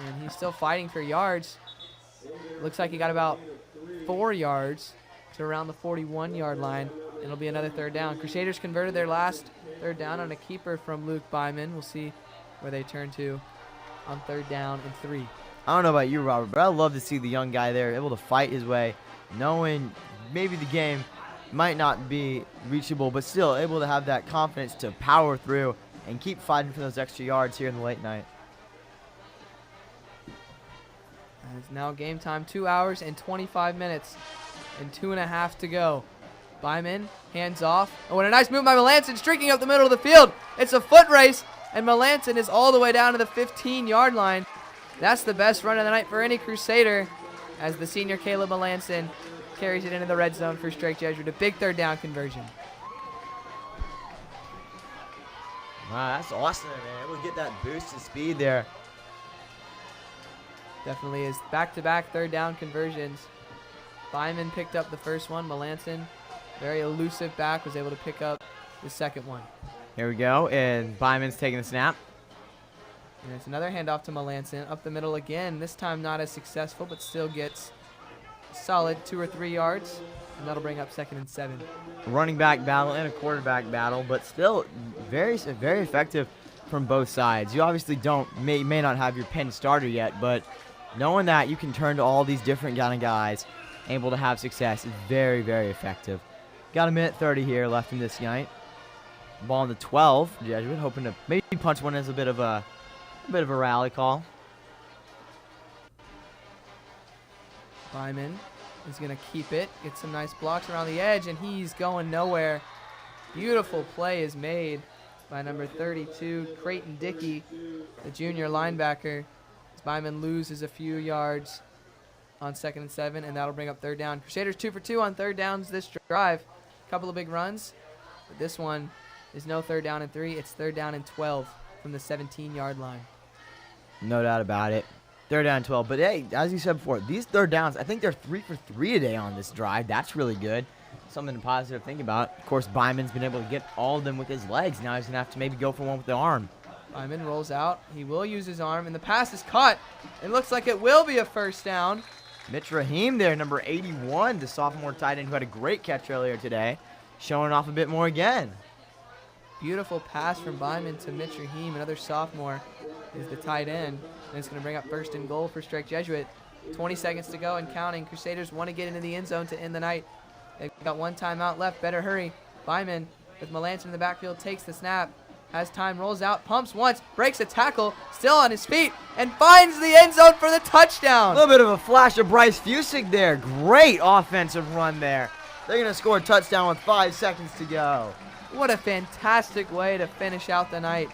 And he's still fighting for yards. Looks like he got about 4 yards to around the 41-yard line. It'll be another 3rd down. Crusaders converted their last 3rd down on a keeper from Luke Byman. We'll see where they turn to on 3rd down and 3. I don't know about you, Robert, but I love to see the young guy there able to fight his way, knowing maybe the game might not be reachable, but still able to have that confidence to power through and keep fighting for those extra yards here in the late night. It's now game time, 2 hours and 25 minutes and 2.5 to go. Byman, hands off. Oh, and a nice move by Melanson, streaking up the middle of the field. It's a foot race, and Melanson is all the way down to the 15-yard line. That's the best run of the night for any Crusader, as the senior Caleb Melanson carries it into the red zone for Strake Jesuit. A big 3rd down conversion. Wow, that's awesome, man. Able to get that boost of speed there. Definitely is back-to-back 3rd down conversions. Byman picked up the first one. Melanson, very elusive back, was able to pick up the second one. Here we go, and Byman's taking the snap. And it's another handoff to Melanson. Up the middle again. This time not as successful, but still gets a solid 2 or 3 yards. And that'll bring up 2nd and 7. Running back battle and a quarterback battle, but still very effective from both sides. You obviously may not have your pen starter yet, but knowing that you can turn to all these different kind of guys, able to have success is very, very effective. Got a minute 30 here left in this night. Ball on the 12. Jesuit hoping to maybe punch one as a bit of a rally call. Byman is going to keep it, get some nice blocks around the edge, and he's going nowhere. Beautiful play is made by number 32, Creighton Dickey, the junior linebacker. As Byman loses a few yards on 2nd and 7, and that'll bring up 3rd down. Crusaders 2 for 2 on 3rd downs this drive. A couple of big runs, but this one is no 3rd down and 3. It's 3rd down and 12 from the 17-yard line. No doubt about it. 3rd down and 12. But, hey, as you said before, these 3rd downs, I think they're 3 for 3 today on this drive. That's really good. Something positive to think about. Of course, Byman's been able to get all of them with his legs. Now he's going to have to maybe go for one with the arm. Byman rolls out. He will use his arm, and the pass is caught. It looks like it will be a 1st down. Mitch Rahim there, number 81, the sophomore tight end who had a great catch earlier today. Showing off a bit more again. Beautiful pass from Byman to Mitch Rahim, another sophomore, is the tight end. And it's going to bring up 1st and goal for Strike Jesuit. 20 seconds to go and counting. Crusaders want to get into the end zone to end the night. They've got 1 timeout left. Better hurry. Byman with Melanson in the backfield takes the snap. Has time, rolls out, pumps once, breaks a tackle, still on his feet, and finds the end zone for the touchdown. A little bit of a flash of Bryce Fusig there. Great offensive run there. They're going to score a touchdown with 5 seconds to go. What a fantastic way to finish out the night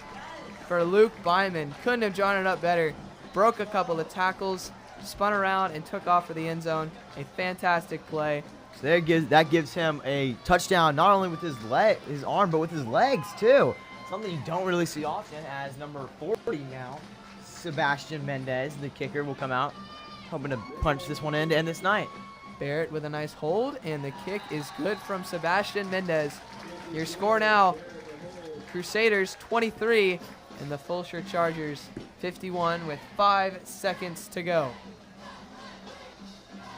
for Luke Byman. Couldn't have drawn it up better. Broke a couple of tackles, spun around, and took off for the end zone. A fantastic play. So that gives him a touchdown not only with his arm, but with his legs too. Something you don't really see often, as number 40 now, Sebastian Mendez, the kicker, will come out, hoping to punch this one in to end this night. Barrett with a nice hold, and the kick is good from Sebastian Mendez. Your score now, Crusaders 23 and the Fulshear Chargers 51 with 5 seconds to go.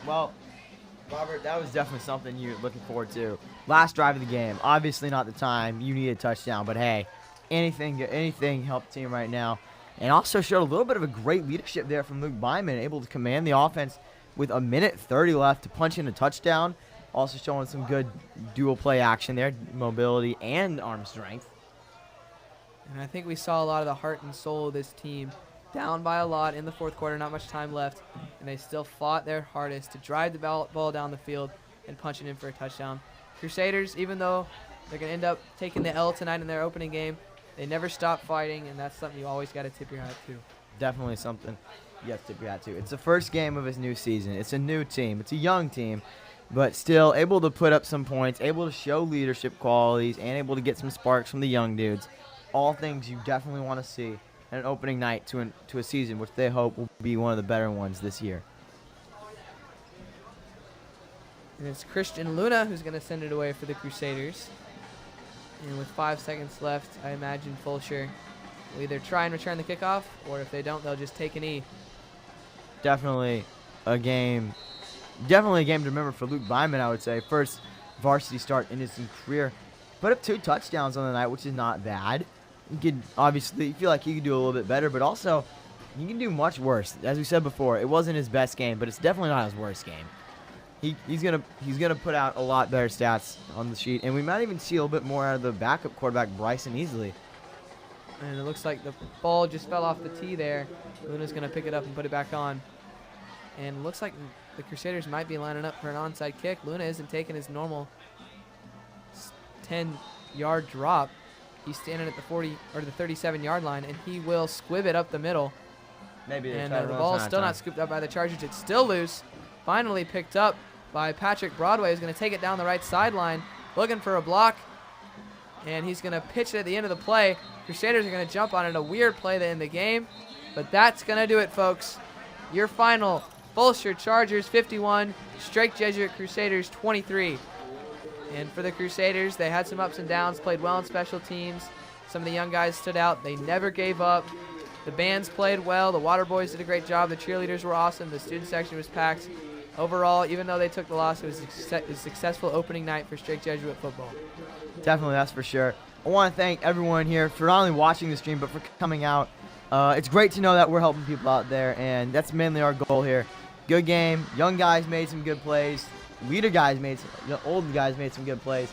Well, Robert, that was definitely something you're looking forward to. Last drive of the game. Obviously not the time. You need a touchdown, but hey, anything helped the team right now. And also showed a little bit of a great leadership there from Luke Byman, able to command the offense with a minute 30 left to punch in a touchdown. Also showing some good dual play action there, mobility and arm strength. And I think we saw a lot of the heart and soul of this team. Down by a lot in the 4th quarter, not much time left, and they still fought their hardest to drive the ball down the field and punch it in for a touchdown. Crusaders, even though they're going to end up taking the L tonight in their opening game, They never stop fighting, and that's something you always got to tip your hat to. Definitely something you have to tip your hat to. It's the first game of his new season. It's a new team. It's a young team, but still able to put up some points, able to show leadership qualities, and able to get some sparks from the young dudes. All things you definitely want to see in an opening night to a season which they hope will be one of the better ones this year. And it's Christian Luna who's going to send it away for the Crusaders. And with 5 seconds left, I imagine Fulshear will either try and return the kickoff, or if they don't, they'll just take an E. Definitely a game to remember for Luke Byman, I would say. First varsity start in his career. Put up 2 touchdowns on the night, which is not bad. You could obviously feel like he could do a little bit better, but also he can do much worse. As we said before, it wasn't his best game, but it's definitely not his worst game. He's gonna put out a lot better stats on the sheet, and we might even see a little bit more out of the backup quarterback Bryson Easley. And it looks like the ball just fell off the tee there. Luna's going to pick it up and put it back on. And it looks like the Crusaders might be lining up for an onside kick. Luna isn't taking his normal 10-yard drop. He's standing at the 40 or the 37-yard line, and he will squib it up the middle. Maybe And the ball is still not scooped up by the Chargers. It's still loose. Finally picked up by Patrick Broadway, who's going to take it down the right sideline, looking for a block. And he's going to pitch it at the end of the play. Crusaders are going to jump on it. A weird play to end the game. But that's going to do it, folks. Your final, Fulshear Chargers 51, Strake Jesuit Crusaders 23. And for the Crusaders, they had some ups and downs, played well in special teams. Some of the young guys stood out. They never gave up. The bands played well. The Water Boys did a great job. The cheerleaders were awesome. The student section was packed. Overall, even though they took the loss, it was a successful opening night for Strake Jesuit football. Definitely, that's for sure. I want to thank everyone here for not only watching the stream, but for coming out. It's great to know that we're helping people out there, and that's mainly our goal here. Good game. Young guys made some good plays. Older guys made some good plays.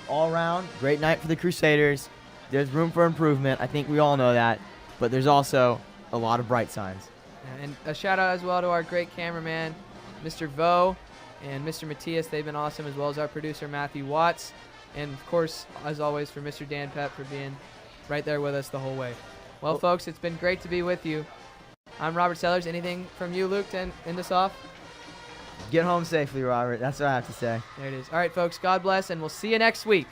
All around, great night for the Crusaders. There's room for improvement. I think we all know that, but there's also a lot of bright signs. And a shout out as well to our great cameraman, Mr. Vo, and Mr. Matthias. They've been awesome, as well as our producer, Matthew Watts. And, of course, as always, for Mr. Dan Pep for being right there with us the whole way. Well, folks, it's been great to be with you. I'm Robert Sellers. Anything from you, Luke, to end us off? Get home safely, Robert. That's what I have to say. There it is. All right, folks, God bless, and we'll see you next week.